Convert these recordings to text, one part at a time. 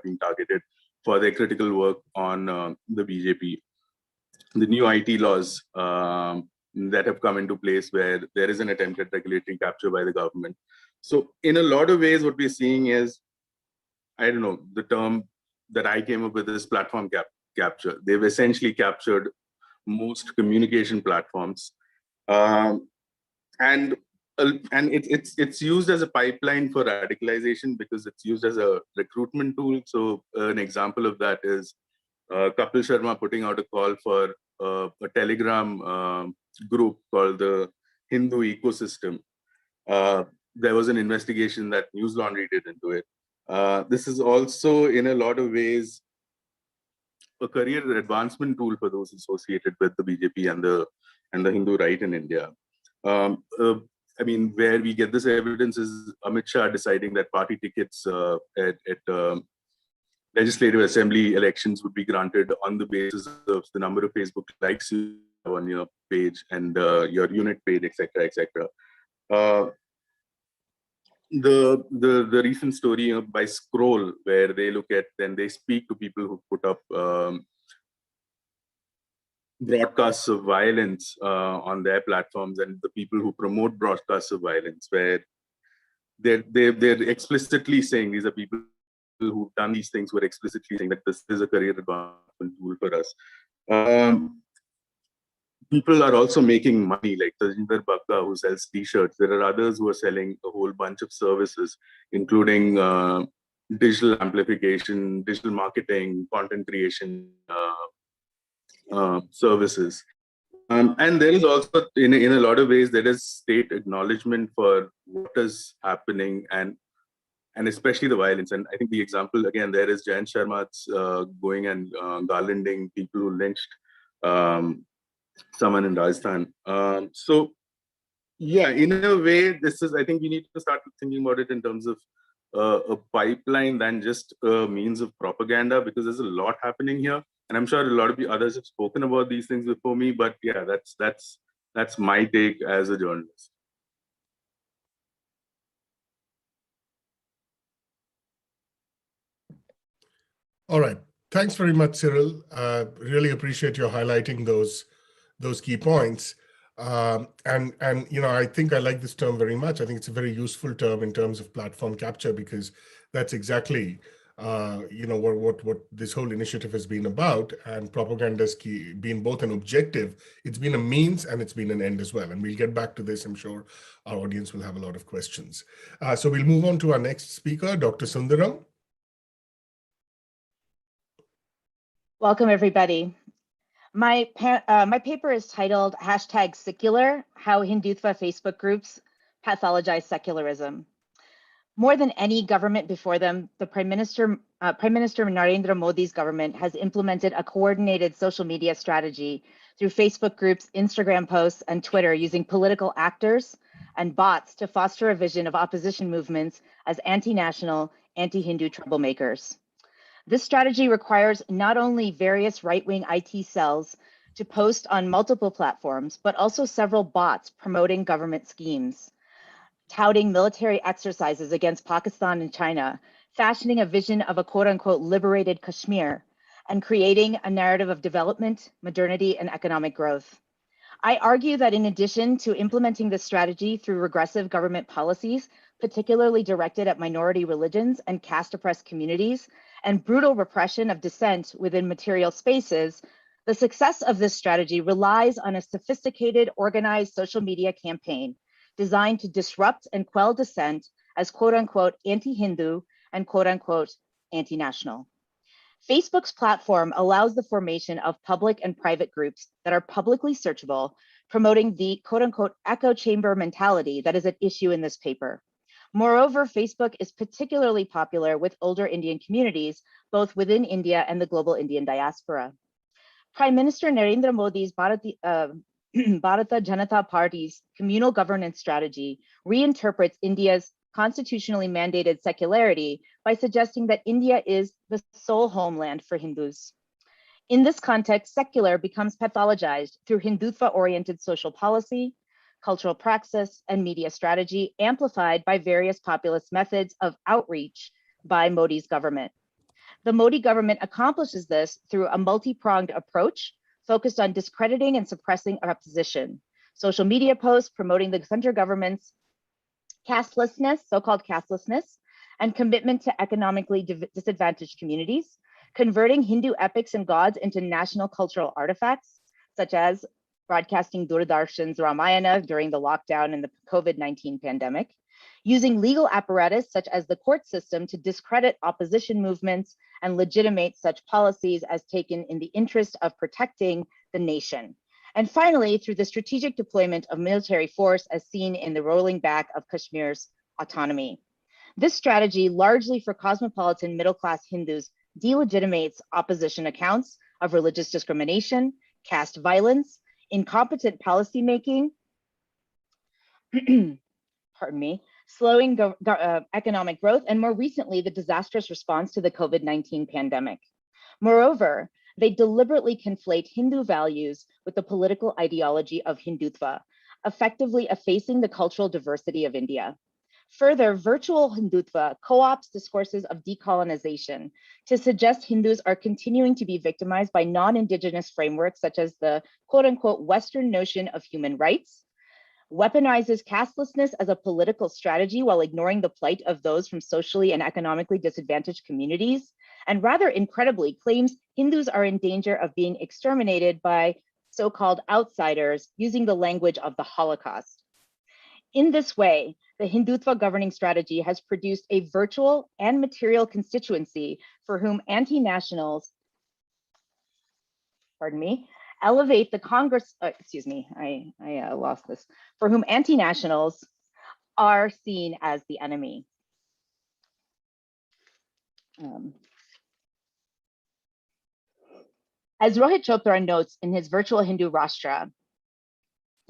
being targeted for their critical work on the BJP. The new IT laws that have come into place where there is an attempt at regulatory capture by the government. So in a lot of ways, what we're seeing is, I don't know, the term that I came up with is platform capture. They've essentially captured most communication platforms. And it's used as a pipeline for radicalization because it's used as a recruitment tool. So an example of that is Kapil Sharma putting out a call for a Telegram group called the Hindu Ecosystem. There was an investigation that News Laundry did into it. This is also, in a lot of ways, a career advancement tool for those associated with the BJP and the Hindu right in India. I mean, where we get this evidence is Amit Shah deciding that party tickets at legislative assembly elections would be granted on the basis of the number of Facebook likes you have on your page and your unit page, etc., etc. The recent story by Scroll, where they look at and they speak to people who put up broadcasts of violence on their platforms, and the people who promote broadcasts of violence, where they're explicitly saying, these are people who've done these things, who are explicitly saying that this is a career advancement tool for us. People are also making money, like Tajinder Bagga, who sells t-shirts. There are others who are selling a whole bunch of services, including digital amplification, digital marketing, content creation services. And there is also, in a lot of ways, there is state acknowledgement for what is happening and especially the violence. And I think the example, again, there is Jayant Sharma's going and garlanding people who lynched someone in Rajasthan. So, yeah, in a way, I think we need to start thinking about it in terms of a pipeline than just a means of propaganda, because there's a lot happening here. And I'm sure a lot of the others have spoken about these things before me, but yeah, that's my take as a journalist. All right. Thanks very much, Cyril. Really appreciate your highlighting those key points. And I think I like this term very much. I think it's a very useful term in terms of platform capture, because that's exactly what this whole initiative has been about. And propaganda has been both an objective, it's been a means, and it's been an end as well. And we'll get back to this. I'm sure our audience will have a lot of questions. So we'll move on to our next speaker, Dr. Sundaram. Welcome, everybody. My paper is titled #Secular, How Hindutva Facebook Groups Pathologize Secularism. More than any government before them, the Prime Minister Narendra Modi's government has implemented a coordinated social media strategy through Facebook groups, Instagram posts, and Twitter, using political actors and bots to foster a vision of opposition movements as anti-national, anti-Hindu troublemakers. This strategy requires not only various right-wing IT cells to post on multiple platforms, but also several bots promoting government schemes, touting military exercises against Pakistan and China, fashioning a vision of a quote-unquote liberated Kashmir, and creating a narrative of development, modernity, and economic growth. I argue that in addition to implementing this strategy through regressive government policies, particularly directed at minority religions and caste-oppressed communities, and brutal repression of dissent within material spaces, the success of this strategy relies on a sophisticated, organized social media campaign designed to disrupt and quell dissent as quote-unquote anti-Hindu and quote-unquote anti-national. Facebook's platform allows the formation of public and private groups that are publicly searchable, promoting the quote-unquote echo chamber mentality that is at issue in this paper. Moreover, Facebook is particularly popular with older Indian communities, both within India and the global Indian diaspora. Prime Minister Narendra Modi's Bharatiya Janata Party's communal governance strategy reinterprets India's constitutionally mandated secularity by suggesting that India is the sole homeland for Hindus. In this context, secular becomes pathologized through Hindutva-oriented social policy, cultural praxis, and media strategy, amplified by various populist methods of outreach by Modi's government. The Modi government accomplishes this through a multi-pronged approach focused on discrediting and suppressing opposition. Social media posts promoting the central government's castelessness, so-called castelessness, and commitment to economically disadvantaged communities, converting Hindu epics and gods into national cultural artifacts, such as broadcasting Doordarshan's Ramayana during the lockdown and the COVID-19 pandemic, using legal apparatus such as the court system to discredit opposition movements and legitimate such policies as taken in the interest of protecting the nation. And finally, through the strategic deployment of military force as seen in the rolling back of Kashmir's autonomy. This strategy, largely for cosmopolitan middle-class Hindus, delegitimates opposition accounts of religious discrimination, caste violence, incompetent policymaking, pardon me, slowing economic growth, and more recently, the disastrous response to the COVID-19 pandemic. Moreover, they deliberately conflate Hindu values with the political ideology of Hindutva, effectively effacing the cultural diversity of India. Further, virtual Hindutva co-opts discourses of decolonization to suggest Hindus are continuing to be victimized by non-Indigenous frameworks such as the quote-unquote Western notion of human rights, weaponizes castelessness as a political strategy while ignoring the plight of those from socially and economically disadvantaged communities, and rather incredibly claims Hindus are in danger of being exterminated by so-called outsiders using the language of the Holocaust. In this way, the Hindutva governing strategy has produced a virtual and material constituency for whom anti-nationals, pardon me, elevate the Congress, excuse me, I lost this, for whom anti-nationals are seen as the enemy. As Rohit Chopra notes in his Virtual Hindu Rashtra,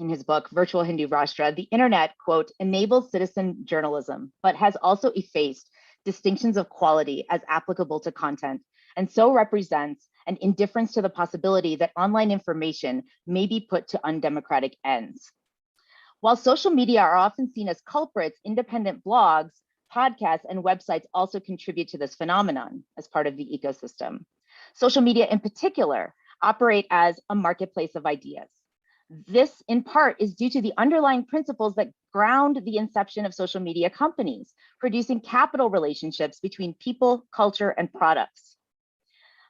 in his book, Virtual Hindu Rashtra, the internet, quote, enables citizen journalism, but has also effaced distinctions of quality as applicable to content, and so represents an indifference to the possibility that online information may be put to undemocratic ends. While social media are often seen as culprits, independent blogs, podcasts, and websites also contribute to this phenomenon as part of the ecosystem. Social media in particular operate as a marketplace of ideas. This in part is due to the underlying principles that ground the inception of social media companies, producing capital relationships between people, culture, and products.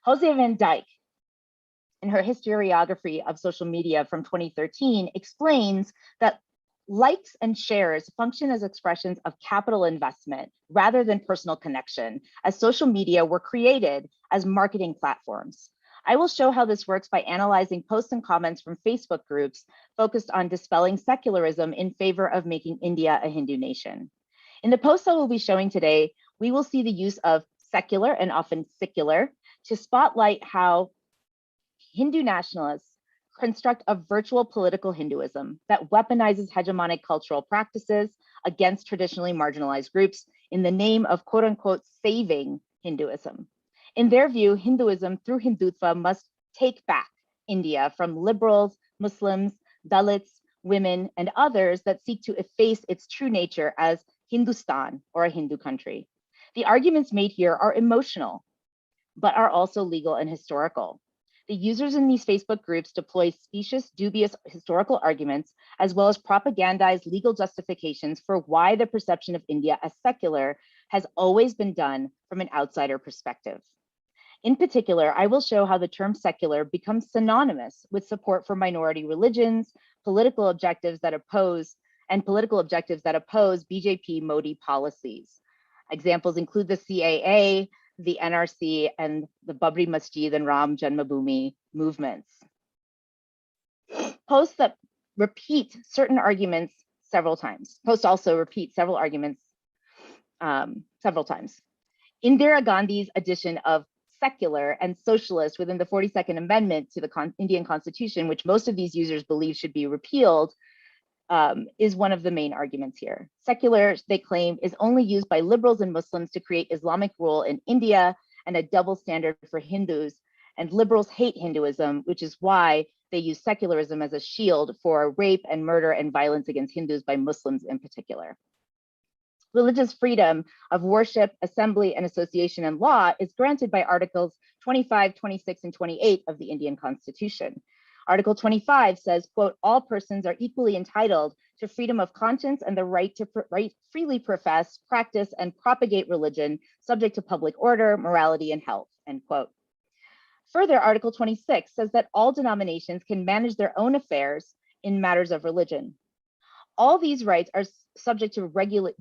Jose Van Dyke, in her historiography of social media from 2013, explains that likes and shares function as expressions of capital investment rather than personal connection, as social media were created as marketing platforms. I will show how this works by analyzing posts and comments from Facebook groups focused on dispelling secularism in favor of making India a Hindu nation. In the posts I will be showing today, we will see the use of secular and often secular to spotlight how Hindu nationalists construct a virtual political Hinduism that weaponizes hegemonic cultural practices against traditionally marginalized groups in the name of quote unquote saving Hinduism. In their view, Hinduism through Hindutva must take back India from liberals, Muslims, Dalits, women, and others that seek to efface its true nature as Hindustan or a Hindu country. The arguments made here are emotional, but are also legal and historical. The users in these Facebook groups deploy specious, dubious historical arguments, as well as propagandized legal justifications for why the perception of India as secular has always been done from an outsider perspective. In particular, I will show how the term secular becomes synonymous with support for minority religions, political objectives that oppose BJP Modi policies. Examples include the CAA, the NRC, and the Babri Masjid and Ram Janmabhoomi movements. Posts that repeat certain arguments several times. Posts also repeat several arguments several times. Indira Gandhi's addition of secular and socialist within the 42nd Amendment to the Indian Constitution, which most of these users believe should be repealed, is one of the main arguments here. Secular, they claim, is only used by liberals and Muslims to create Islamic rule in India and a double standard for Hindus. And liberals hate Hinduism, which is why they use secularism as a shield for rape and murder and violence against Hindus by Muslims in particular. Religious freedom of worship, assembly, and association in law is granted by Articles 25, 26, and 28 of the Indian Constitution. Article 25 says, quote, all persons are equally entitled to freedom of conscience and the right to freely profess, practice, and propagate religion subject to public order, morality, and health, end quote. Further, Article 26 says that all denominations can manage their own affairs in matters of religion. All these rights are subject to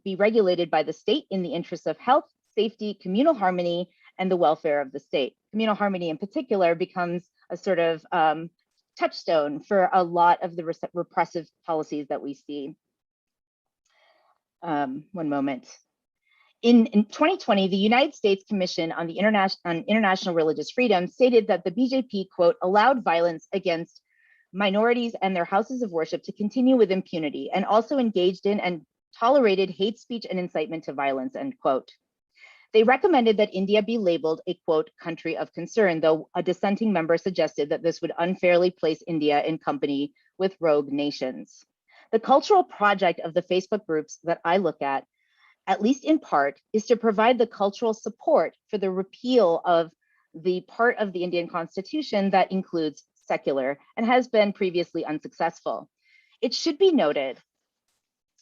be regulated by the state in the interests of health, safety, communal harmony, and the welfare of the state. Communal harmony in particular becomes a sort of touchstone for a lot of the repressive policies that we see. One moment. In 2020, the United States Commission on International Religious Freedom stated that the BJP, quote, allowed violence against minorities and their houses of worship to continue with impunity and also engaged in and tolerated hate speech and incitement to violence, end quote. They recommended that India be labeled a, quote, country of concern, though a dissenting member suggested that this would unfairly place India in company with rogue nations. The cultural project of the Facebook groups that I look at least in part, is to provide the cultural support for the repeal of the part of the Indian Constitution that includes secular and has been previously unsuccessful. It should be noted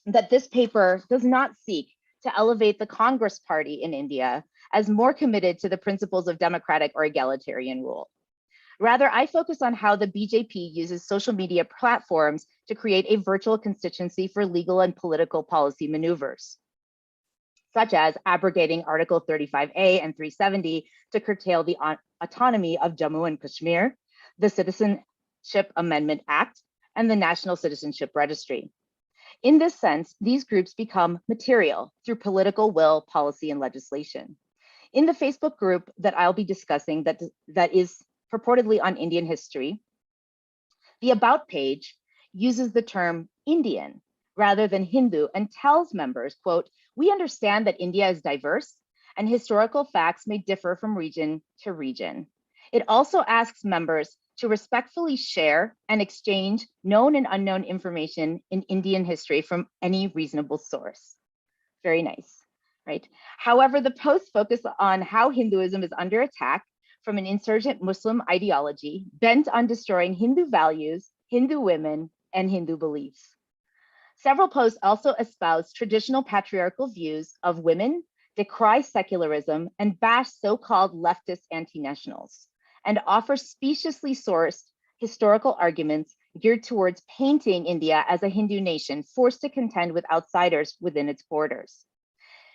that this paper does not seek to elevate the Congress Party in India as more committed to the principles of democratic or egalitarian rule. Rather, I focus on how the BJP uses social media platforms to create a virtual constituency for legal and political policy maneuvers, such as abrogating Article 35A and 370 to curtail the autonomy of Jammu and Kashmir, the Citizenship Amendment Act, and the National Citizenship Registry. In this sense, these groups become material through political will, policy, and legislation. In the Facebook group that I'll be discussing that is purportedly on Indian history, the About page uses the term Indian rather than Hindu and tells members, quote, we understand that India is diverse and historical facts may differ from region to region. It also asks members to respectfully share and exchange known and unknown information in Indian history from any reasonable source. Very nice, right? However, the posts focus on how Hinduism is under attack from an insurgent Muslim ideology bent on destroying Hindu values, Hindu women, and Hindu beliefs. Several posts also espouse traditional patriarchal views of women, decry secularism, and bash so-called leftist anti-nationals, and offer speciously sourced historical arguments geared towards painting India as a Hindu nation forced to contend with outsiders within its borders.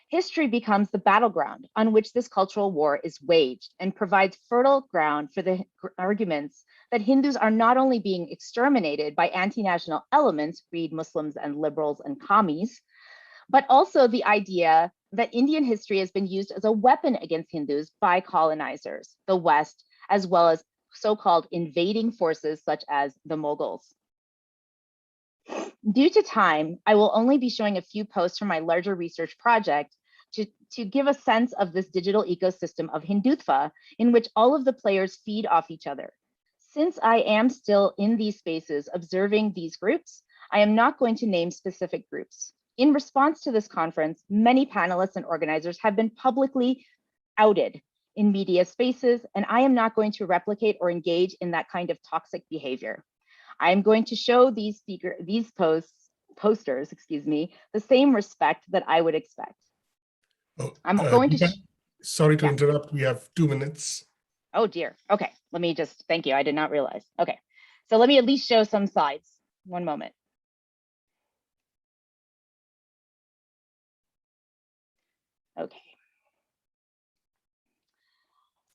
History becomes the battleground on which this cultural war is waged and provides fertile ground for the arguments that Hindus are not only being exterminated by anti-national elements, read Muslims and liberals and commies, but also the idea that Indian history has been used as a weapon against Hindus by colonizers, the West, as well as so-called invading forces such as the Mughals. Due to time, I will only be showing a few posts from my larger research project to give a sense of this digital ecosystem of Hindutva in which all of the players feed off each other. Since I am still in these spaces observing these groups, I am not going to name specific groups. In response to this conference, many panelists and organizers have been publicly outed in media spaces, and I am not going to replicate or engage in that kind of toxic behavior. I am going to show these posters, the same respect that I would expect. Oh, I'm going to. Sorry to interrupt. We have 2 minutes. Oh dear. Okay. Let me just. Thank you. I did not realize. Okay. So let me at least show some slides. One moment. Okay.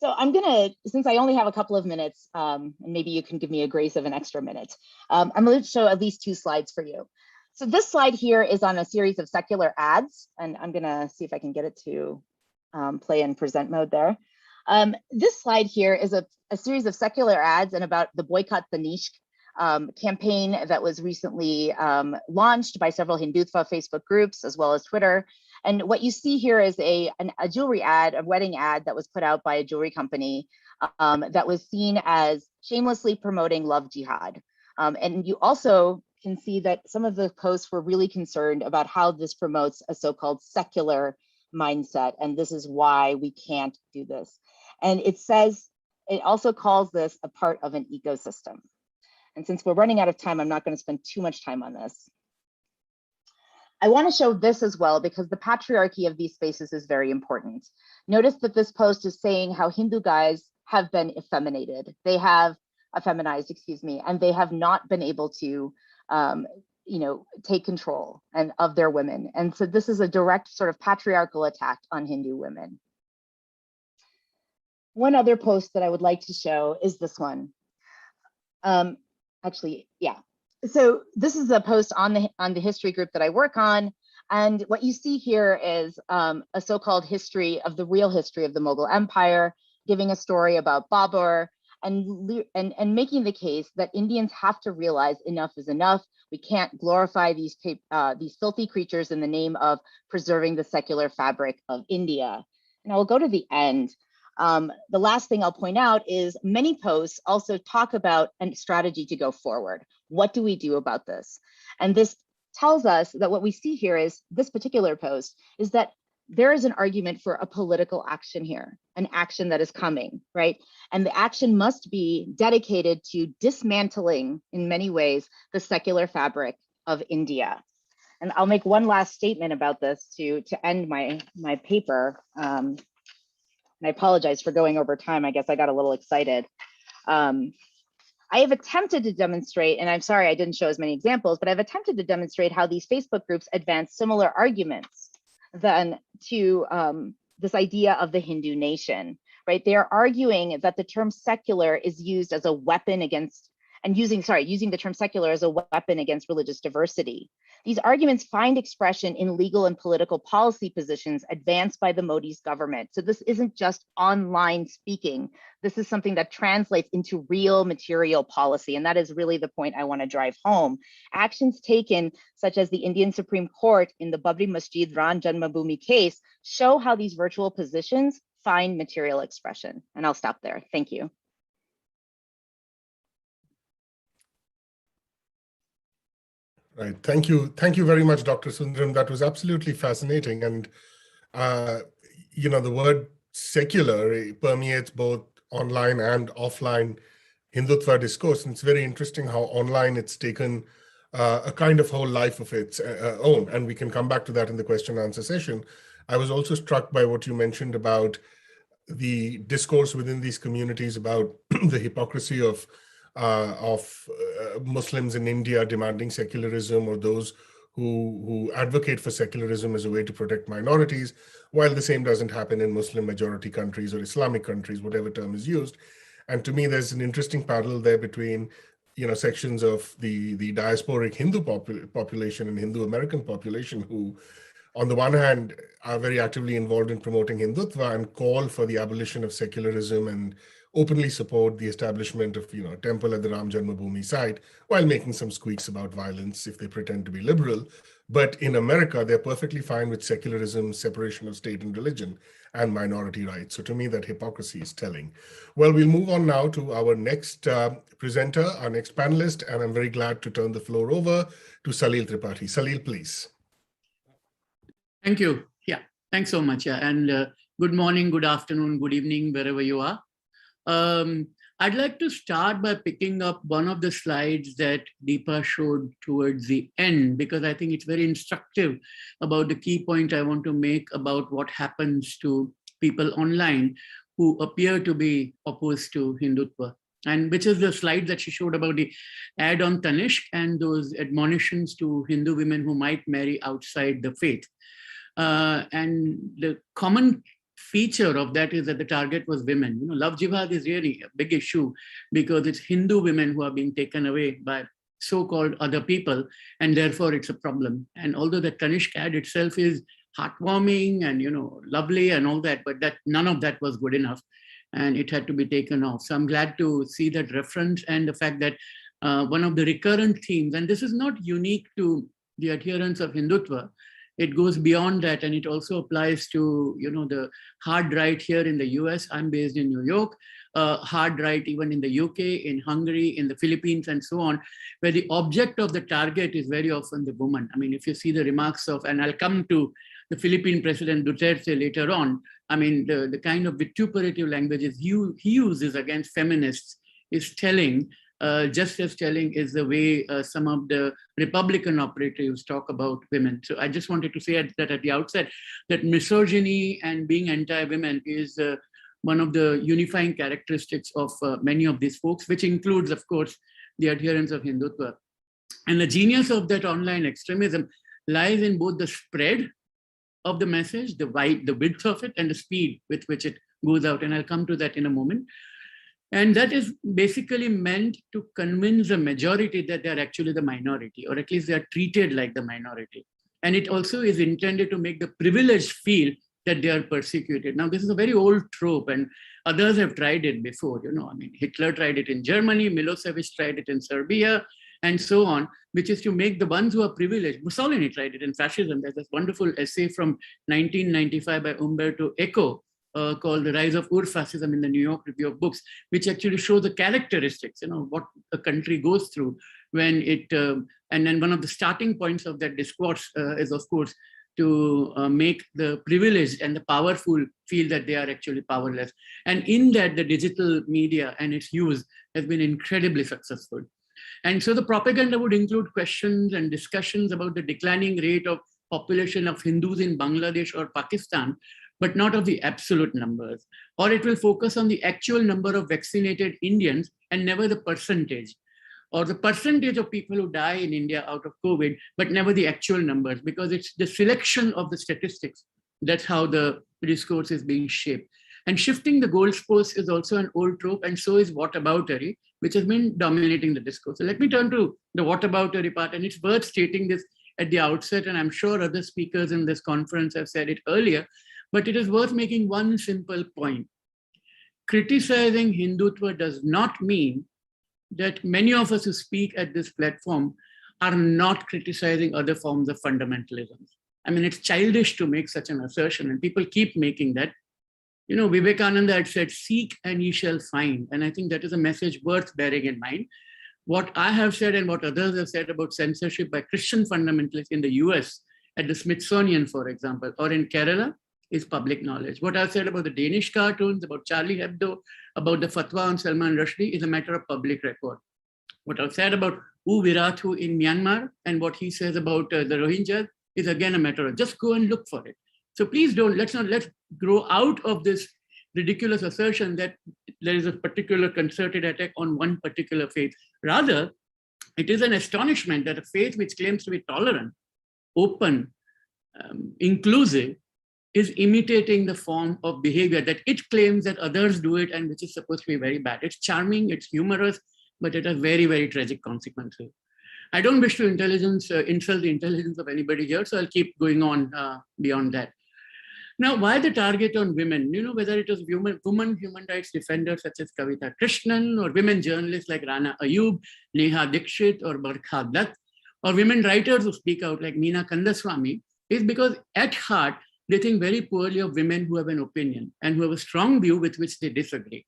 So I'm gonna, since I only have a couple of minutes, and maybe you can give me a grace of an extra minute, I'm going to show at least 2 slides for you. So this slide here is on a series of secular ads, and I'm gonna see if I can get it to play in present mode there. This slide here is a series of secular ads and about the Boycott Tanishq campaign that was recently launched by several Hindutva Facebook groups as well as Twitter. And what you see here is a jewelry ad, a wedding ad that was put out by a jewelry company that was seen as shamelessly promoting love jihad. And you also can see that some of the posts were really concerned about how this promotes a so-called secular mindset, and this is why we can't do this. And it also calls this a part of an ecosystem. And since we're running out of time, I'm not going to spend too much time on this. I want to show this as well because the patriarchy of these spaces is very important. Notice that this post is saying how Hindu guys have been effeminated. They have feminized, excuse me, and they have not been able to, take control of their women. And so this is a direct sort of patriarchal attack on Hindu women. One other post that I would like to show is this one. So this is a post on the history group that I work on. And what you see here is a so-called history of the real history of the Mughal Empire, giving a story about Babur, and making the case that Indians have to realize enough is enough. We can't glorify these filthy creatures in the name of preserving the secular fabric of India. And I'll go to the end. The last thing I'll point out is many posts also talk about a strategy to go forward. What do we do about this? And this tells us that what we see here is this particular post is that there is an argument for a political action here, an action that is coming, right? And the action must be dedicated to dismantling, in many ways, the secular fabric of India. And I'll make one last statement about this to end my paper. And I apologize for going over time. I guess I got a little excited. I have attempted to demonstrate, and I'm sorry I didn't show as many examples, but I've attempted to demonstrate how these Facebook groups advance similar arguments than to this idea of the Hindu nation, right? They are arguing that the term secular is used as a weapon against, and using the term secular as a weapon against religious diversity. These arguments find expression in legal and political policy positions advanced by the Modi's government. So this isn't just online speaking. This is something that translates into real material policy. And that is really the point I want to drive home. Actions taken, such as the Indian Supreme Court in the Babri Masjid Ram Janmabhoomi case, show how these virtual positions find material expression. And I'll stop there. Thank you. Right. Thank you. Thank you very much, Dr. Sundaram. That was absolutely fascinating. And, the word secular permeates both online and offline Hindutva discourse. And it's very interesting how online it's taken a kind of whole life of its own. And we can come back to that in the question and answer session. I was also struck by what you mentioned about the discourse within these communities about the hypocrisy of Muslims in India demanding secularism, or those who advocate for secularism as a way to protect minorities, while the same doesn't happen in Muslim majority countries or Islamic countries, whatever term is used. And to me, there's an interesting parallel there between sections of the diasporic Hindu population and Hindu American population who, on the one hand, are very actively involved in promoting Hindutva and call for the abolition of secularism and openly support the establishment of a temple at the Ram Janmabhoomi site, while making some squeaks about violence if they pretend to be liberal. But in America, they're perfectly fine with secularism, separation of state and religion, and minority rights. So to me, that hypocrisy is telling. Well, we'll move on now to our next presenter, our next panelist, and I'm very glad to turn the floor over to Salil Tripathi. Salil, please. Thank you. Yeah, thanks so much. And good morning, good afternoon, good evening, wherever you are. I'd like to start by picking up one of the slides that Deepa showed towards the end, because I think it's very instructive about the key point I want to make about what happens to people online who appear to be opposed to Hindutva. And which is the slide that she showed about the ad on Tanishq and those admonitions to Hindu women who might marry outside the faith. And the common feature of that is that the target was women. Love jihad is really a big issue because it's Hindu women who are being taken away by so-called other people, and therefore it's a problem. And although the Tanishq ad itself is heartwarming and lovely and all that, but none of that was good enough, and it had to be taken off. So I'm glad to see that reference and the fact that one of the recurrent themes, and this is not unique to the adherents of Hindutva, It goes beyond that, and it also applies to, the hard right here in the US. I'm based in New York. Hard right even in the UK, in Hungary, in the Philippines, and so on, where the object of the target is very often the woman. I mean, if you see the remarks of, and I'll come to the Philippine President Duterte later on, I mean, the kind of vituperative languages he uses against feminists is telling. Just as telling is the way some of the Republican operatives talk about women. So I just wanted to say that at the outset, that misogyny and being anti-women is one of the unifying characteristics of many of these folks, which includes, of course, the adherents of Hindutva. And the genius of that online extremism lies in both the spread of the message, the width of it, and the speed with which it goes out. And I'll come to that in a moment. And that is basically meant to convince the majority that they're actually the minority, or at least they're treated like the minority. And it also is intended to make the privileged feel that they are persecuted. Now, this is a very old trope, and others have tried it before. I mean, Hitler tried it in Germany, Milosevic tried it in Serbia, and so on, which is to make the ones who are privileged. Mussolini tried it in Fascism. There's this wonderful essay from 1995 by Umberto Eco, called The Rise of Ur-Fascism in the New York Review of Books, which actually show the characteristics, what a country goes through when it, and then one of the starting points of that discourse is, of course, to make the privileged and the powerful feel that they are actually powerless. And in that, the digital media and its use has been incredibly successful. And so the propaganda would include questions and discussions about the declining rate of population of Hindus in Bangladesh or Pakistan, but not of the absolute numbers. Or it will focus on the actual number of vaccinated Indians and never the percentage, or the percentage of people who die in India out of COVID, but never the actual numbers, because it's the selection of the statistics. That's how the discourse is being shaped. And shifting the goalposts is also an old trope, and so is whataboutery, which has been dominating the discourse. So let me turn to the whataboutery part, and it's worth stating this at the outset, and I'm sure other speakers in this conference have said it earlier, but it is worth making one simple point. Criticizing Hindutva does not mean that many of us who speak at this platform are not criticizing other forms of fundamentalism. I mean, it's childish to make such an assertion, and people keep making that. Vivekananda had said, seek and ye shall find. And I think that is a message worth bearing in mind. What I have said and what others have said about censorship by Christian fundamentalists in the US, at the Smithsonian, for example, or in Kerala, is public knowledge. What I've said about the Danish cartoons, about Charlie Hebdo, about the fatwa on Salman Rushdie is a matter of public record. What I've said about U Virathu in Myanmar and what he says about the Rohingyas is again a matter of just go and look for it. So please let's grow out of this ridiculous assertion that there is a particular concerted attack on one particular faith. Rather, it is an astonishment that a faith which claims to be tolerant, open, inclusive, is imitating the form of behavior that it claims that others do it and which is supposed to be very bad. It's charming, it's humorous, but it has very, very tragic consequences. I don't wish to insult the intelligence of anybody here, so I'll keep going on beyond that. Now, why the target on women? Whether it was women human rights defenders such as Kavita Krishnan, or women journalists like Rana Ayub, Neha Dikshit, or Barkha Dutt, or women writers who speak out like Meena Kandaswamy, is because at heart, they think very poorly of women who have an opinion and who have a strong view with which they disagree.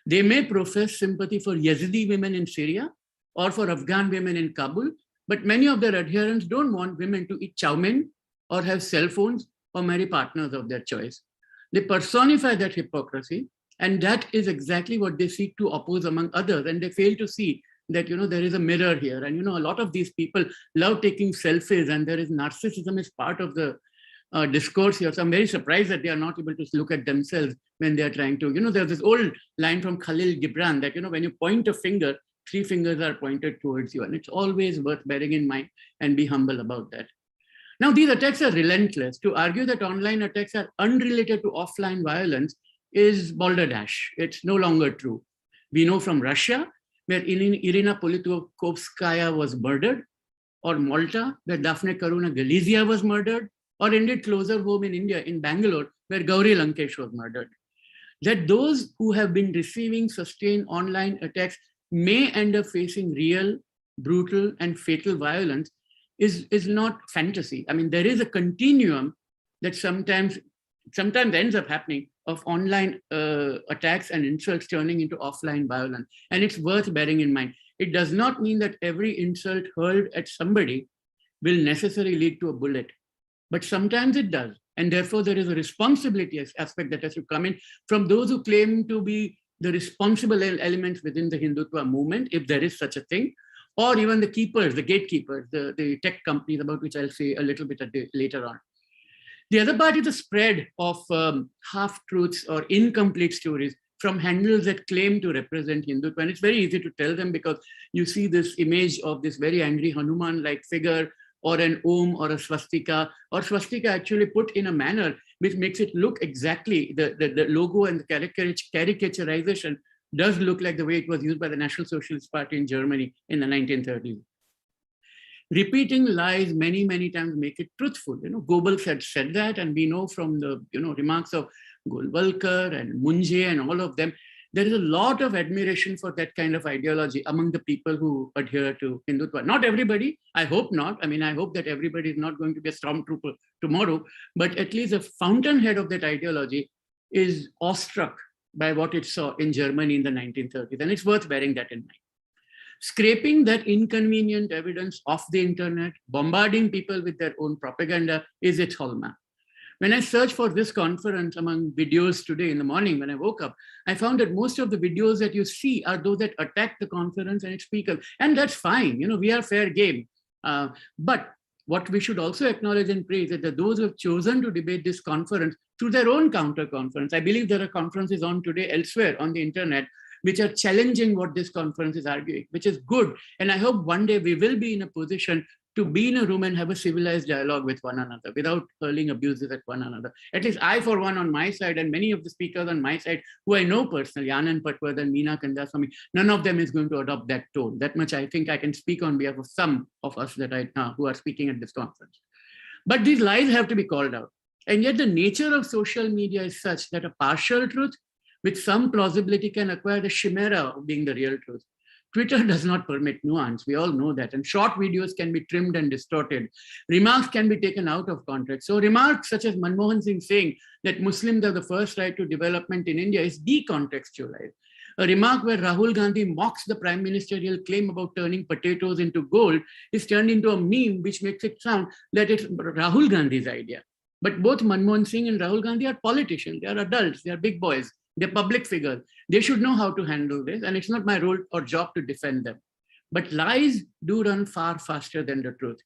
They may profess sympathy for Yazidi women in Syria or for Afghan women in Kabul, but many of their adherents don't want women to eat chow mein or have cell phones or marry partners of their choice. They personify that hypocrisy, and that is exactly what they seek to oppose among others, and they fail to see that there is a mirror here. And a lot of these people love taking selfies, and there is narcissism is part of the discourse here. So I'm very surprised that they are not able to look at themselves when they are trying to, there's this old line from Khalil Gibran that, when you point a finger, 3 fingers are pointed towards you. And it's always worth bearing in mind and be humble about that. Now, these attacks are relentless. To argue that online attacks are unrelated to offline violence is balderdash. It's no longer true. We know from Russia, where Irina Politkovskaya was murdered, or Malta, where Daphne Caruana Galizia was murdered, or indeed closer home in India, in Bangalore, where Gauri Lankesh was murdered. That those who have been receiving sustained online attacks may end up facing real, brutal, and fatal violence is not fantasy. I mean, there is a continuum that sometimes ends up happening of online attacks and insults turning into offline violence. And it's worth bearing in mind. It does not mean that every insult hurled at somebody will necessarily lead to a bullet, but sometimes it does. And therefore, there is a responsibility aspect that has to come in from those who claim to be the responsible elements within the Hindutva movement, if there is such a thing, or even the keepers, the gatekeepers, the tech companies, about which I'll say a little bit later on. The other part is the spread of half-truths or incomplete stories from handles that claim to represent Hindutva. And it's very easy to tell them because you see this image of this very angry Hanuman-like figure, or an Om or a swastika actually put in a manner which makes it look exactly, the logo and the caricaturization does look like the way it was used by the National Socialist Party in Germany in the 1930s. Repeating lies many, many times make it truthful. Goebbels had said that, and we know from the remarks of Golwalkar and Munje and all of them, there is a lot of admiration for that kind of ideology among the people who adhere to Hindutva. Not everybody, I hope not. I mean, I hope that everybody is not going to be a stormtrooper tomorrow, but at least the fountainhead of that ideology is awestruck by what it saw in Germany in the 1930s. And it's worth bearing that in mind. Scraping that inconvenient evidence off the internet, bombarding people with their own propaganda is its hallmark. When I searched for this conference among videos today in the morning when I woke up, I found that most of the videos that you see are those that attack the conference and its speakers. And that's fine, we are fair game. But what we should also acknowledge and praise is that those who have chosen to debate this conference through their own counter conference, I believe there are conferences on today elsewhere on the internet, which are challenging what this conference is arguing, which is good. And I hope one day we will be in a position to be in a room and have a civilized dialogue with one another without hurling abuses at one another. At least I, for one, on my side, and many of the speakers on my side, who I know personally, Anand Patwardhan, Meena Kandaswamy, none of them is going to adopt that tone. That much I think I can speak on behalf of some of us who are speaking at this conference. But these lies have to be called out. And yet the nature of social media is such that a partial truth with some plausibility can acquire the chimera of being the real truth. Twitter does not permit nuance, we all know that, and short videos can be trimmed and distorted. Remarks can be taken out of context. So remarks such as Manmohan Singh saying that Muslims are the first right to development in India is decontextualized. A remark where Rahul Gandhi mocks the prime ministerial claim about turning potatoes into gold is turned into a meme which makes it sound that it's Rahul Gandhi's idea. But both Manmohan Singh and Rahul Gandhi are politicians, they are adults, they are big boys. They're public figures. They should know how to handle this, and it's not my role or job to defend them. But lies do run far faster than the truth.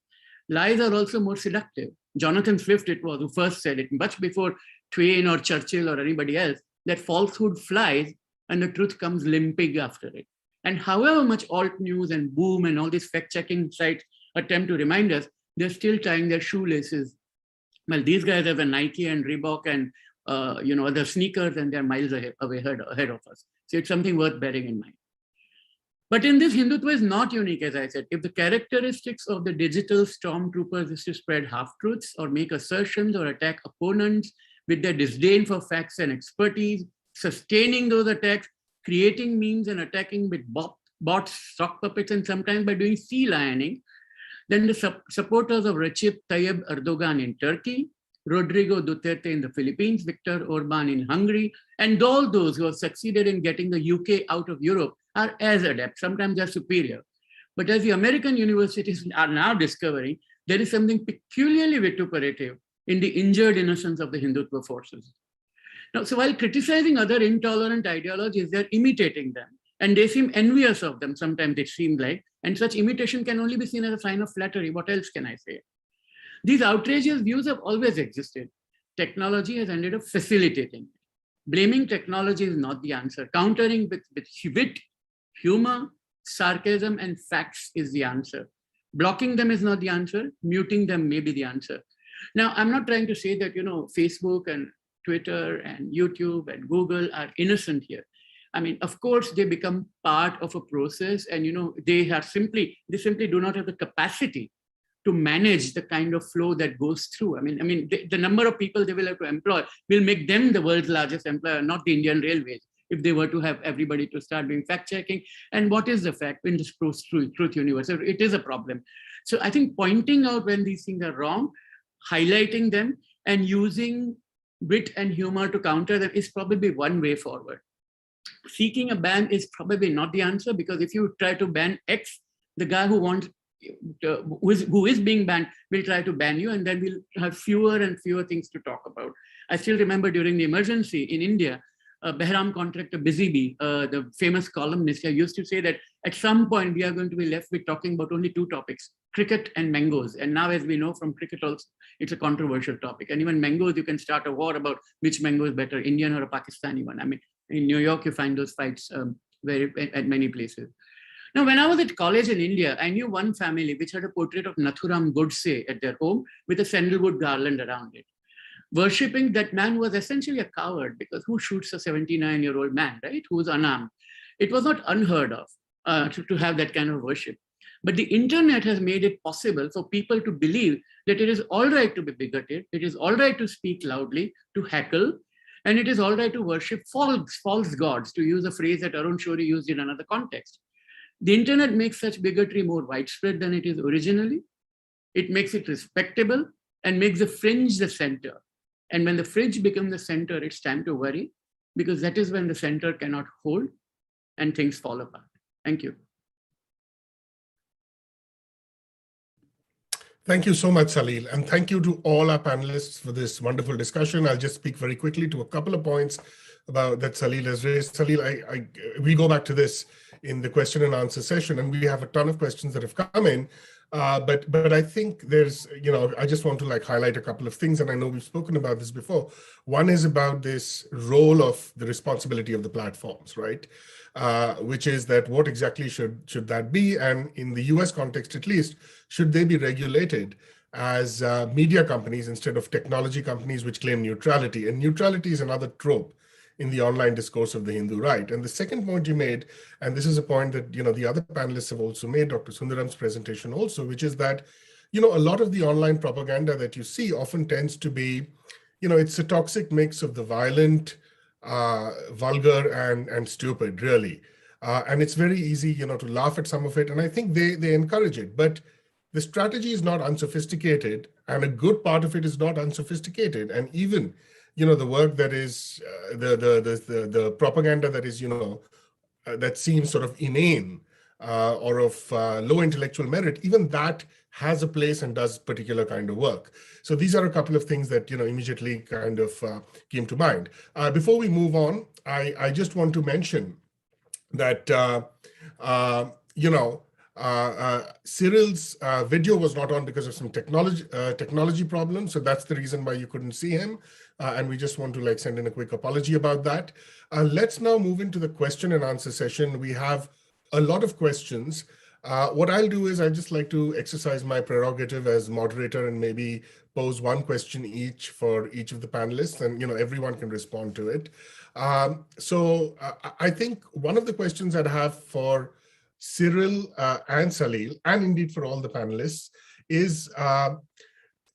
Lies are also more seductive. Jonathan Swift, it was, who first said it, much before Twain or Churchill or anybody else, that falsehood flies and the truth comes limping after it. And however much alt news and boom and all these fact-checking sites attempt to remind us, they're still tying their shoelaces. Well, these guys have a Nike and Reebok and other sneakers, and they're miles ahead of us. So it's something worth bearing in mind. But in this, Hindutva is not unique, as I said. If the characteristics of the digital stormtroopers is to spread half-truths or make assertions or attack opponents with their disdain for facts and expertise, sustaining those attacks, creating memes and attacking with bots, sock puppets, and sometimes by doing sea lioning, then the supporters of Recep Tayyip Erdogan in Turkey, Rodrigo Duterte in the Philippines, Viktor Orban in Hungary, and all those who have succeeded in getting the UK out of Europe are as adept, sometimes they're superior. But as the American universities are now discovering, there is something peculiarly vituperative in the injured innocence of the Hindutva forces. Now, so while criticizing other intolerant ideologies, they're imitating them, and they seem envious of them, sometimes it seems like, and such imitation can only be seen as a sign of flattery. What else can I say? These outrageous views have always existed. Technology has ended up facilitating it. Blaming technology is not the answer. Countering with wit, humor, sarcasm, and facts is the answer. Blocking them is not the answer. Muting them may be the answer. Now, I'm not trying to say that, Facebook and Twitter and YouTube and Google are innocent here. I mean, of course, they become part of a process, and they simply do not have the capacity to manage the kind of flow that goes through. I mean, the number of people they will have to employ will make them the world's largest employer, not the Indian Railways, if they were to have everybody to start doing fact checking. And what is the fact in this truth universe? It is a problem. So I think pointing out when these things are wrong, highlighting them, and using wit and humor to counter them is probably one way forward. Seeking a ban is probably not the answer, because if you try to ban X, the guy who is being banned will try to ban you, and then we'll have fewer and fewer things to talk about. I still remember during the emergency in India, Behram contractor Busy Bee, the famous columnist, used to say that at some point we are going to be left with talking about only two topics, cricket and mangoes. And now, as we know from cricket also, it's a controversial topic. And even mangoes, you can start a war about which mango is better, Indian or a Pakistani one. I mean, in New York, you find those fights at many places. Now, when I was at college in India, I knew one family which had a portrait of Nathuram Godse at their home with a sandalwood garland around it. Worshipping that man was essentially a coward, because who shoots a 79-year-old man, right, who is unarmed? It was not unheard of to have that kind of worship. But the internet has made it possible for people to believe that it is all right to be bigoted, it is all right to speak loudly, to heckle, and it is all right to worship false gods, to use a phrase that Arun Shourie used in another context. The internet makes such bigotry more widespread than it is originally. It makes it respectable and makes the fringe the center. And when the fringe becomes the center, it's time to worry, because that is when the center cannot hold and things fall apart. Thank you. Thank you so much, Salil. And thank you to all our panelists for this wonderful discussion. I'll just speak very quickly to a couple of points about that Salil has raised. Salil, we go back to this in the question and answer session, and we have a ton of questions that have come in. But I think there's, I just want to highlight a couple of things, and I know we've spoken about this before. One is about this role of the responsibility of the platforms, right? Which is that what exactly should that be? And in the US context, at least, should they be regulated as media companies instead of technology companies which claim neutrality? And neutrality is another trope in the online discourse of the Hindu right. And the second point you made, and this is a point that the other panelists have also made, Dr. Sundaram's presentation also, which is that a lot of the online propaganda that you see often tends to be, it's a toxic mix of the violent, vulgar, and stupid, really. And it's very easy, to laugh at some of it. And I think they encourage it. But the strategy is not unsophisticated, and a good part of it is not unsophisticated. And even the work that is the propaganda that is, that seems sort of inane or of low intellectual merit, even that has a place and does particular kind of work. So these are a couple of things that, immediately kind of came to mind. Before we move on, I just want to mention that, Cyril's video was not on because of some technology problems. So that's the reason why you couldn't see him. And we just want to send in a quick apology about that. Let's now move into the question and answer session. We have a lot of questions. What I'll do is I'd just like to exercise my prerogative as moderator and maybe pose one question each for each of the panelists, and everyone can respond to it. So I think one of the questions I'd have for Cyril and Salil, and indeed for all the panelists, is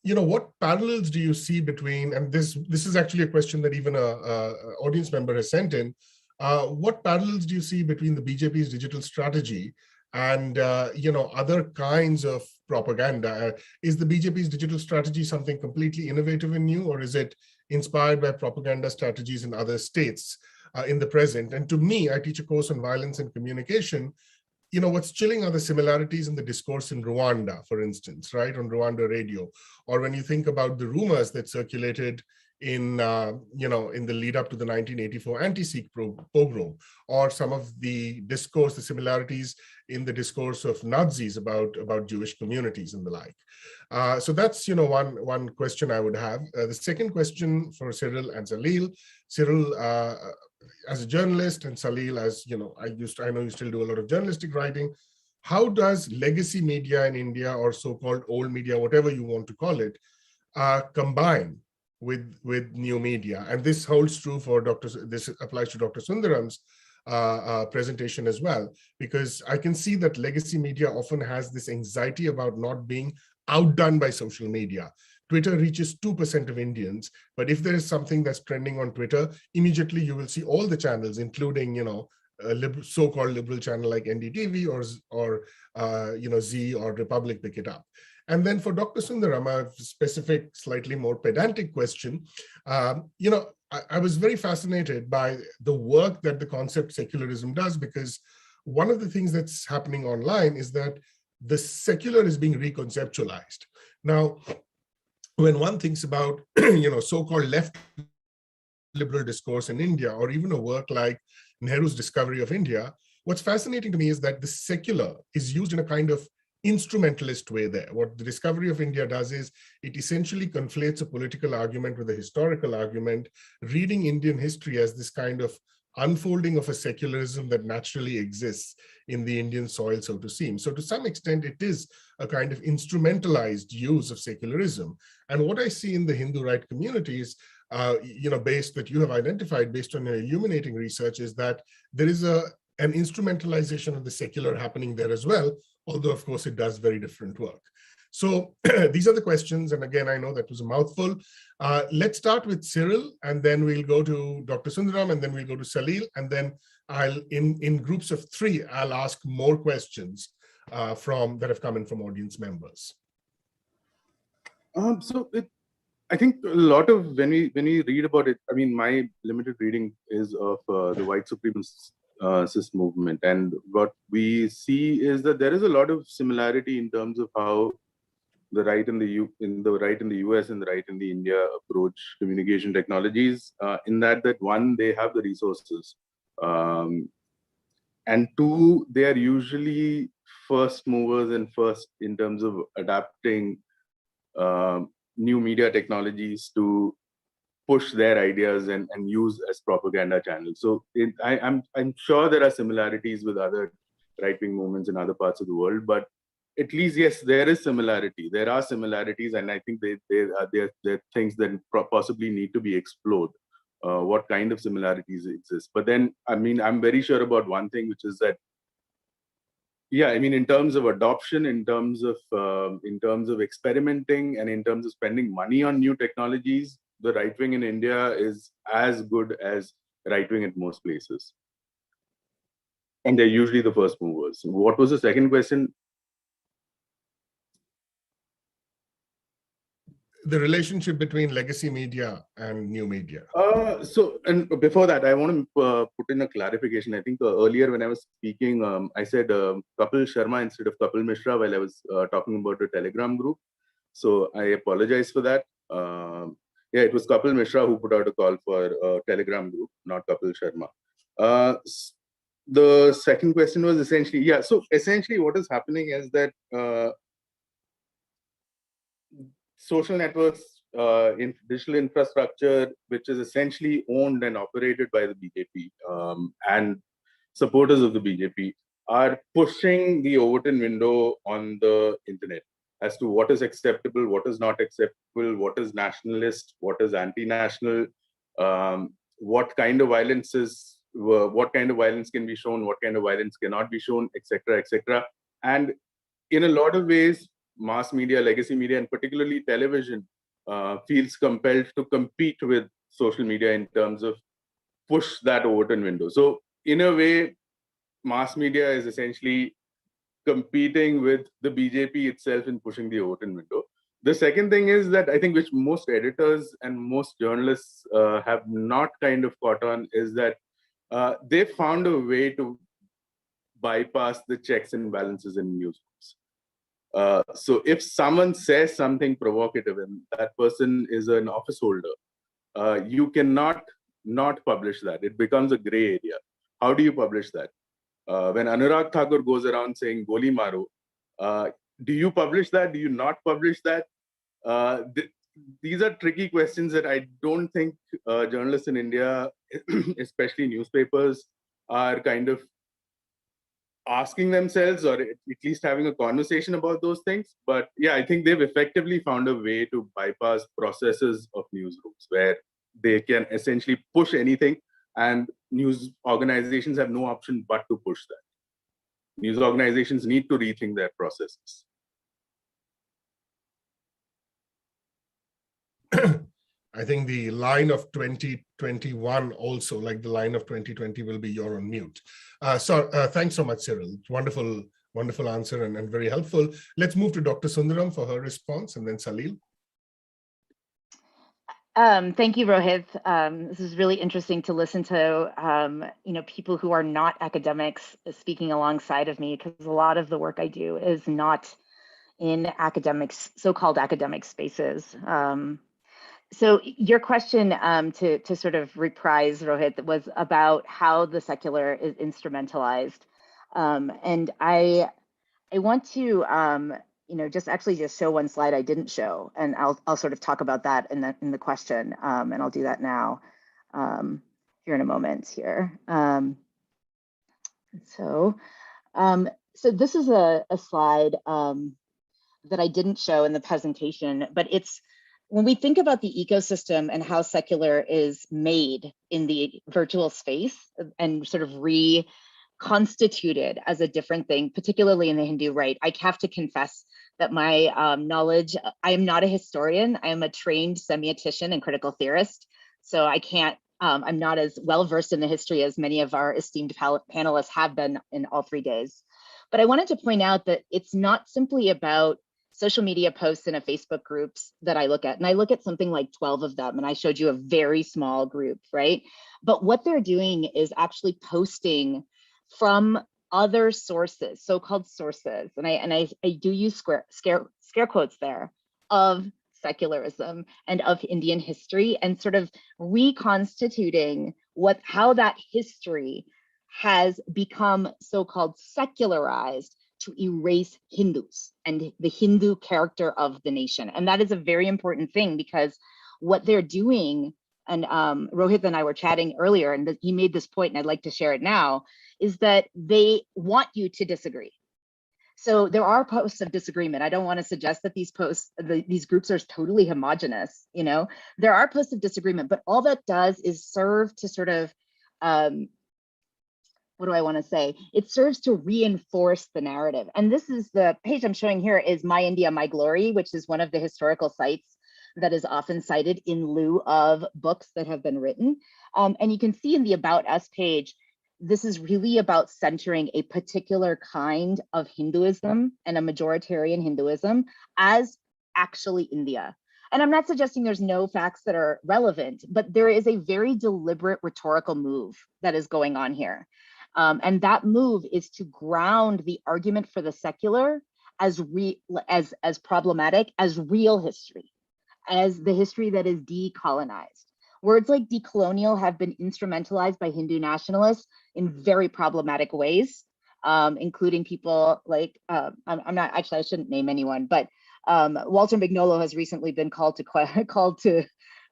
what parallels do you see between, and this is actually a question that even a audience member has sent in, what parallels do you see between the BJP's digital strategy and other kinds of propaganda? Is the BJP's digital strategy something completely innovative and new, or is it inspired by propaganda strategies in other states in the present? And to me, I teach a course on violence and communication. What's chilling are the similarities in the discourse in Rwanda, for instance, right, on Rwanda radio, or when you think about the rumors that circulated in, in the lead up to the 1984 anti-Sikh pogrom, or some of the discourse, the similarities in the discourse of Nazis about Jewish communities and the like. So that's, one question I would have. The second question for Cyril and Salil. Cyril, as a journalist, and Salil, as I know you still do a lot of journalistic writing. How does legacy media in India, or so-called old media, whatever you want to call it, combine with new media? And this holds true for this applies to Dr. Sundaram's presentation as well, because I can see that legacy media often has this anxiety about not being outdone by social media. Twitter reaches 2% of Indians, but if there is something that's trending on Twitter, immediately you will see all the channels, including, so-called liberal channel like NDTV or Z or Republic pick it up. And then for Dr. Sundaram, a specific, slightly more pedantic question. I was very fascinated by the work that the concept secularism does, because one of the things that's happening online is that the secular is being reconceptualized. Now, when one thinks about, so-called left liberal discourse in India, or even a work like Nehru's Discovery of India, what's fascinating to me is that the secular is used in a kind of instrumentalist way there. What the Discovery of India does is it essentially conflates a political argument with a historical argument, reading Indian history as this kind of unfolding of a secularism that naturally exists in the Indian soil, so to seem. So to some extent, it is a kind of instrumentalized use of secularism. And what I see in the Hindu right communities, based that you have identified based on your illuminating research, is that there is an instrumentalization of the secular happening there as well, although of course it does very different work. So these are the questions, and again, I know that was a mouthful. Let's start with Cyril, and then we'll go to Dr. Sundaram, and then we'll go to Salil, and then I'll, in groups of 3, I'll ask more questions that have come in from audience members. I think a lot of when we read about it, I mean, my limited reading is of the white supremacist movement, and what we see is that there is a lot of similarity in terms of how the right in the US and the right in the India approach communication technologies. In that one, they have the resources, and 2, they are usually first movers and first in terms of adapting new media technologies to push their ideas and use as propaganda channels. So I'm sure there are similarities with other right-wing movements in other parts of the world, but at least, yes, there is similarity. There are similarities, and I think they're things that possibly need to be explored. What kind of similarities exist? But then, I mean, I'm very sure about one thing, which is that, yeah, I mean, in terms of adoption, in terms of experimenting, and in terms of spending money on new technologies, the right wing in India is as good as right wing at most places, and they're usually the first movers. What was the second question? The relationship between legacy media and new media. And before that, I want to put in a clarification. I think earlier when I was speaking, I said Kapil Sharma instead of Kapil Mishra while I was talking about a Telegram group. So I apologize for that. Yeah, it was Kapil Mishra who put out a call for a Telegram group, not Kapil Sharma. The second question was essentially, yeah, so essentially what is happening is that social networks, in digital infrastructure, which is essentially owned and operated by the BJP and supporters of the BJP, are pushing the Overton window on the internet as to what is acceptable, what is not acceptable, what is nationalist, what is anti-national, what kind of violence can be shown, what kind of violence cannot be shown, etc., etc. And in a lot of ways, mass media, legacy media, and particularly television feels compelled to compete with social media in terms of push that Overton window. So in a way, mass media is essentially competing with the BJP itself in pushing the Overton window. The second thing is that I think which most editors and most journalists have not kind of caught on is that they found a way to bypass the checks and balances in newsrooms. So if someone says something provocative and that person is an office holder, you cannot not publish that. It becomes a gray area. How do you publish that? When Anurag Thakur goes around saying Goli Maro, do you publish that? Do you not publish that? These are tricky questions that I don't think journalists in India, especially newspapers, are kind of asking themselves, or at least having a conversation about those things. But yeah, I think they've effectively found a way to bypass processes of newsrooms where they can essentially push anything, and news organizations have no option but to push that. News organizations need to rethink their processes. I think the line of 2021 also, like the line of 2020, will be you're on mute. Thanks so much, Cyril. Wonderful, wonderful answer and very helpful. Let's move to Dr. Sundaram for her response, and then Salil. Thank you, Rohit. This is really interesting to listen to, people who are not academics speaking alongside of me, because a lot of the work I do is not in academics, so-called academic spaces. So your question to sort of reprise, Rohit, was about how the secular is instrumentalized. And I want to just show one slide I didn't show, and I'll sort of talk about that in the question, and I'll do that now here in a moment here. So this is a slide that I didn't show in the presentation, but it's when we think about the ecosystem and how secular is made in the virtual space and sort of reconstituted as a different thing, particularly in the Hindu right. I have to confess that my knowledge, I am not a historian. I am a trained semiotician and critical theorist. So I can't, I'm not as well versed in the history as many of our esteemed panelists have been in all 3 days. But I wanted to point out that it's not simply about social media posts in a Facebook groups that I look at. And I look at something like 12 of them, and I showed you a very small group, right? But what they're doing is actually posting from other sources, so-called sources, and I do use scare quotes there, of secularism and of Indian history, and sort of reconstituting how that history has become so-called secularized to erase Hindus and the Hindu character of the nation. And that is a very important thing, because what they're doing, and Rohit and I were chatting earlier, and he made this point, and I'd like to share it now, is that they want you to disagree. So there are posts of disagreement. I don't want to suggest that these posts, these groups are totally homogenous, there are posts of disagreement, but all that does is serve to sort of, what do I want to say? It serves to reinforce the narrative. And this is the page I'm showing here is My India, My Glory, which is one of the historical sites that is often cited in lieu of books that have been written. And you can see in the About Us page, this is really about centering a particular kind of Hinduism and a majoritarian Hinduism as actually India. And I'm not suggesting there's no facts that are relevant, but there is a very deliberate rhetorical move that is going on here. And that move is to ground the argument for the secular as problematic as real history, as the history that is decolonized. Words like decolonial have been instrumentalized by Hindu nationalists in very problematic ways, including people like, I shouldn't name anyone, but Walter Mignolo has recently been called to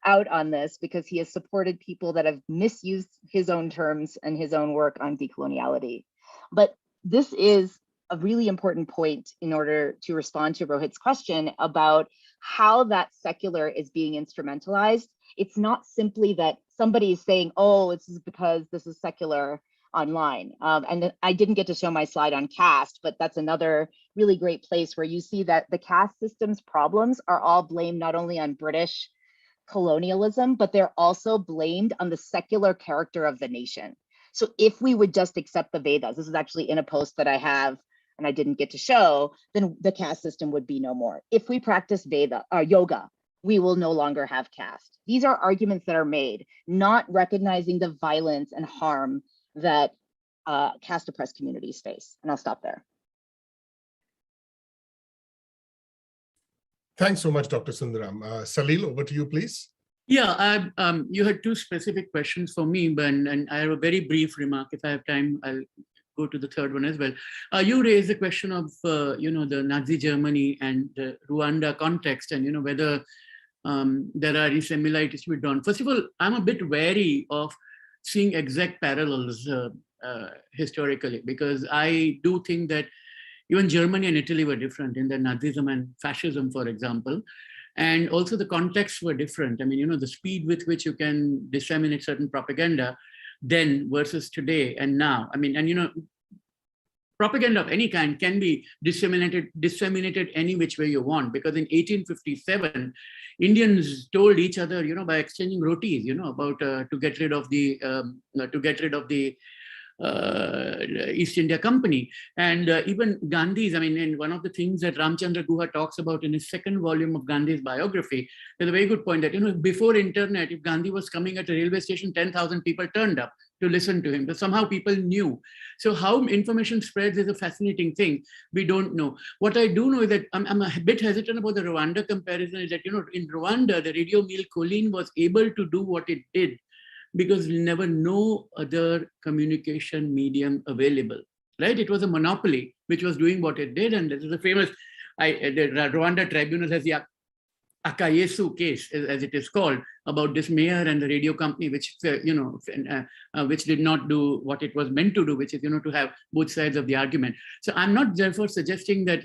out on this, because he has supported people that have misused his own terms and his own work on decoloniality. But this is a really important point in order to respond to Rohit's question about how that secular is being instrumentalized. It's not simply that somebody is saying, oh, this is because this is secular online. And I didn't get to show my slide on caste, but that's another really great place where you see that the caste system's problems are all blamed not only on British colonialism, but they're also blamed on the secular character of the nation. So if we would just accept the Vedas, this is actually in a post that I have and I didn't get to show, then the caste system would be no more. If we practice yoga, we will no longer have caste. These are arguments that are made, not recognizing the violence and harm that caste oppressed communities face. And I'll stop there. Thanks so much, Dr. Sundaram. Salil, over to you, please. Yeah, you had 2 specific questions for me, and I have a very brief remark. If I have time, I'll go to the third one as well. You raised the question of, the Nazi Germany and the Rwanda context, and, whether there are any similarities to be drawn. First of all, I'm a bit wary of seeing exact parallels historically, because I do think that even Germany and Italy were different in their Nazism and fascism, for example. And also the contexts were different. I mean, the speed with which you can disseminate certain propaganda then versus today and now. I mean, and, propaganda of any kind can be disseminated any which way you want. Because in 1857, Indians told each other, by exchanging rotis, about to get rid of the East India Company. And even Gandhi's, in one of the things that Ramchandra Guha talks about in his second volume of Gandhi's biography, there's a very good point that, before internet, if Gandhi was coming at a railway station, 10,000 people turned up to listen to him. But somehow people knew. So how information spreads is a fascinating thing. We don't know. What I do know is that I'm a bit hesitant about the Rwanda comparison, is that, in Rwanda, the radio Mille Collines was able to do what it did because never no other communication medium available, right? It was a monopoly which was doing what it did. And this is a famous, the Rwanda tribunal has the Akayesu case, as it is called, about this mayor and the radio company, which which did not do what it was meant to do, which is to have both sides of the argument. So I'm not therefore suggesting that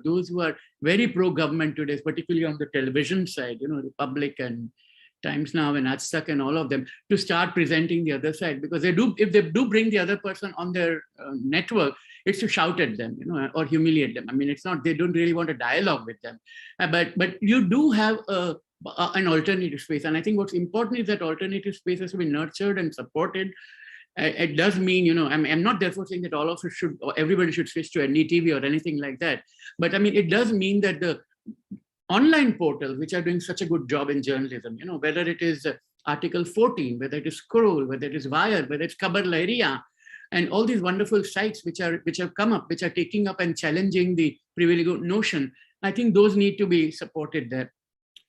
those who are very pro-government today, particularly on the television side, Republic and Times Now and Ajtak and all of them, to start presenting the other side, because if they do bring the other person on their network, it's to shout at them, or humiliate them. It's not, they don't really want a dialogue with them. But you do have an alternative space. And I think what's important is that alternative space has to be nurtured and supported. It does mean, I'm not therefore saying that all of us should, or everybody should switch to NDTV or anything like that. But it does mean that the online portals, which are doing such a good job in journalism, whether it is Article 14, whether it is Scroll, whether it is Wire, whether it's Khabar Lahariya, and all these wonderful sites which have come up, which are taking up and challenging the privileged notion, I think those need to be supported there.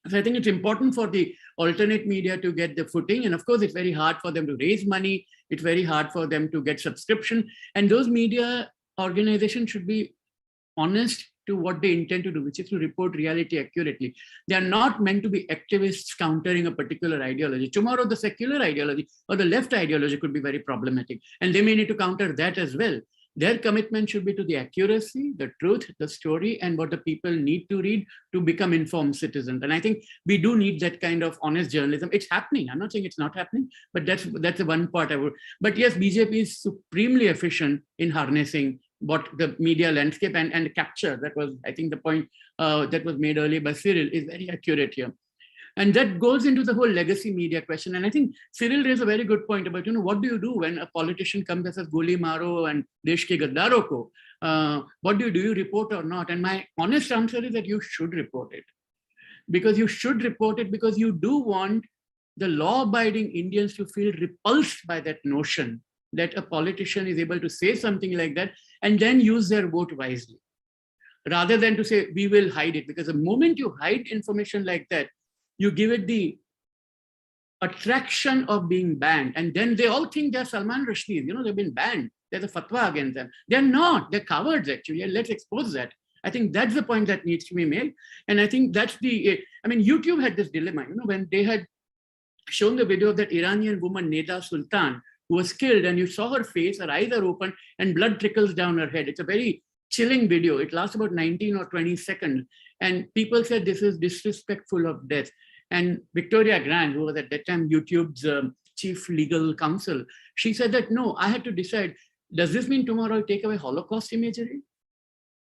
So I think it's important for the alternate media to get the footing. And of course, it's very hard for them to raise money. It's very hard for them to get subscription. And those media organizations should be honest to what they intend to do, which is to report reality accurately. They are not meant to be activists countering a particular ideology. Tomorrow, the secular ideology or the left ideology could be very problematic, and they may need to counter that as well. Their commitment should be to the accuracy, the truth, the story, and what the people need to read to become informed citizens. And I think we do need that kind of honest journalism. It's happening. I'm not saying it's not happening, but that's the one part I would. But yes, BJP is supremely efficient in harnessing what the media landscape and capture. That was, I think, the point that was made earlier by Cyril is very accurate here. And that goes into the whole legacy media question. And I think Cyril raised a very good point about, what do you do when a politician comes and says, Goli Maro and Desh ke Gaddaro ko? What do? Do you report or not? And my honest answer is that you should report it. Because you should report it because you do want the law-abiding Indians to feel repulsed by that notion that a politician is able to say something like that and then use their vote wisely, rather than to say, we will hide it. Because the moment you hide information like that, you give it the attraction of being banned. And then they all think they're Salman Rushdie, they've been banned. There's a fatwa against them. They're not, they're cowards actually. And let's expose that. I think that's the point that needs to be made. And I think that's YouTube had this dilemma, when they had shown the video of that Iranian woman, Neda Sultan, who was killed, and you saw her face, her eyes are open and blood trickles down her head. It's a very chilling video. It lasts about 19 or 20 seconds. And people said this is disrespectful of death. And Victoria Grant, who was at that time YouTube's chief legal counsel, she said that, no, I had to decide, does this mean tomorrow I'll take away Holocaust imagery?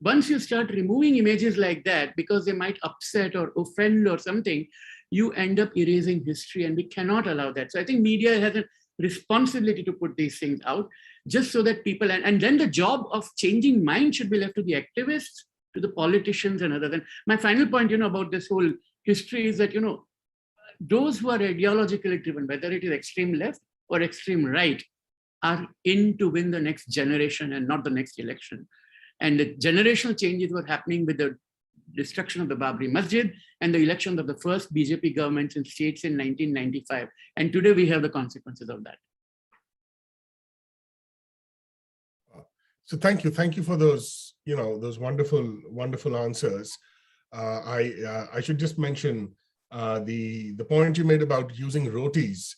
Once you start removing images like that, because they might upset or offend or something, you end up erasing history, and we cannot allow that. So I think media has a responsibility to put these things out, just so that people, and then the job of changing minds should be left to the activists, to the politicians and others. And my final point, about this whole history is that, those who are ideologically driven, whether it is extreme left or extreme right, are in to win the next generation and not the next election. And the generational changes were happening with the destruction of the Babri Masjid and the election of the first BJP governments in states in 1995. And today we have the consequences of that. So thank you for those, those wonderful answers. I should just mention the point you made about using rotis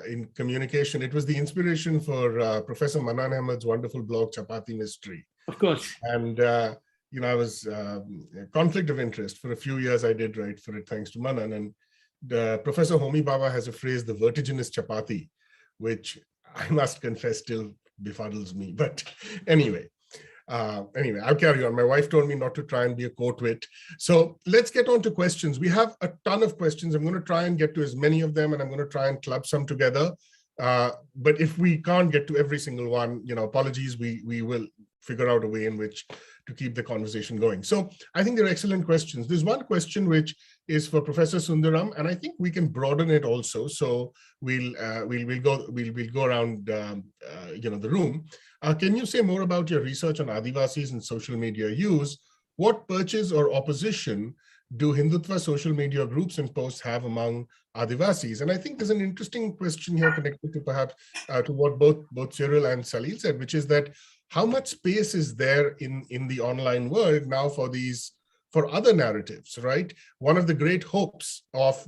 in communication. It was the inspiration for Professor Manan Ahmed's wonderful blog, Chapati Mystery. Of course. And, I was conflict of interest. For a few years, I did write for it, thanks to Manan. And Professor Homi Baba has a phrase, the vertiginous chapati, which I must confess still befuddles me. But anyway, Anyway, I'll carry on. My wife told me not to try and be a quote wit. So let's get on to questions. We have a ton of questions. I'm going to try and get to as many of them, and I'm going to try and club some together. But if we can't get to every single one, apologies, we will figure out a way in which to keep the conversation going. So I think they're excellent questions. There's one question which is for Professor Sundaram, and I think we can broaden it also. So we'll go around the room. Can you say more about your research on Adivasis and social media use? What purchase or opposition do Hindutva social media groups and posts have among Adivasis? And I think there's an interesting question here connected to perhaps to what both Cyril and Salil said, which is that how much space is there in the online world now for other narratives, right? One of the great hopes about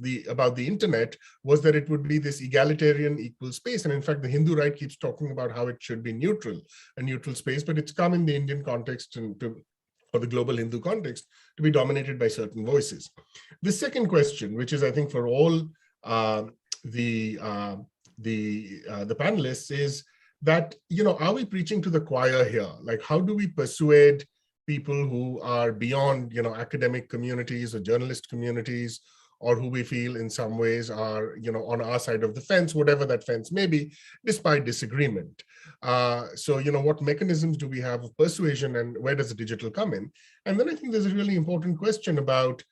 the internet was that it would be this egalitarian, equal space. And in fact, the Hindu right keeps talking about how it should be a neutral space, but it's come in the Indian context or the global Hindu context to be dominated by certain voices. The second question, which is I think for all the panelists, is that, are we preaching to the choir here? Like, how do we persuade people who are beyond, academic communities or journalist communities, or who we feel in some ways are, on our side of the fence, whatever that fence may be, despite disagreement? So, what mechanisms do we have of persuasion, and where does the digital come in? And then I think there's a really important question about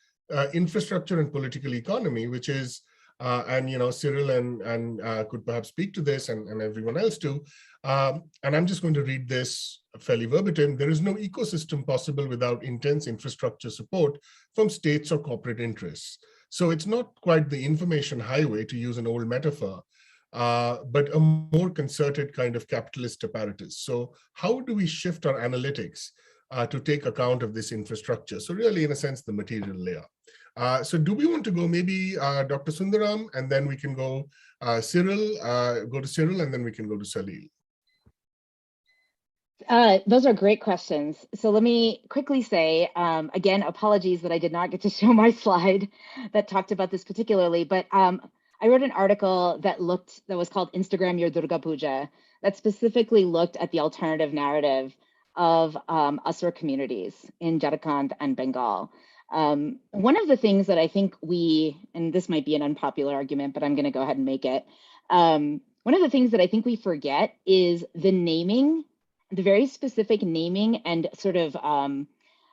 infrastructure and political economy, which is, and Cyril and could perhaps speak to this, and everyone else too. And I'm just going to read this fairly verbatim. There is no ecosystem possible without intense infrastructure support from states or corporate interests. So it's not quite the information highway, to use an old metaphor, but a more concerted kind of capitalist apparatus. So how do we shift our analytics to take account of this infrastructure? So really, in a sense, the material layer. So do we want to go maybe Dr. Sundaram, and then we can go Cyril, and then we can go to Salil? Those are great questions. So let me quickly say, again, apologies that I did not get to show my slide that talked about this particularly, but I wrote an article that was called Instagram Your Durga Puja, that specifically looked at the alternative narrative of Asura communities in Jharkhand and Bengal. One of the things that I think and this might be an unpopular argument, but I'm going to go ahead and make it. One of the things that I think we forget is the naming, the very specific naming and sort of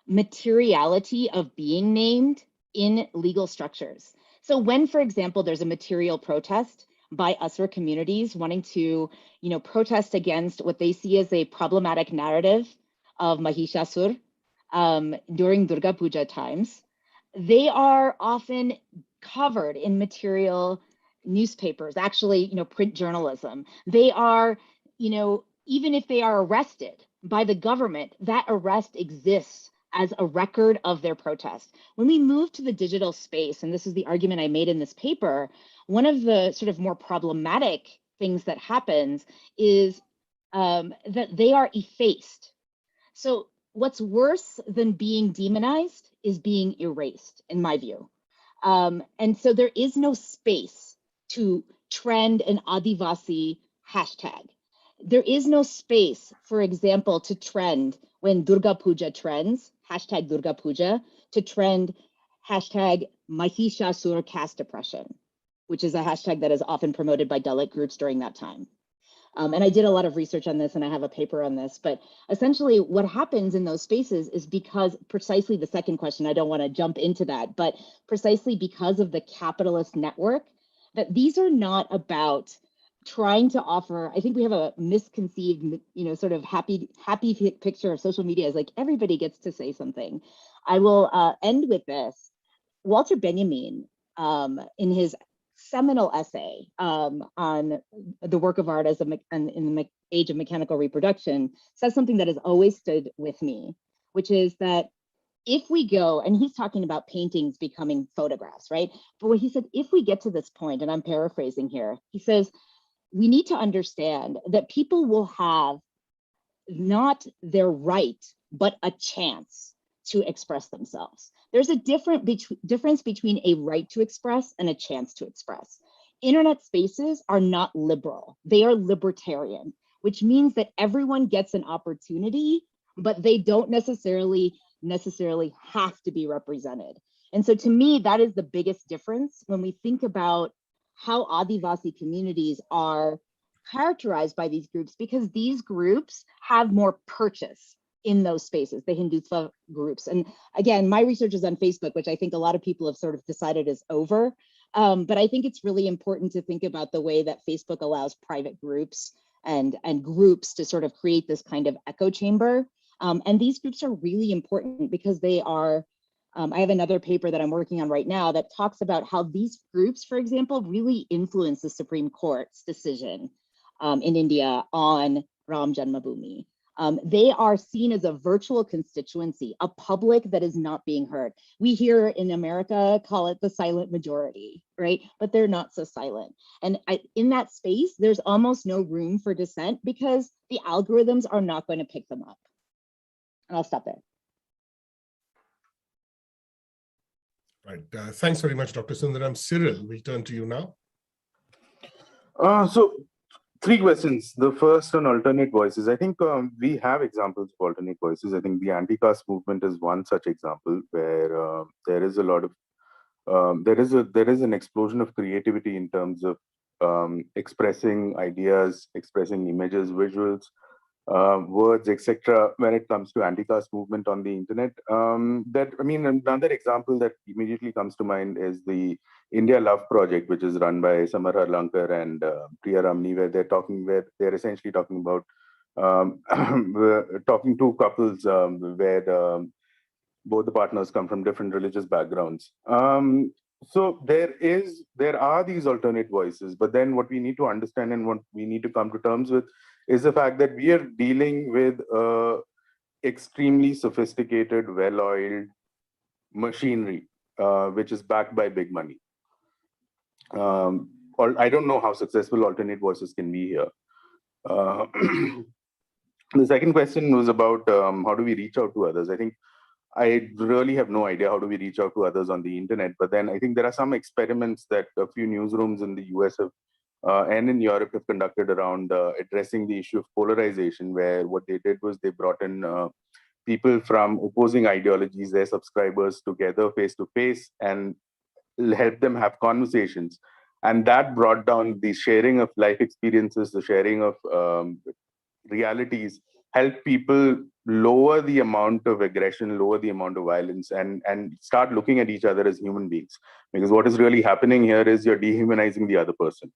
materiality of being named in legal structures. So when, for example, there's a material protest by Asura communities wanting to, protest against what they see as a problematic narrative of Mahishasur during Durga Puja times, they are often covered in material newspapers, actually, print journalism. They are, even if they are arrested by the government, that arrest exists as a record of their protest. When we move to the digital space, and this is the argument I made in this paper, one of the sort of more problematic things that happens is that they are effaced. So what's worse than being demonized is being erased, in my view. And so there is no space to trend an Adivasi hashtag. There is no space, for example, to trend when Durga Puja trends, hashtag Durga Puja, to trend hashtag Mahishasur caste oppression, which is a hashtag that is often promoted by Dalit groups during that time. And I did a lot of research on this, and I have a paper on this, but essentially what happens in those spaces is because precisely the second question, I don't want to jump into that, but precisely because of the capitalist network, that these are not about trying to offer, I think we have a misconceived, sort of happy picture of social media is like everybody gets to say something. I will end with this. Walter Benjamin, in his seminal essay on the work of art in the age of mechanical reproduction, says something that has always stood with me, which is that if we go, and he's talking about paintings becoming photographs, right? But what he said, if we get to this point, and I'm paraphrasing here, he says, we need to understand that people will have not their right, but a chance to express themselves. There's a difference between a right to express and a chance to express. Internet spaces are not liberal, they are libertarian, which means that everyone gets an opportunity but they don't necessarily have to be represented. And so to me, that is the biggest difference when we think about how Adivasi communities are characterized by these groups, because these groups have more purchase in those spaces, the Hindutva groups. And again, my research is on Facebook, which I think a lot of people have sort of decided is over. But I think it's really important to think about the way that Facebook allows private groups and groups to sort of create this kind of echo chamber. And these groups are really important because they are, I have another paper that I'm working on right now that talks about how these groups, for example, really influence the Supreme Court's decision in India on Ram Janmabhoomi. They are seen as a virtual constituency, a public that is not being heard. We here in America call it the silent majority, right? But they're not so silent. And in that space, there's almost no room for dissent because the algorithms are not going to pick them up. And I'll stop there. Right. Thanks very much, Dr. Sundaram. Cyril, we'll turn to you now. So 3 questions. The first on alternate voices. I think we have examples of alternate voices. I think the anti-caste movement is one such example where there is a lot of there is an explosion of creativity in terms of expressing ideas, expressing images, visuals, words, etc. when it comes to anti-caste movement on the internet. Another example that immediately comes to mind is the India Love Project, which is run by Samar Harlankar and Priya Ramni, where they're essentially talking about talking to couples where both the partners come from different religious backgrounds. So there are these alternate voices, but then what we need to understand and what we need to come to terms with is the fact that we are dealing with extremely sophisticated, well-oiled machinery, which is backed by big money. I don't know how successful alternate voices can be here. The second question was about how do we reach out to others? I think I really have no idea how do we reach out to others on the internet, but then I think there are some experiments that a few newsrooms in the US have and in Europe have conducted around addressing the issue of polarization, where what they did was they brought in people from opposing ideologies, their subscribers, together face to face and help them have conversations. And that brought down the sharing of life experiences, the sharing of realities, help people lower the amount of aggression, lower the amount of violence, and start looking at each other as human beings. Because what is really happening here is you're dehumanizing the other person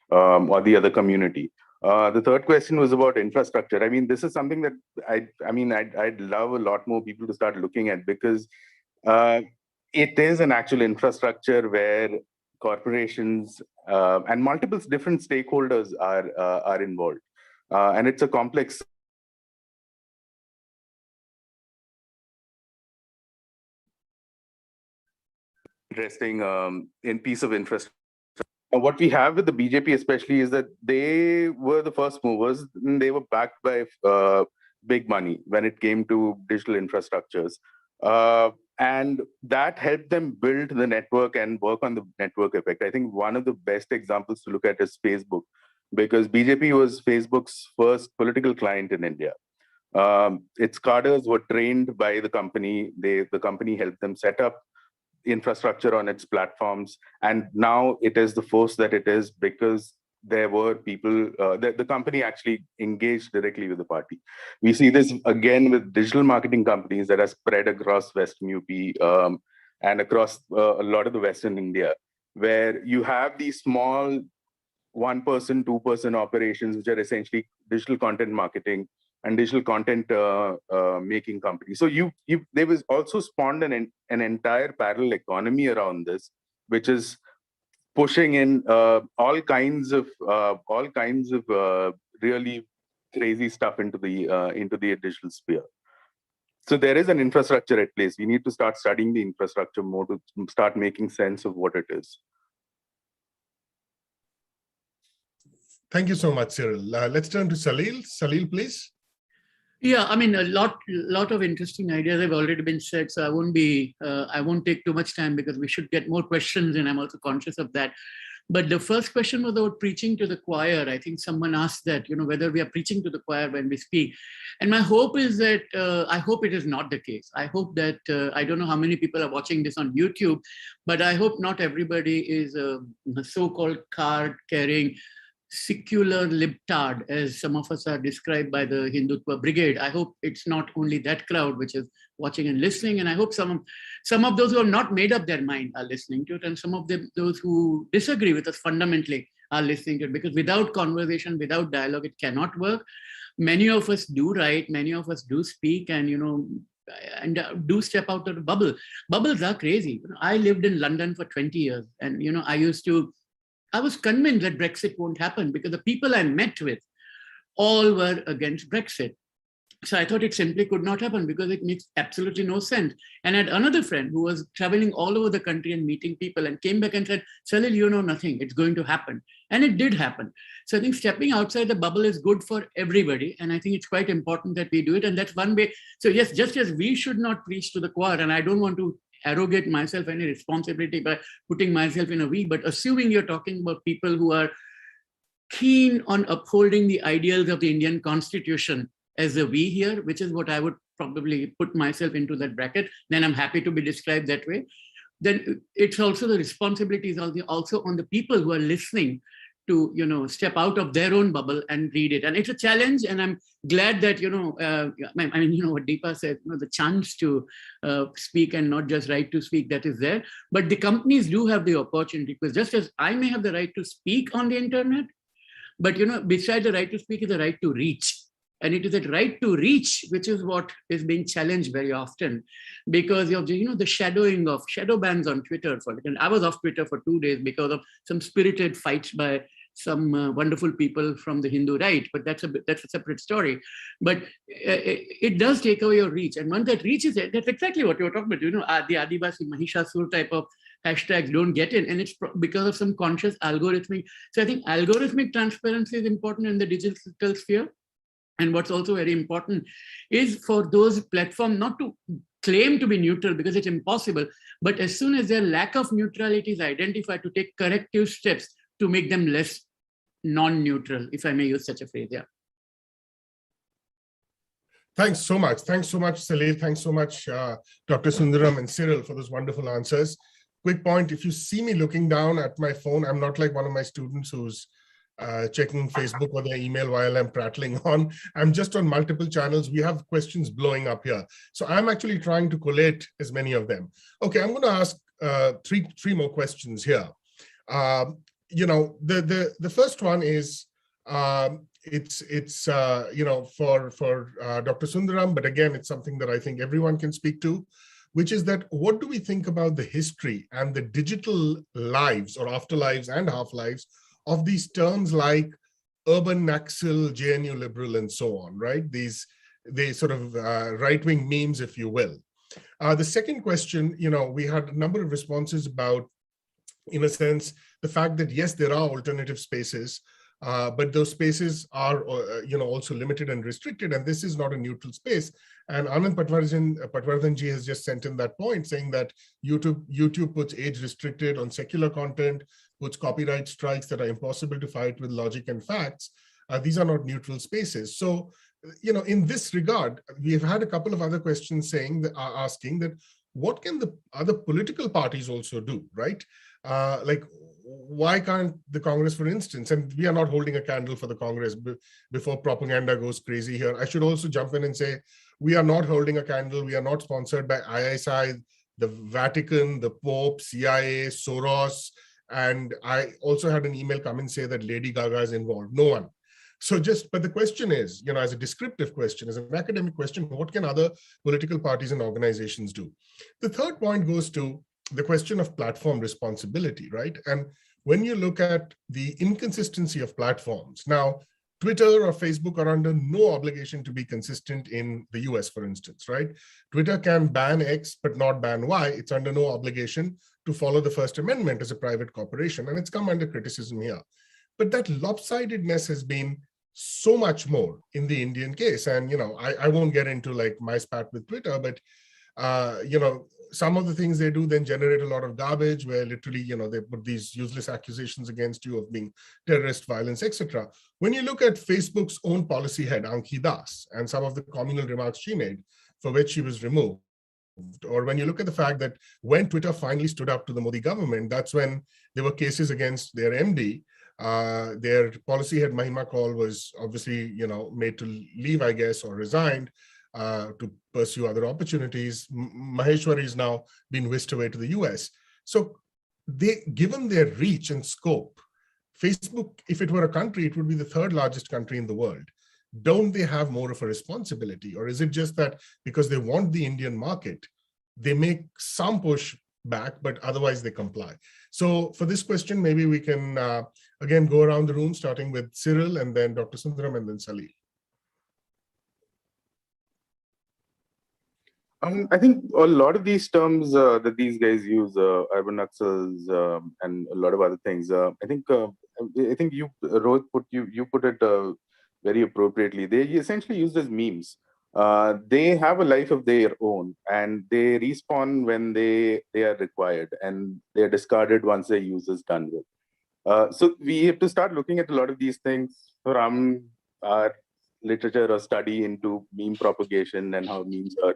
or the other community. The third question was about infrastructure. I mean, this is something that I'd love a lot more people to start looking at, because it is an actual infrastructure where corporations and multiple different stakeholders are involved. And it's a complex, interesting piece of infrastructure. What we have with the BJP especially is that they were the first movers, and they were backed by big money when it came to digital infrastructures. And that helped them build the network and work on the network effect. I think one of the best examples to look at is Facebook, because BJP was Facebook's first political client in India. Its cadres were trained by the company. The company helped them set up infrastructure on its platforms, and now it is the force that it is because there were people, the company actually engaged directly with the party. We see this again with digital marketing companies that are spread across Western UP and across a lot of the Western India, where you have these small 1-person, 2-person operations, which are essentially digital content marketing and digital content making companies. So there was also spawned an entire parallel economy around this, which is pushing in all kinds of really crazy stuff into the digital sphere. So there is an infrastructure at place. We need to start studying the infrastructure more to start making sense of what it is. Thank you so much, Cyril. Let's turn to Salil. Salil, please. Yeah, I mean, a lot of interesting ideas have already been said, so I won't take too much time because we should get more questions, and I'm also conscious of that. But the first question was about preaching to the choir. I think someone asked that, whether we are preaching to the choir when we speak. And my hope is that, I hope it is not the case. I hope that, I don't know how many people are watching this on YouTube, but I hope not everybody is a so-called card-carrying secular libtard, as some of us are described by the Hindutva brigade. I hope it's not only that crowd which is watching and listening, and I hope some of those who have not made up their mind are listening to it, and some of those who disagree with us fundamentally are listening to it, because without conversation, without dialogue, it cannot work. Many of us do write, many of us do speak, and do step out of the bubble. Bubbles are crazy. I lived in London for 20 years, and I was convinced that Brexit won't happen because the people I met with all were against Brexit. So I thought it simply could not happen because it makes absolutely no sense. And I had another friend who was traveling all over the country and meeting people and came back and said, Salil, you know nothing, it's going to happen. And it did happen. So I think stepping outside the bubble is good for everybody. And I think it's quite important that we do it. And that's one way. So yes, just as we should not preach to the choir, and I don't want to arrogate myself any responsibility by putting myself in a we, but assuming you're talking about people who are keen on upholding the ideals of the Indian Constitution as a we here, which is what I would probably put myself into that bracket, then I'm happy to be described that way. Then it's also the responsibilities also on the people who are listening to, step out of their own bubble and read it. And it's a challenge. And I'm glad that, what Deepa said, the chance to speak and not just right to speak, that is there. But the companies do have the opportunity, because just as I may have the right to speak on the internet, but, beside the right to speak is the right to reach. And it is that right to reach, which is what is being challenged very often, because of the shadowing of shadow bans on Twitter. And I was off Twitter for 2 days because of some spirited fights by some wonderful people from the Hindu right, but that's a separate story. But it does take away your reach, and once that reach is there, that's exactly what you were talking about. The Adivasi Mahishasur type of hashtags don't get in, and it's because of some conscious algorithmic. So I think algorithmic transparency is important in the digital sphere. And what's also very important is for those platforms not to claim to be neutral, because it's impossible, but as soon as their lack of neutrality is identified, to take corrective steps to make them less non-neutral, if I may use such a phrase. Yeah. Thanks so much. Thanks so much, Salil. Thanks so much, Dr. Sundaram and Cyril, for those wonderful answers. Quick point, if you see me looking down at my phone, I'm not like one of my students who's checking Facebook or their email while I'm prattling on. I'm just on multiple channels. We have questions blowing up here. So I'm actually trying to collate as many of them. Okay, I'm going to ask three more questions here. The first one is, it's for Dr. Sundaram, but again, it's something that I think everyone can speak to, which is that what do we think about the history and the digital lives or afterlives and half-lives of these terms like urban Naxal, JNU liberal, and so on, right? They sort of right-wing memes, if you will. The second question, we had a number of responses about, in a sense, the fact that yes, there are alternative spaces, but those spaces are, also limited and restricted, and this is not a neutral space. And Anand Patwardhanji has just sent in that point, saying that YouTube puts age restricted on secular content, puts copyright strikes that are impossible to fight with logic and facts. These are not neutral spaces. So, in this regard, we've had a couple of other questions asking that what can the other political parties also do, right? Like, why can't the Congress, for instance, and we are not holding a candle for the Congress before propaganda goes crazy here. I should also jump in and say, we are not holding a candle. We are not sponsored by ISI, the Vatican, the Pope, CIA, Soros. And I also had an email come and say that Lady Gaga is involved. No one. So but the question is, as a descriptive question, as an academic question, what can other political parties and organizations do? The third point goes to the question of platform responsibility, right? And when you look at the inconsistency of platforms, now, Twitter or Facebook are under no obligation to be consistent in the US, for instance, right? Twitter can ban X, but not ban Y. It's under no obligation to follow the First Amendment as a private corporation, and it's come under criticism here. But that lopsidedness has been so much more in the Indian case. And, I won't get into like my spat with Twitter, but some of the things they do then generate a lot of garbage where literally, they put these useless accusations against you of being terrorist, violence, etc. When you look at Facebook's own policy head, Anki Das, and some of the communal remarks she made, for which she was removed, or when you look at the fact that when Twitter finally stood up to the Modi government, that's when there were cases against their MD. Their policy head, Mahima Kaul, was obviously, made to leave, I guess, or resigned to pursue other opportunities. Maheshwari is now been whisked away to the US. So given their reach and scope, Facebook, if it were a country, it would be the third largest country in the world. Don't they have more of a responsibility? Or is it just that because they want the Indian market, they make some push back, but otherwise they comply? So for this question, maybe we can, again, go around the room, starting with Cyril and then Dr. Sundaram and then Salil. I think a lot of these terms that these guys use, urban naxals and a lot of other things. I think you, Rohit, you put it very appropriately. They essentially used as memes. They have a life of their own, and they respawn when they are required, and they are discarded once their use is done with. So we have to start looking at a lot of these things from our literature or study into meme propagation and how memes are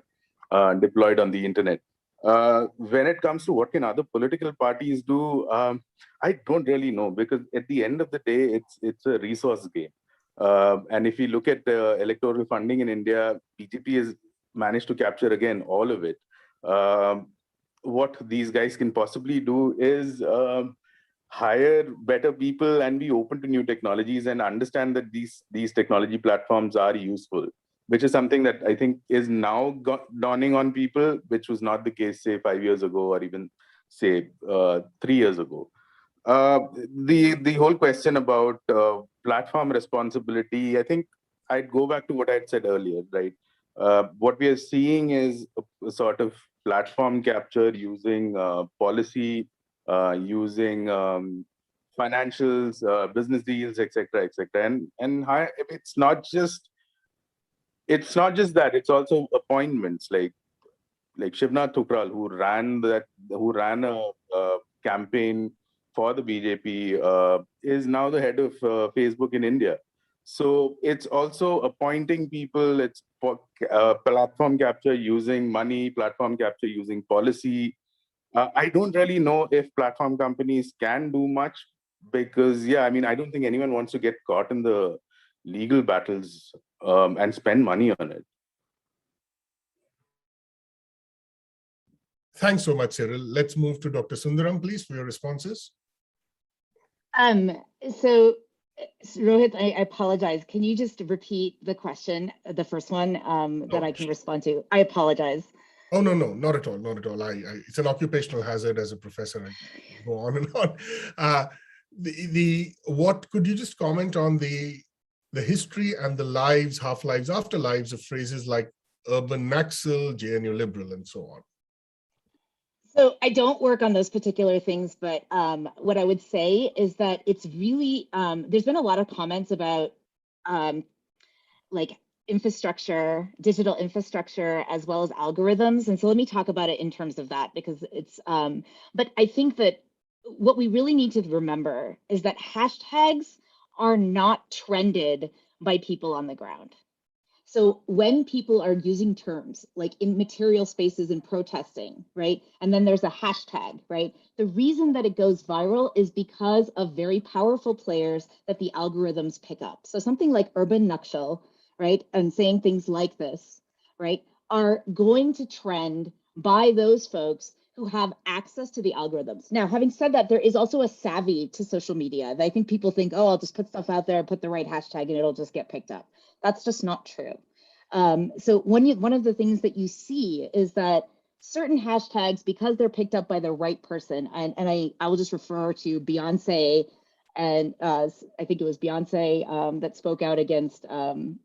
deployed on the internet. When it comes to what can other political parties do, I don't really know, because at the end of the day, it's a resource game. And if you look at electoral funding in India, BJP has managed to capture again all of it. What these guys can possibly do is hire better people and be open to new technologies and understand that these technology platforms are useful, which is something that I think is now dawning on people, which was not the case, say, 5 years ago or even, say, 3 years ago. The whole question about platform responsibility, I think I'd go back to what I had said earlier, right? What we are seeing is a sort of platform capture using policy, using financials, business deals, etc., etc. And it's not just that; it's also appointments like Shivnath Thukral, who ran a campaign for the BJP, is now the head of Facebook in India. So it's also appointing people. It's platform capture using money, platform capture using policy. I don't really know if platform companies can do much because, I don't think anyone wants to get caught in the legal battles and spend money on it. Thanks so much, Cyril. Let's move to Dr. Sundaram, please, for your responses. So, Rohit, I apologize. Can you just repeat the question, the first one that I can respond to? I apologize. Oh, no, not at all, not at all. It's an occupational hazard as a professor. I go on and on. What could you just comment on the history and the lives, half-lives, afterlives of phrases like urban naxal, JNU liberal, and so on? So I don't work on those particular things, but what I would say is that it's really, there's been a lot of comments about like infrastructure, digital infrastructure, as well as algorithms. And so let me talk about it in terms of that, because it's, but I think that what we really need to remember is that hashtags are not trended by people on the ground. So when people are using terms like in material spaces and protesting, right? And then there's a hashtag, right? The reason that it goes viral is because of very powerful players that the algorithms pick up. So something like urban naxal, right? And saying things like this, right? Are going to trend by those folks who have access to the algorithms. Now, having said that, there is also a savvy to social media. I think people think, oh, I'll just put stuff out there, put the right hashtag, and it'll just get picked up. That's just not true. So one of the things that you see is that certain hashtags, because they're picked up by the right person, and I will just refer to Beyonce, and I think it was Beyonce that spoke out against, and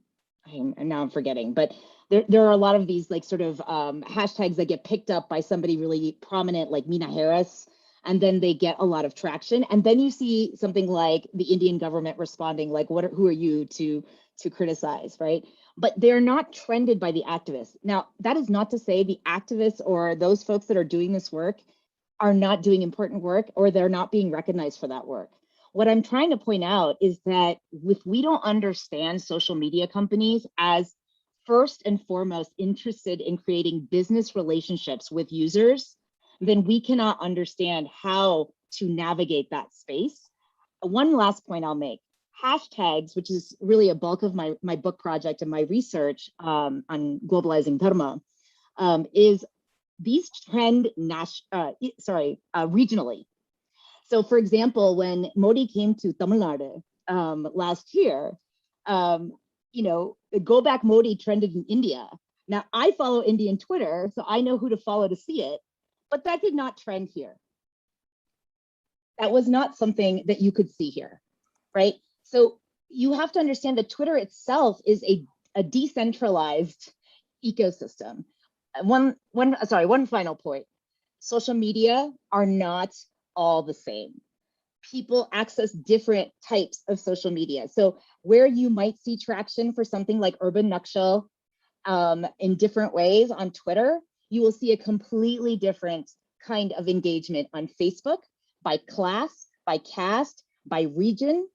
now I'm forgetting, but there are a lot of these like sort of hashtags that get picked up by somebody really prominent like Mina Harris, and then they get a lot of traction. And then you see something like the Indian government responding like, who are you to criticize, right? but they're not trended by the activists. Now, that is not to say the activists or those folks that are doing this work are not doing important work or they're not being recognized for that work. What I'm trying to point out is that if we don't understand social media companies as first and foremost interested in creating business relationships with users, then we cannot understand how to navigate that space. One last point I'll make. Hashtags, which is really a bulk of my book project and my research on globalizing dharma, is these trend regionally. So for example, when Modi came to Tamil Nadu last year, Go Back Modi trended in India. Now I follow Indian Twitter, so I know who to follow to see it, but that did not trend here. That was not something that you could see here, right? So you have to understand that Twitter itself is a decentralized ecosystem. One final point. Social media are not all the same. People access different types of social media. So where you might see traction for something like Urban Nutshell in different ways on Twitter, you will see a completely different kind of engagement on Facebook, by class, by caste, by region.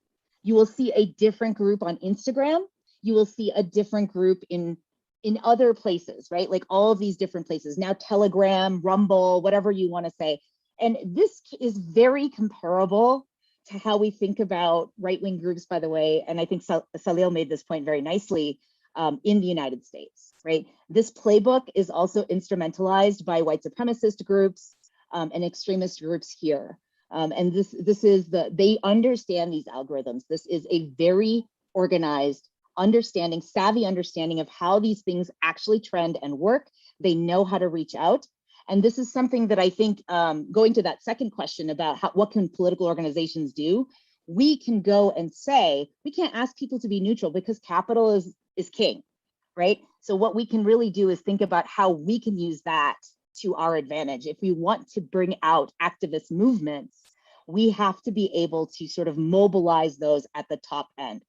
You will see a different group on Instagram. You will see a different group in other places, right? Like all of these different places. Now Telegram, Rumble, whatever you want to say. And this is very comparable to how we think about right-wing groups, by the way. And I think Salil made this point very nicely in the United States, right? This playbook is also instrumentalized by white supremacist groups and extremist groups here. And this is they understand these algorithms. This is a very organized understanding, savvy understanding of how these things actually trend and work. They know how to reach out. And this is something that I think, going to that second question about what can political organizations do, we can go and say, we can't ask people to be neutral because capital is king, right? So what we can really do is think about how we can use that to our advantage. If we want to bring out activist movements, we have to be able to sort of mobilize those at the top end.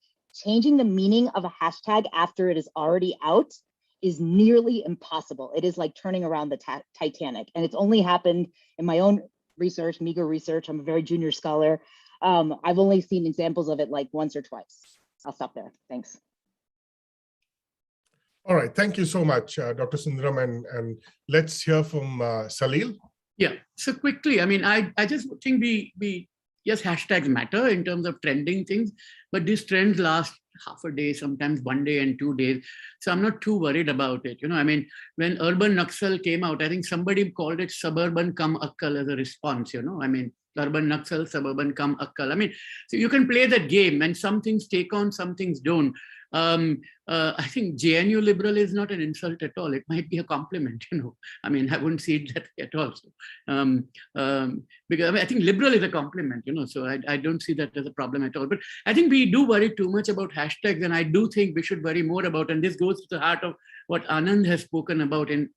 Changing the meaning of a hashtag after it is already out is nearly impossible. It is like turning around the Titanic. And it's only happened in my own research, meager research. I'm a very junior scholar. I've only seen examples of it like once or twice. I'll stop there. Thanks. All right. Thank you so much, Dr. Sundaram. And let's hear from Salil. Yeah. So quickly, I mean, I just think yes, hashtags matter in terms of trending things, but these trends last half a day, sometimes 1 day and 2 days. So I'm not too worried about it. I mean, when Urban Naxal came out, I think somebody called it suburban come Akkal as a response, I mean, Urban Naxal, suburban come Akkal. I mean, so you can play that game and some things take on, some things don't. I think JNU liberal is not an insult at all. It might be a compliment, I mean, I wouldn't see it that way at all. So, because I mean, I think liberal is a compliment, so I don't see that as a problem at all. But I think we do worry too much about hashtags, and I do think we should worry more about, and this goes to the heart of what Anand has spoken about in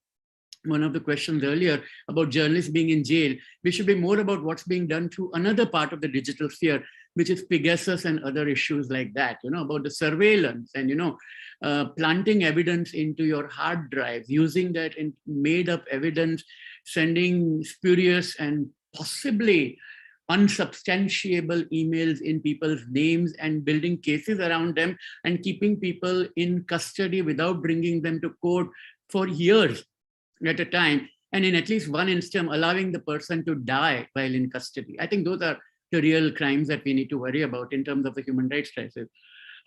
one of the questions earlier about journalists being in jail. We should be more about what's being done through another part of the digital sphere, which is Pegasus and other issues like that, about the surveillance and, planting evidence into your hard drives, using that in made up evidence, sending spurious and possibly unsubstantiable emails in people's names and building cases around them and keeping people in custody without bringing them to court for years at a time, and in at least one instance allowing the person to die while in custody. I think those are the real crimes that we need to worry about in terms of the human rights crisis.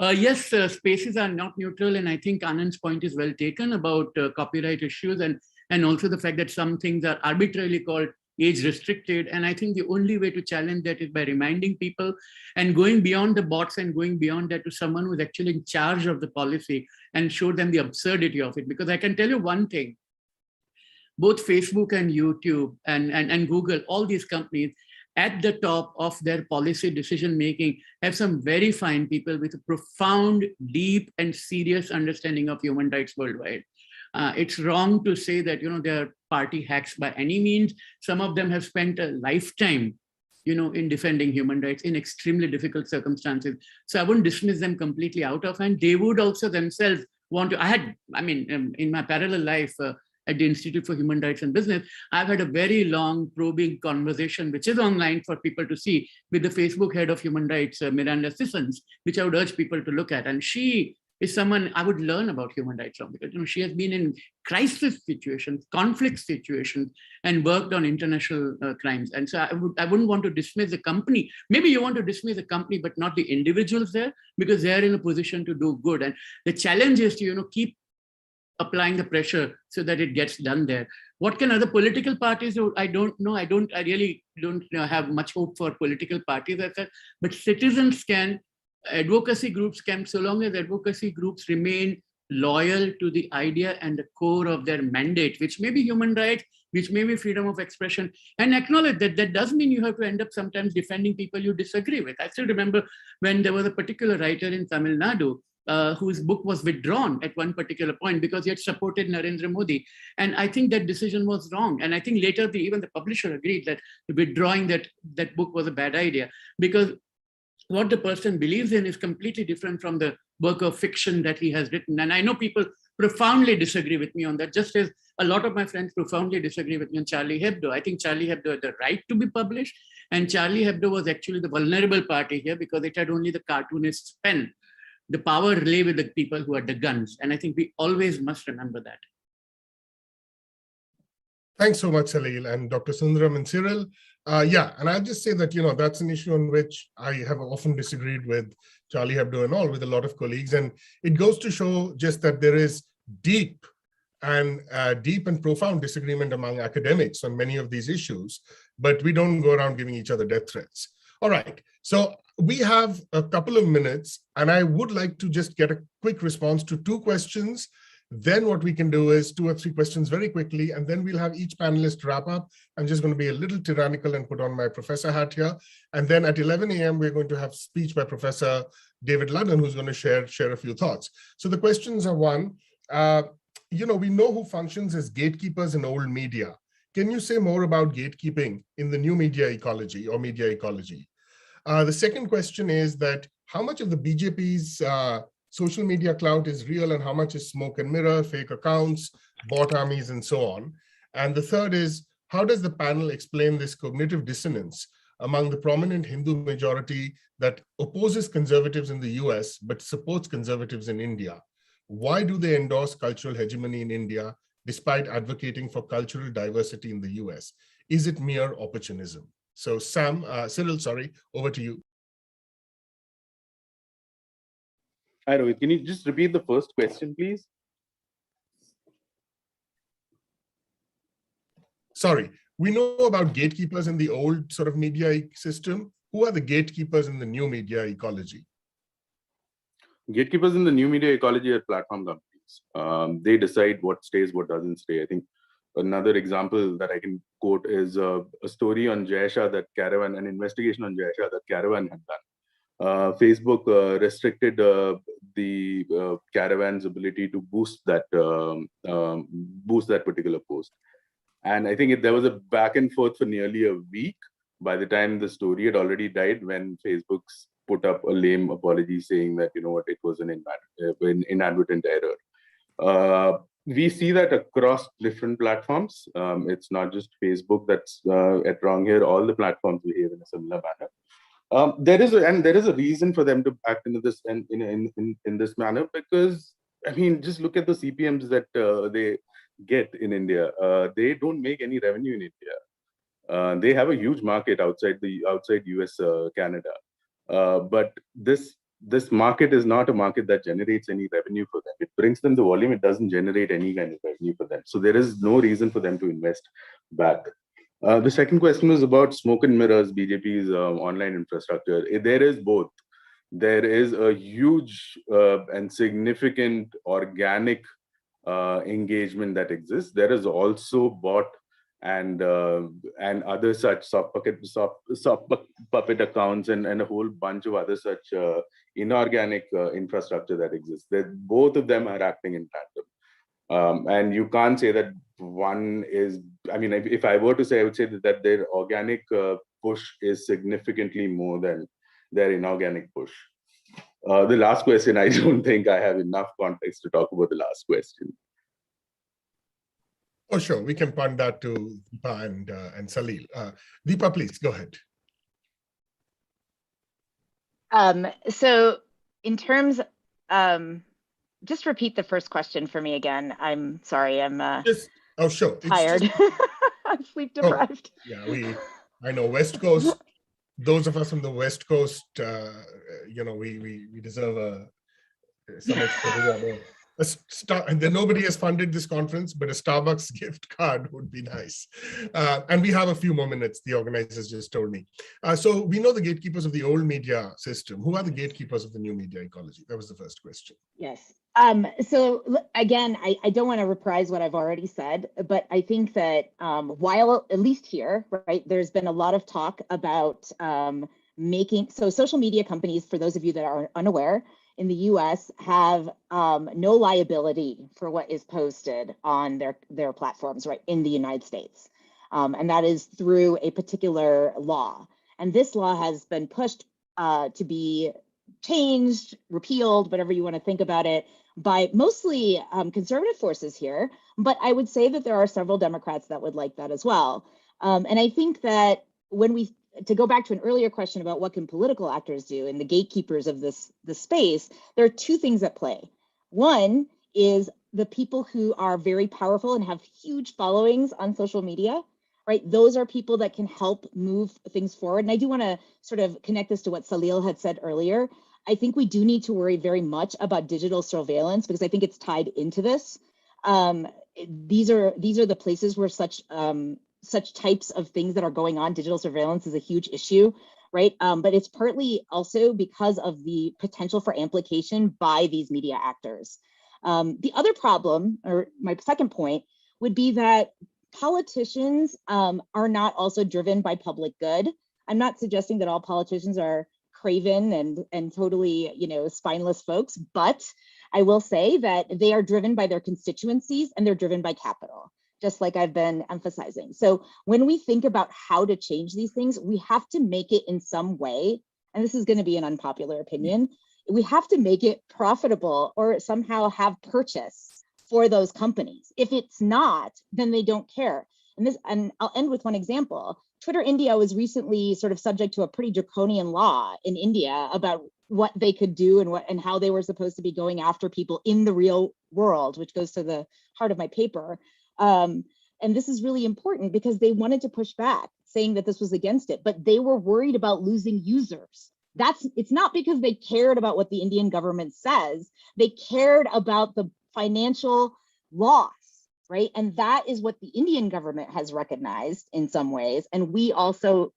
Yes, spaces are not neutral, and I think Anand's point is well taken about copyright issues and also the fact that some things are arbitrarily called age restricted. And I think the only way to challenge that is by reminding people and going beyond the bots and going beyond that to someone who's actually in charge of the policy and show them the absurdity of it. Because I can tell you one thing, both Facebook and YouTube and Google, all these companies at the top of their policy decision-making have some very fine people with a profound, deep and serious understanding of human rights worldwide. It's wrong to say that, they're party hacks by any means. Some of them have spent a lifetime, in defending human rights in extremely difficult circumstances. So I wouldn't dismiss them completely out of hand. They would also themselves want to, in my parallel life at the Institute for Human Rights and Business, I've had a very long probing conversation, which is online for people to see, with the Facebook head of human rights, Miranda Sissons, which I would urge people to look at. And she is someone I would learn about human rights from, because she has been in crisis situations, conflict situations, and worked on international crimes. And so I wouldn't want to dismiss the company. Maybe you want to dismiss the company, but not the individuals there, because they're in a position to do good. And the challenge is to keep applying the pressure so that it gets done there. What can other political parties do? I don't know. I really don't have much hope for political parties, as such, but citizens can. Advocacy groups can, so long as advocacy groups remain loyal to the idea and the core of their mandate, which may be human rights, which may be freedom of expression, and acknowledge that that does mean you have to end up sometimes defending people you disagree with. I still remember when there was a particular writer in Tamil Nadu whose book was withdrawn at one particular point because he had supported Narendra Modi. And I think that decision was wrong. And I think later even the publisher agreed that withdrawing that book was a bad idea, because what the person believes in is completely different from the work of fiction that he has written. And I know people profoundly disagree with me on that, just as a lot of my friends profoundly disagree with me on Charlie Hebdo. I think Charlie Hebdo had the right to be published, and Charlie Hebdo was actually the vulnerable party here because it had only the cartoonist's pen. The power lay with the people who had the guns. And I think we always must remember that. Thanks so much, Salil and Dr. Sundaram and Cyril. Yeah, and I'll just say that, that's an issue on which I have often disagreed with Charlie Hebdo and all, with a lot of colleagues. And it goes to show just that there is deep and profound disagreement among academics on many of these issues, but we don't go around giving each other death threats. All right, so we have a couple of minutes, and I would like to just get a quick response to 2 questions. Then what we can do is 2 or 3 questions very quickly, and then we'll have each panelist wrap up. I'm just going to be a little tyrannical and put on my professor hat here. And then at 11 a.m., we're going to have speech by Professor David Ludden, who's going to share a few thoughts. So the questions are: 1, we know who functions as gatekeepers in old media. Can you say more about gatekeeping in the new media ecology or media ecology? The second question is that how much of the BJP's social media clout is real and how much is smoke and mirror, fake accounts, bot armies, and so on? And the third is, how does the panel explain this cognitive dissonance among the prominent Hindu majority that opposes conservatives in the US but supports conservatives in India? Why do they endorse cultural hegemony in India despite advocating for cultural diversity in the US? Is it mere opportunism? So Cyril, over to you. Hi, Rohit. Can you just repeat the first question, please? Sorry, we know about gatekeepers in the old sort of media system. Who are the gatekeepers in the new media ecology? Gatekeepers in the new media ecology are platform companies. They decide what stays, what doesn't stay. I think another example that I can quote is a story on Jay Shah that Caravan, an investigation on Jay Shah that Caravan had done. Facebook restricted the Caravan's ability to boost that particular post. And I think there was a back and forth for nearly a week. By the time the story had already died, when Facebook's put up a lame apology saying that, it was an inadvertent error. We see that across different platforms. It's not just Facebook that's at wrong here. All the platforms behave in a similar manner. There is a reason for them to act in this manner, because just look at the CPMs that they get in India. They don't make any revenue in India. They have a huge market outside US, Canada, but this market is not a market that generates any revenue for them. It brings them the volume. It doesn't generate any kind of revenue for them. So there is no reason for them to invest back. The second question was about smoke and mirrors, BJP's online infrastructure. There is both. There is a huge and significant organic engagement that exists. There is also bot and other such soft puppet accounts and a whole bunch of other such inorganic infrastructure that exists. Both of them are acting in tandem. And you can't say that one is, if I were to say, I would say that their organic push is significantly more than their inorganic push. The last question, I don't think I have enough context to talk about the last question. Oh, sure. We can punt that to Deepa and Salil. Deepa, please go ahead. So in terms, just repeat the first question for me again. I'm sorry, I'm oh, sure. Tired. I'm sleep deprived. Oh, yeah, I know West Coast. Those of us from the West Coast, we deserve some extra. And then nobody has funded this conference, but a Starbucks gift card would be nice. And we have a few more minutes, the organizers just told me. So we know the gatekeepers of the old media system. Who are the gatekeepers of the new media ecology? That was the first question. Yes. So again, I don't want to reprise what I've already said, but I think that while at least here, right, there's been a lot of talk about so social media companies, for those of you that are unaware, in the US have no liability for what is posted on their platforms, right, in the United States. And that is through a particular law. And this law has been pushed to be changed, repealed, whatever you want to think about it, by mostly conservative forces here. But I would say that there are several Democrats that would like that as well. And I think that to go back to an earlier question about what can political actors do and the gatekeepers of this space, there are two things at play. One is the people who are very powerful and have huge followings on social media, right? Those are people that can help move things forward. And I do want to sort of connect this to what Salil had said earlier. I think we do need to worry very much about digital surveillance because I think it's tied into this. These are the places where such types of things that are going on. Digital surveillance is a huge issue, right? But it's partly also because of the potential for amplification by these media actors. The other problem, or my second point, would be that politicians are not also driven by public good. I'm not suggesting that all politicians are craven and totally, spineless folks, but I will say that they are driven by their constituencies and they're driven by capital, just like I've been emphasizing. So when we think about how to change these things, we have to make it in some way, and this is going to be an unpopular opinion, we have to make it profitable or somehow have purchase for those companies. If it's not, then they don't care. And I'll end with one example. Twitter India was recently sort of subject to a pretty draconian law in India about what they could do and how they were supposed to be going after people in the real world, which goes to the heart of my paper. And this is really important because they wanted to push back, saying that this was against it, but they were worried about losing users. It's not because they cared about what the Indian government says, they cared about the financial loss, right? And that is what the Indian government has recognized in some ways. And we also,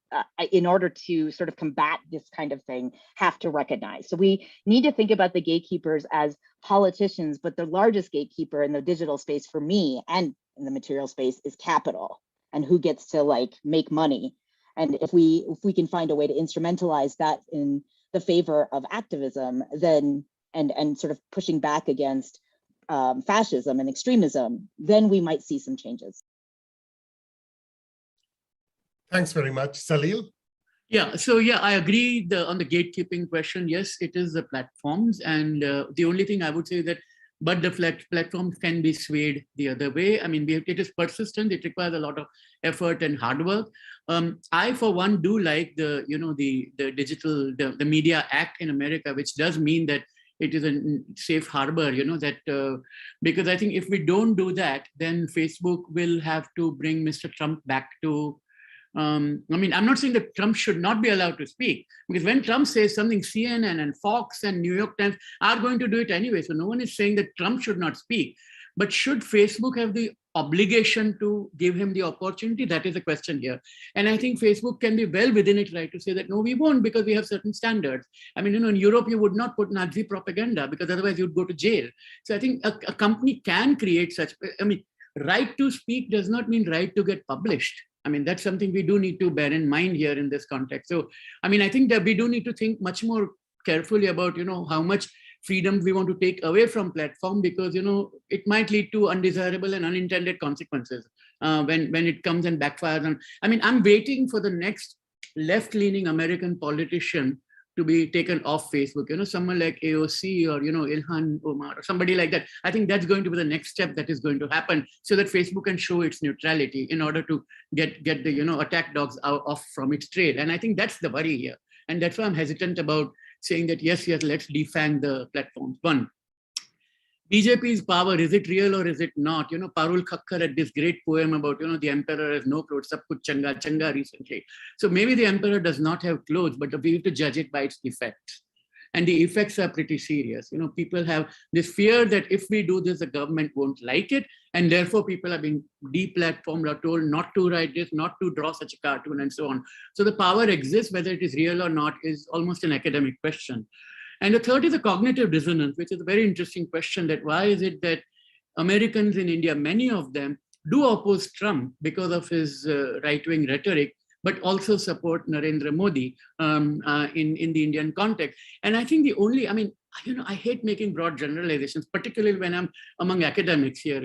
in order to sort of combat this kind of thing, have to recognize. So we need to think about the gatekeepers as politicians, but the largest gatekeeper in the digital space for me and in the material space is capital and who gets to make money. And if we can find a way to instrumentalize that in the favor of activism, then and sort of pushing back against fascism and extremism, then we might see some changes. Thanks very much. Salil? Yeah, so I agree on the gatekeeping question. Yes, it is the platforms. And the only thing I would say that, but the platforms can be swayed the other way. I mean, it is persistent. It requires a lot of effort and hard work. I, for one, do like the Media Act in America, which does mean that it is a safe harbor, because I think if we don't do that, then Facebook will have to bring Mr. Trump back to, I'm not saying that Trump should not be allowed to speak, because when Trump says something, CNN and Fox and New York Times are going to do it anyway. So no one is saying that Trump should not speak. But should Facebook have the obligation to give him the opportunity? That is the question here. And I think Facebook can be well within its right to say that, no, we won't, because we have certain standards. I mean, in Europe, you would not put Nazi propaganda because otherwise you'd go to jail. So I think a company can create such, right to speak does not mean right to get published. I mean, that's something we do need to bear in mind here in this context. So, I think that we do need to think much more carefully about, how much freedom we want to take away from platform, because, it might lead to undesirable and unintended consequences when it comes and backfires. And I'm waiting for the next left-leaning American politician to be taken off Facebook, someone like AOC or, Ilhan Omar or somebody like that. I think that's going to be the next step that is going to happen so that Facebook can show its neutrality in order to get the, attack dogs off from its trail. And I think that's the worry here. And that's why I'm hesitant about saying that, yes, let's defang the platforms. One, BJP's power, is it real or is it not? Parul Khakkar had this great poem about, the emperor has no clothes, sab kuch changa changa recently. So maybe the emperor does not have clothes, but we have to judge it by its effects. And the effects are pretty serious. People have this fear that if we do this, the government won't like it. And therefore, people are being deplatformed or told not to write this, not to draw such a cartoon and so on. So the power exists, whether it is real or not is almost an academic question. And the third is the cognitive dissonance, which is a very interesting question, that why is it that Americans in India, many of them do oppose Trump because of his right-wing rhetoric, but also support Narendra Modi in the Indian context. And I think the only, I hate making broad generalizations, particularly when I'm among academics here,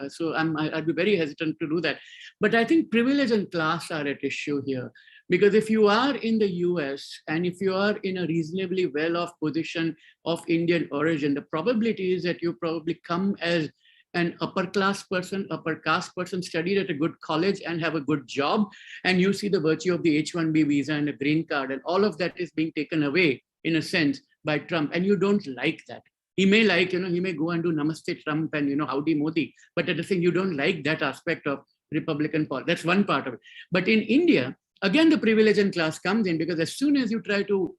so I'd be very hesitant to do that. But I think privilege and class are at issue here. Because if you are in the US and if you are in a reasonably well-off position of Indian origin, the probability is that you probably come as an upper caste person, studied at a good college and have a good job, and you see the virtue of the H-1B visa and a green card, and all of that is being taken away, in a sense, by Trump, and you don't like that. He may like, he may go and do Namaste Trump and, howdy Modi, but at the same, you don't like that aspect of Republican politics. That's one part of it. But in India, again, the privilege and class comes in, because as soon as you try to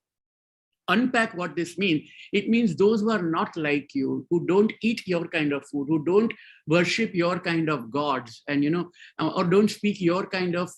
unpack what this means, it means those who are not like you, who don't eat your kind of food, who don't worship your kind of gods, and, or don't speak your kind of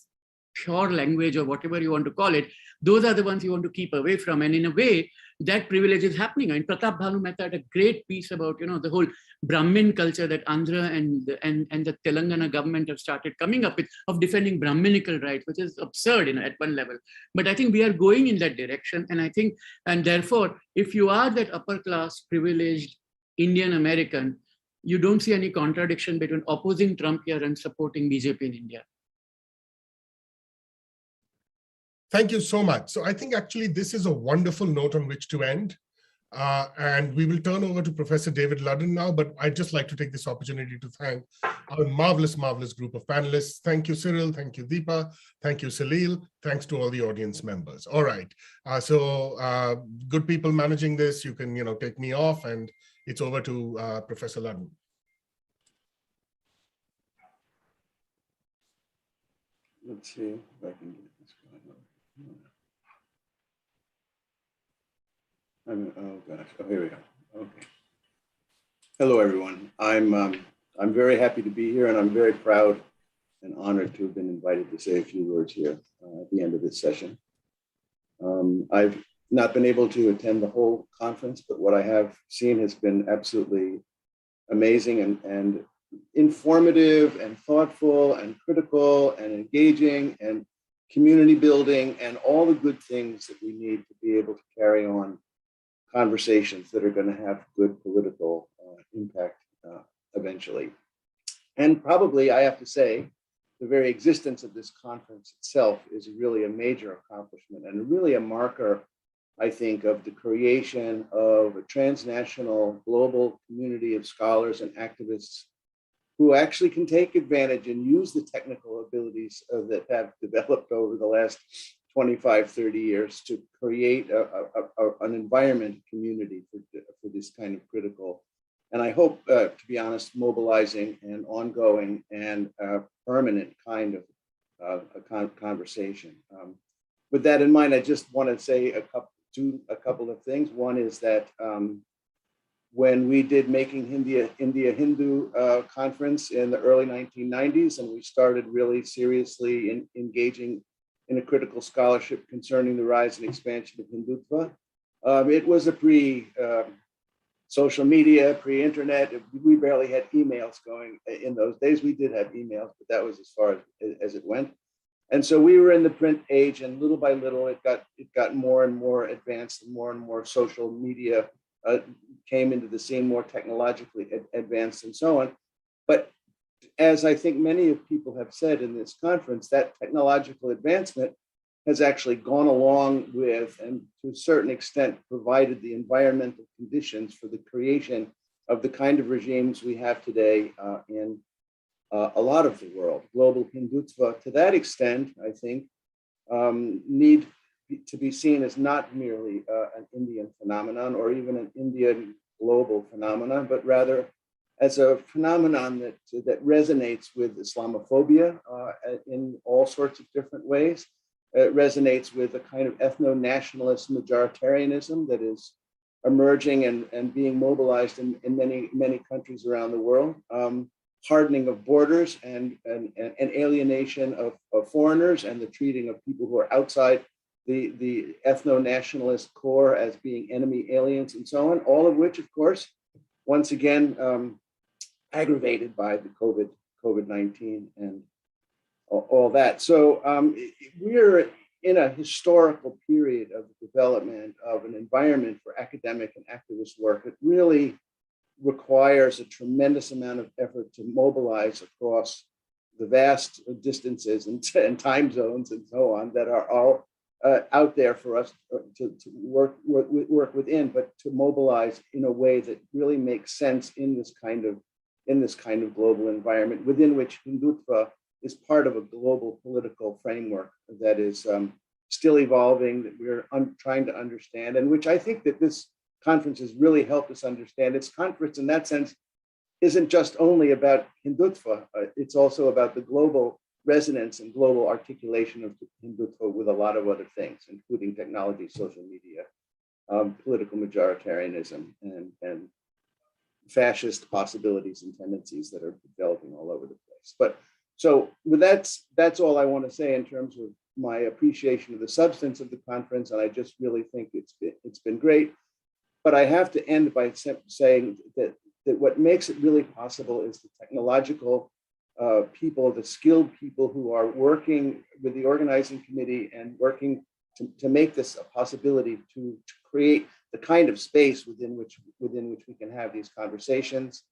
pure language or whatever you want to call it, those are the ones you want to keep away from. And in a way, that privilege is happening. And Pratap Bhanu Mehta had a great piece about, the whole Brahmin culture that Andhra and the Telangana government have started coming up with, of defending Brahminical rights, which is absurd, at one level. But I think we are going in that direction. And I think, and therefore, if you are that upper class, privileged Indian American, you don't see any contradiction between opposing Trump here and supporting BJP in India. Thank you so much. So I think actually this is a wonderful note on which to end. And we will turn over to Professor David Ludden now, but I'd just like to take this opportunity to thank our marvelous group of panelists. Thank you, Cyril. Thank you, Deepa. Thank you, Salil. Thanks to all the audience members. All right. So good people managing this, you can take me off, and it's over to Professor Ludden. Let's see if I can get this going on. Oh gosh, here we go. Okay. Hello, everyone. I'm very happy to be here, and I'm very proud and honored to have been invited to say a few words here at the end of this session. I've not been able to attend the whole conference, but what I have seen has been absolutely amazing and informative and thoughtful and critical and engaging and community building and all the good things that we need to be able to carry on conversations that are going to have good political impact eventually. And probably, I have to say, the very existence of this conference itself is really a major accomplishment and really a marker, I think, of the creation of a transnational global community of scholars and activists who actually can take advantage and use the technical abilities that have developed over the last 25, 30 years to create an environment community for this kind of critical, and I hope, to be honest, mobilizing and ongoing and permanent kind of a conversation. With that in mind, I just want to say a couple of things. One is that when we did Making India Hindu conference in the early 1990s, and we started really seriously engaging in a critical scholarship concerning the rise and expansion of Hindutva. It was a pre-social media, pre-internet. We barely had emails going in those days. We did have emails, but that was as far as it went. And so we were in the print age, and little by little, it got more and more advanced, and more social media came into the scene, more technologically advanced and so on. But as I think many of people have said in this conference, that technological advancement has actually gone along with, and to a certain extent provided the environmental conditions for the creation of the kind of regimes we have today in a lot of the world. Global Hindutva, to that extent, I think, need to be seen as not merely an Indian phenomenon or even an Indian global phenomenon, but rather as a phenomenon that resonates with Islamophobia in all sorts of different ways. It resonates with a kind of ethno-nationalist majoritarianism that is emerging and being mobilized in many countries around the world. Hardening of borders and alienation of foreigners and the treating of people who are outside the ethno-nationalist core as being enemy aliens and so on, all of which, of course, once again, aggravated by the COVID-19 and all that. So we're in a historical period of the development of an environment for academic and activist work that really requires a tremendous amount of effort to mobilize across the vast distances and time zones and so on that are all out there for us to work within, but to mobilize in a way that really makes sense in this kind of global environment within which Hindutva is part of a global political framework that is still evolving, that we're trying to understand, and which I think that this conference has really helped us understand. Its conference in that sense isn't just only about Hindutva, it's also about the global resonance and global articulation of Hindutva with a lot of other things, including technology, social media, political majoritarianism, and fascist possibilities and tendencies that are developing all over the place. But so with that's all I want to say in terms of my appreciation of the substance of the conference, and I just really think it's been great. But I have to end by saying that what makes it really possible is the technological people, the skilled people who are working with the organizing committee and working to make this a possibility to create the kind of space within which we can have these conversations.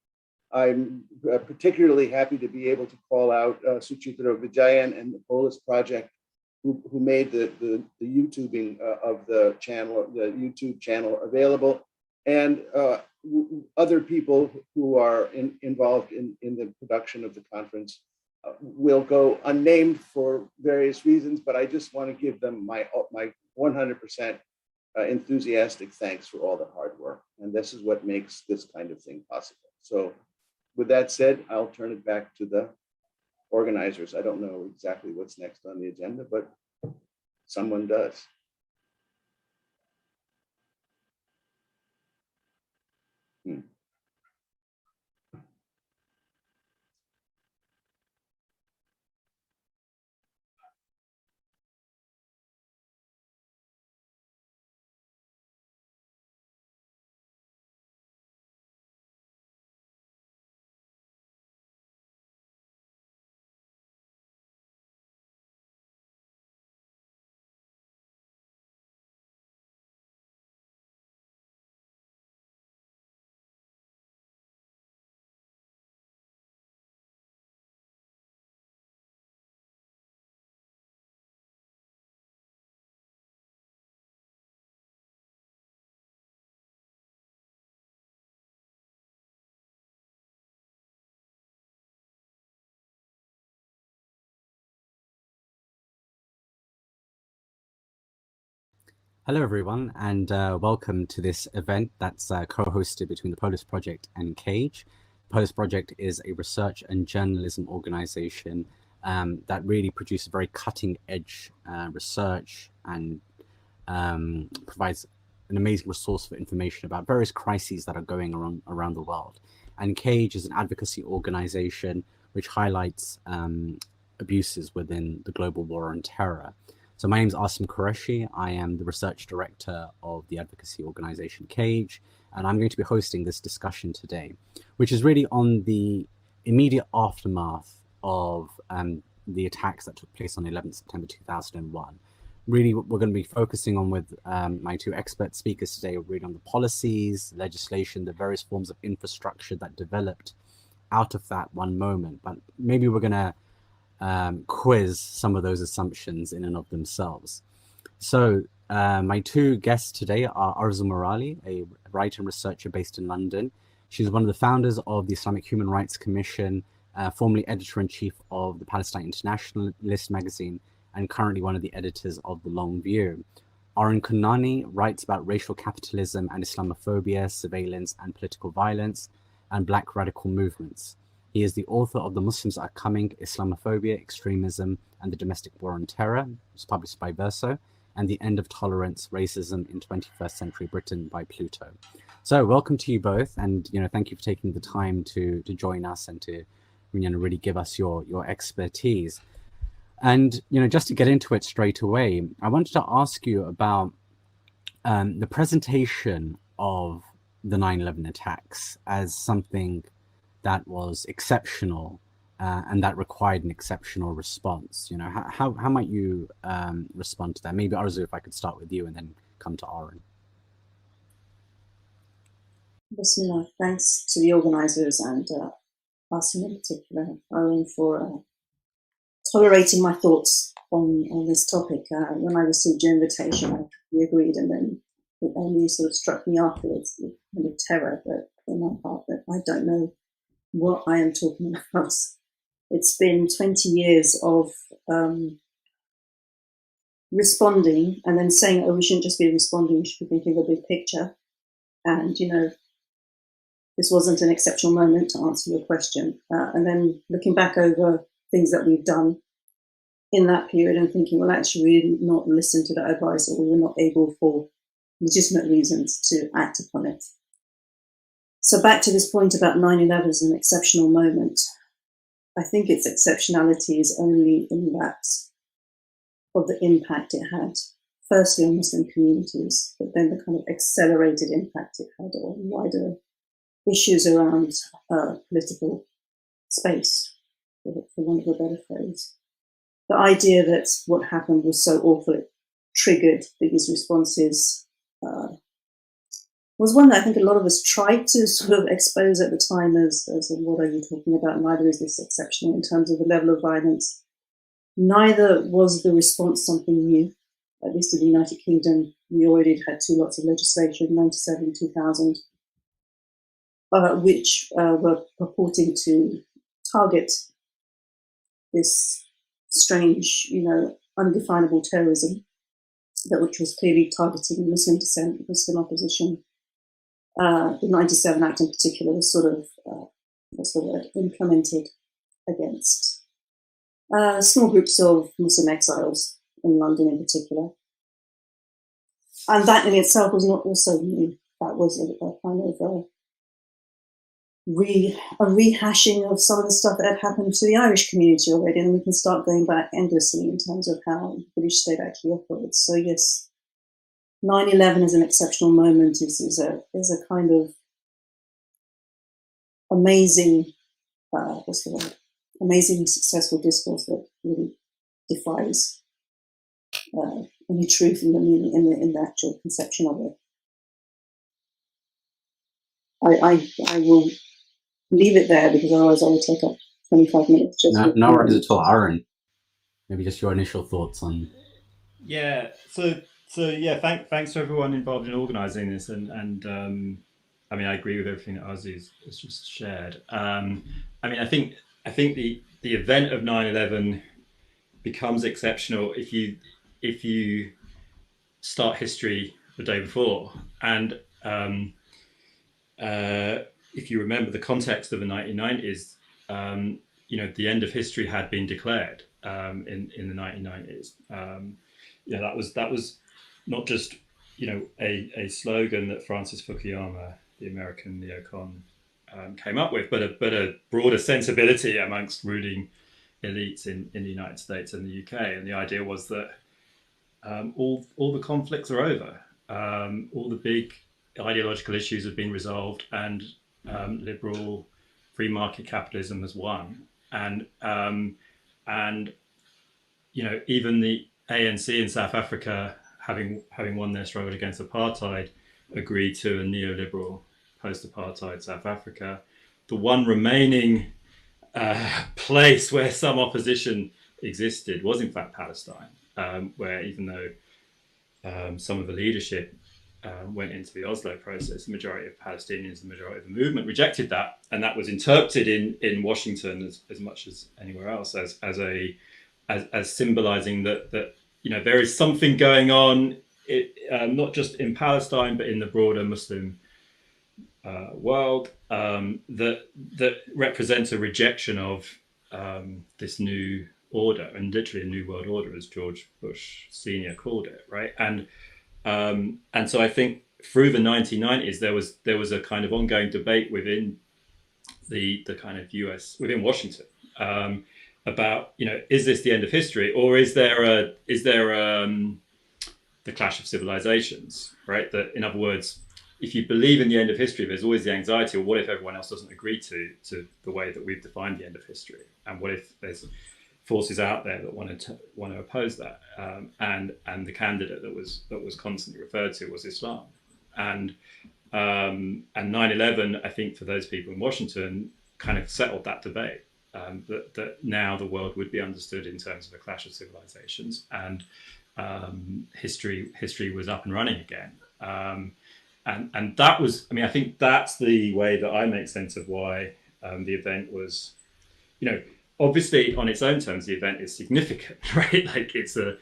I'm particularly happy to be able to call out Suchitra Vijayan and the Polis Project, who made the YouTubing of the channel, the YouTube channel available, and other people who are involved in the production of the conference will go unnamed for various reasons, but I just want to give them my 100% enthusiastic thanks for all the hard work. And this is what makes this kind of thing possible. So with that said, I'll turn it back to the organizers. I don't know exactly what's next on the agenda, but someone does. Hello, everyone, and welcome to this event that's co-hosted between the Polis Project and CAGE. Polis Project is a research and journalism organization that really produces very cutting-edge research and provides an amazing resource for information about various crises that are going around the world. And CAGE is an advocacy organization which highlights abuses within the global war on terror. So my name is Asim Qureshi. I am the research director of the advocacy organization CAGE, and I'm going to be hosting this discussion today, which is really on the immediate aftermath of the attacks that took place on 11th September 2001. Really, what we're going to be focusing on with my two expert speakers today are really on the policies, legislation, the various forms of infrastructure that developed out of that one moment. But maybe we're going to quiz some of those assumptions in and of themselves. So my two guests today are Arzu Morali, a writer and researcher based in London. She's one of the founders of the Islamic Human Rights Commission, formerly editor-in-chief of the Palestine Internationalist magazine, and currently one of the editors of The Long View. Aaron Kanani writes about racial capitalism and Islamophobia, surveillance and political violence, and Black radical movements. He is the author of The Muslims Are Coming, Islamophobia, Extremism, and the Domestic War on Terror, which was published by Verso, and The End of Tolerance, Racism in 21st Century Britain by Pluto. So welcome to you both, and thank you for taking the time to join us and to really give us your expertise. And just to get into it straight away, I wanted to ask you about the presentation of the 9/11 attacks as something that was exceptional and that required an exceptional response. How might you respond to that? Maybe Arzu, if I could start with you and then come to Aaron. Bismillah. Thanks to the organisers and us in particular, Aaron, for tolerating my thoughts on this topic. When I received your invitation, I totally agreed, and then it only sort of struck me afterwards with kind of terror that in my heart that I don't know what I am talking about. It's been 20 years of responding and then saying, oh, we shouldn't just be responding, we should be thinking of a big picture. And, this wasn't an exceptional moment to answer your question. And then looking back over things that we've done in that period and thinking, well, actually, we did not listen to that advice, or we were not able for legitimate reasons to act upon it. So back to this point about 9/11 as an exceptional moment, I think its exceptionality is only in that of the impact it had, firstly on Muslim communities, but then the kind of accelerated impact it had on wider issues around political space, for want of a better phrase. The idea that what happened was so awful, it triggered these responses, was one that I think a lot of us tried to sort of expose at the time as what are you talking about? Neither is this exceptional in terms of the level of violence. Neither was the response something new. At least in the United Kingdom, we already had two lots of legislation, 97, 2000, which were purporting to target this strange, undefinable terrorism, which was clearly targeting Muslim dissent, Muslim opposition. The 97 Act in particular was sort of, implemented against small groups of Muslim exiles in London in particular. And that in itself was not also new. That was a kind of a rehashing of some of the stuff that had happened to the Irish community already, and we can start going back endlessly in terms of how the British state actually operates. So yes, 9/11 as an exceptional moment is a kind of amazing, amazing successful discourse that really defies any truth in the meaning in the actual conception of it. I will leave it there because otherwise I will take up 25 minutes. No worries at all, Aaron. Maybe just your initial thoughts on. Yeah. So yeah. Thanks to everyone involved in organising this, and I mean, I agree with everything that Arzu has just shared. I mean, I think the event of 9/11 becomes exceptional if you start history the day before, and if you remember the context of the 1990s, the end of history had been declared in the 1990s. That was not just a slogan that Francis Fukuyama, the American neocon, came up with, but a broader sensibility amongst ruling elites in the United States and the UK. And the idea was that all the conflicts are over, all the big ideological issues have been resolved, and liberal free market capitalism has won. And even the ANC in South Africa, having won their struggle against apartheid, agreed to a neoliberal post-apartheid South Africa. The one remaining place where some opposition existed was in fact Palestine, where even though some of the leadership went into the Oslo process, the majority of Palestinians, the majority of the movement rejected that, and that was interpreted in Washington as much as anywhere else as symbolizing that there is something going on, not just in Palestine but in the broader Muslim world, that represents a rejection of this new order, and literally a new world order, as George Bush Sr. called it, right? And so I think through the 1990s there was a kind of ongoing debate within the kind of US, within Washington, about, is this the end of history, or is there the clash of civilizations, right? That, in other words, if you believe in the end of history, there's always the anxiety, or what if everyone else doesn't agree to the way that we've defined the end of history, and what if there's forces out there that want to oppose that, and the candidate that was constantly referred to was Islam, and 9/11, I think, for those people in Washington, kind of settled that debate, that now the world would be understood in terms of a clash of civilizations, and history was up and running again, and that was, I think that's the way that I make sense of why the event was, obviously on its own terms, the event is significant, right? Like it's a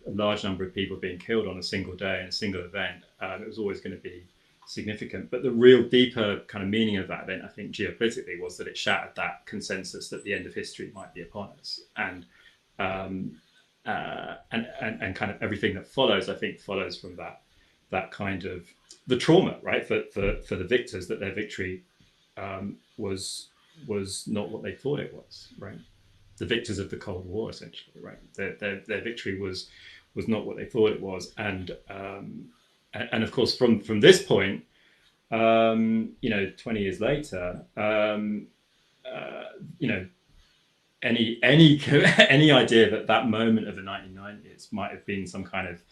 large number of people being killed on a single day in a single event. It was always going to be significant, but the real deeper kind of meaning of that event, I think, geopolitically, was that it shattered that consensus that the end of history might be upon us, and kind of everything that follows, I think, follows from that kind of the trauma, right, for the victors, that their victory was not what they thought it was, right? The victors of the Cold War, essentially, right? Their victory was not what they thought it was, and of course, from this point, 20 years later, any idea that moment of the 1990s might have been some kind of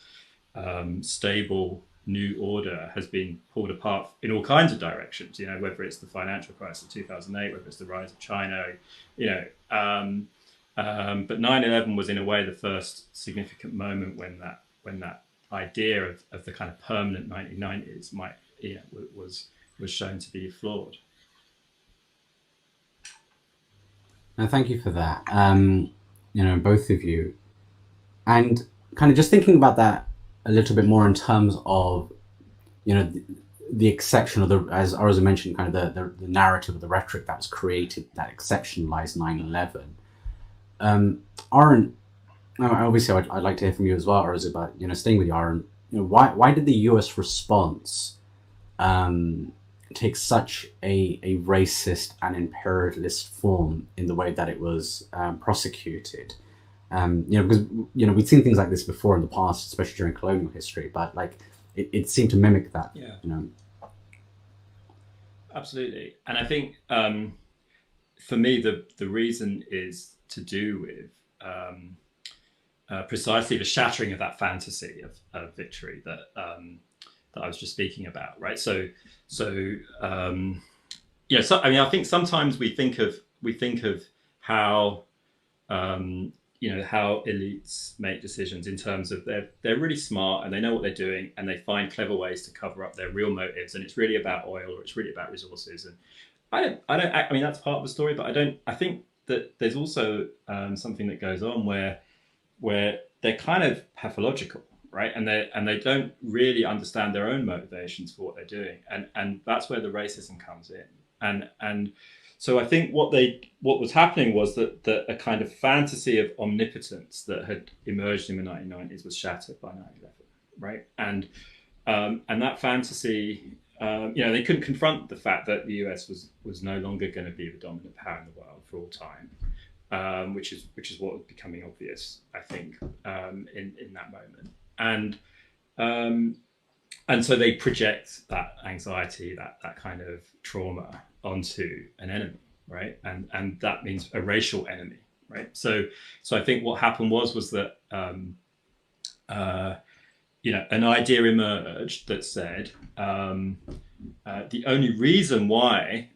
stable new order has been pulled apart in all kinds of directions, whether it's the financial crisis of 2008, whether it's the rise of China, but 9/11 was in a way the first significant moment when that idea of the kind of permanent 1990s was shown to be flawed. No, thank you for that, both of you, and kind of just thinking about that a little bit more in terms of, the exception, or as Arosa mentioned, kind of the narrative, of the rhetoric that was created that exceptionalized 9/11. Aaron, obviously I'd like to hear from you as well, Arosa, but staying with you, Aaron, why did the US response take such a racist and imperialist form in the way that it was prosecuted? Because we've seen things like this before in the past, especially during colonial history, but like it seemed to mimic that. Yeah. Absolutely, and I think for me the reason is to do with precisely the shattering of that fantasy of victory that I was just speaking about, right? So I think sometimes we think of how how elites make decisions in terms of they're really smart and they know what they're doing and they find clever ways to cover up their real motives, and it's really about oil or it's really about resources. And I mean that's part of the story, but I think that there's also something that goes on where they're kind of pathological, right? And they don't really understand their own motivations for what they're doing, and that's where the racism comes in. And so I think what was happening was that a kind of fantasy of omnipotence that had emerged in the 1990s was shattered by 9/11, right? And that fantasy, they couldn't confront the fact that the US was no longer going to be the dominant power in the world for all time, which is what was becoming obvious, I think, in that moment. And so they project that anxiety, that kind of trauma onto an enemy, right? And that means a racial enemy, right? So I think what happened was that an idea emerged that said the only reason why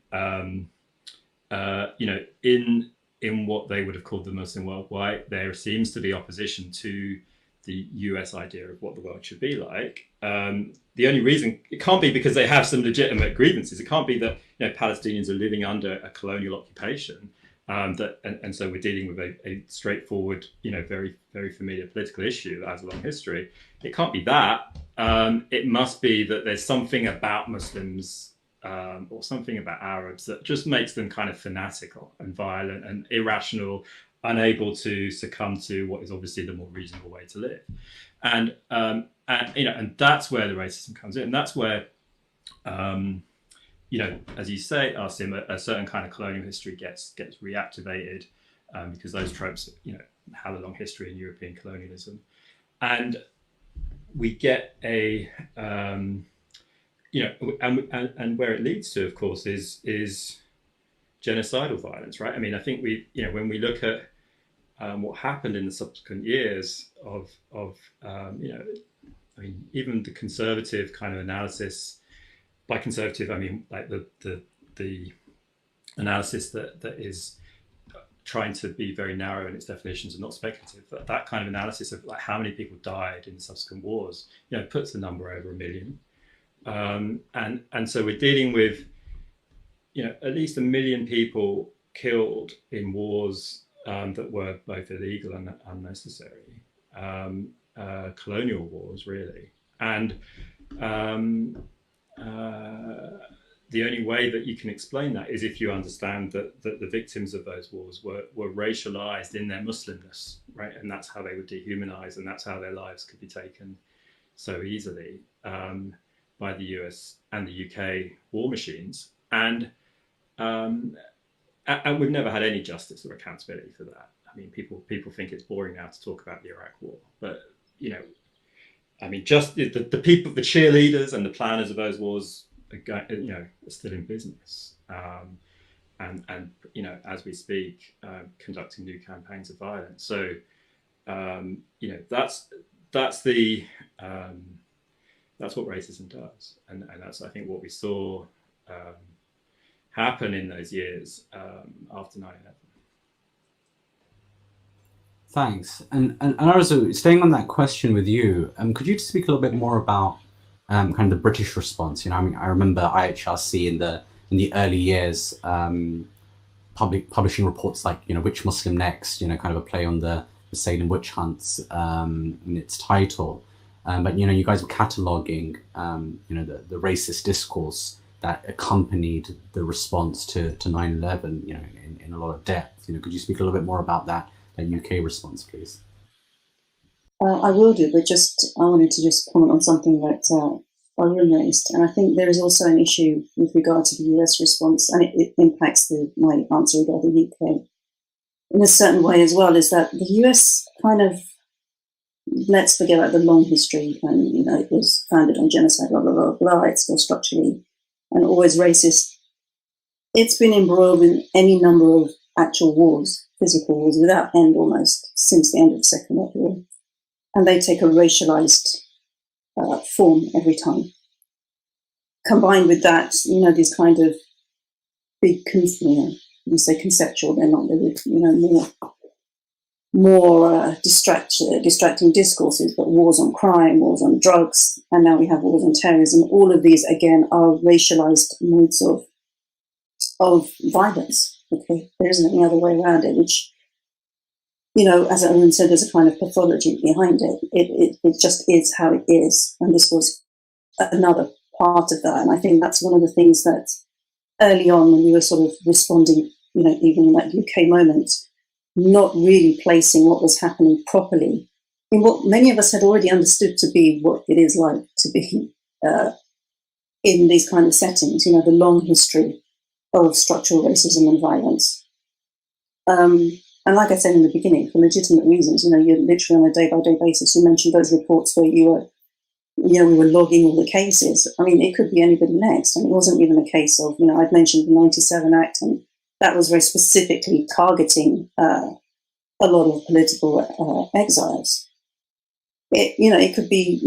in what they would have called the Muslim world, why there seems to be opposition to the US idea of what the world should be like. The only reason, it can't be because they have some legitimate grievances. It can't be that Palestinians are living under a colonial occupation. And so we're dealing with a straightforward, very, very familiar political issue that has a long history. It can't be that. It must be that there's something about Muslims or something about Arabs that just makes them kind of fanatical and violent and irrational, unable to succumb to what is obviously the more reasonable way to live. And that's where the racism comes in. That's where, as you say, Asim, a certain kind of colonial history gets reactivated because those tropes, have a long history in European colonialism, and we get a, and where it leads to, of course, is genocidal violence, right? I mean, I think when we look at what happened in the subsequent years of even the conservative kind of analysis. By conservative, I mean like the analysis that is trying to be very narrow in its definitions and not speculative. That kind of analysis of like how many people died in the subsequent wars, puts the number over 1 million. And so we're dealing with, at least 1 million people killed in wars that were both illegal and unnecessary, colonial wars, really. And the only way that you can explain that is if you understand that the victims of those wars were racialized in their Muslimness, right? And that's how they were dehumanized, and that's how their lives could be taken so easily by the US and the UK war machines. And we've never had any justice or accountability for that. I mean, people think it's boring now to talk about the Iraq War, but I mean, just the people, the cheerleaders and the planners of those wars, are still in business, and as we speak, conducting new campaigns of violence. So, that's what racism does, and that's, I think, what we saw happen in those years after 9/11. Thanks. And also, staying on that question with you, could you speak a little bit more about kind of the British response? I mean, I remember IHRC in the early years publishing reports like, Which Muslim Next, kind of a play on the Salem witch hunts in its title. But, you guys were cataloging, the racist discourse that accompanied the response to 9/11, in a lot of depth. Could you speak a little bit more about that UK response, please? I will do, but I wanted to just comment on something that Arun raised. And I think there is also an issue with regard to the US response, and it impacts my answer about the UK in a certain way as well, is that the US kind of, let's forget about the long history, and, it was founded on genocide, blah, blah, blah, blah, it's still structurally and always racist. It's been embroiled in any number of actual wars, physical wars, without end almost, since the end of the Second World War. And they take a racialized form every time. Combined with that, these kind of big, you say conceptual, they're not, more distracting discourses, but wars on crime, wars on drugs, and now we have wars on terrorism. All of these, again, are racialized modes of violence. Okay, there isn't any other way around it, which, as Arun said, there's a kind of pathology behind it. It just is how it is. And this was another part of that. And I think that's one of the things that early on, when we were sort of responding, even in that UK moment, not really placing what was happening properly in what many of us had already understood to be what it is like to be in these kind of settings, the long history of structural racism and violence. And like I said in the beginning, for legitimate reasons, you're literally on a day-by-day basis. You mentioned those reports where we were logging all the cases. I mean, it could be anybody next. And it wasn't even a case of, I'd mentioned the 97 Act, and that was very specifically targeting a lot of political exiles. It could be,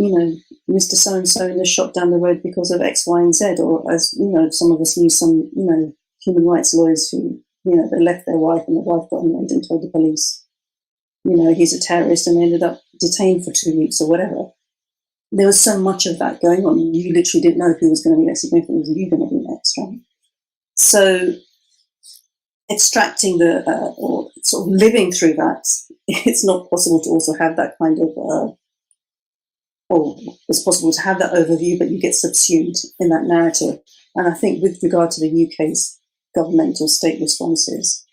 Mr. So-and-so in the shop down the road because of X, Y, and Z, or as, some of us knew some, human rights lawyers who, they left their wife and the wife got annoyed and told the police. he's a terrorist and ended up detained for 2 weeks or whatever. There was so much of that going on. You literally didn't know who was going to be next, if it was you going to be next, right? So extracting or sort of living through that, it's not possible to also have that kind of, or it's possible to have that overview, but you get subsumed in that narrative. And I think with regard to the UK's governmental state responses,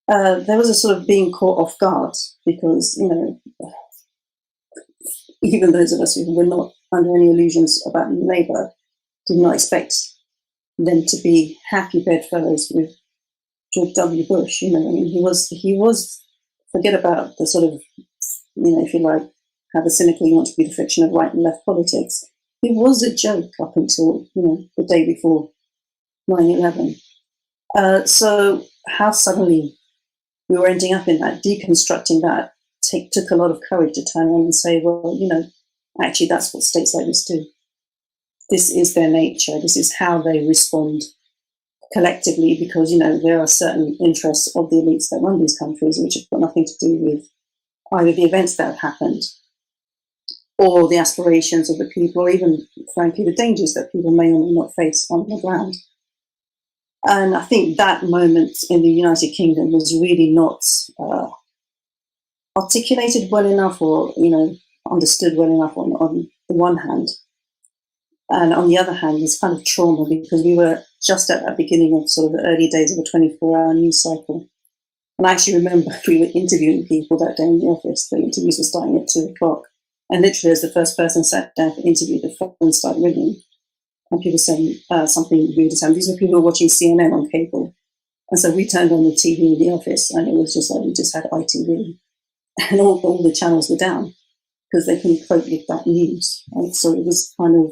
there was a sort of being caught off guard because, even those of us who were not under any illusions about Labour did not expect them to be happy bedfellows with George W. Bush. He was, forget about the sort of, if you like, how cynically you want to be the fiction of right and left politics. He was a joke up until, the day before 9/11. So how suddenly we were ending up in that, deconstructing that, took a lot of courage to turn around and say, well, actually that's what states like this do. This is their nature. This is how they respond collectively, because, there are certain interests of the elites that run these countries which have got nothing to do with either the events that have happened or the aspirations of the people, or even, frankly, the dangers that people may or may not face on the ground. And I think that moment in the United Kingdom was really not articulated well enough, or understood well enough on the one hand, and on the other hand, it's kind of trauma, because we were just at that beginning of sort of the early days of a 24-hour news cycle. And I actually remember we were interviewing people that day in the office. The interviews were starting at 2:00, and literally as the first person sat down for interview, the phone started ringing, and people saying something weird is happening. These were people who were watching CNN on cable, and so we turned on the TV in the office, and it was just like we just had ITV. And all the channels were down because they couldn't cope with that news. Right? So it was kind of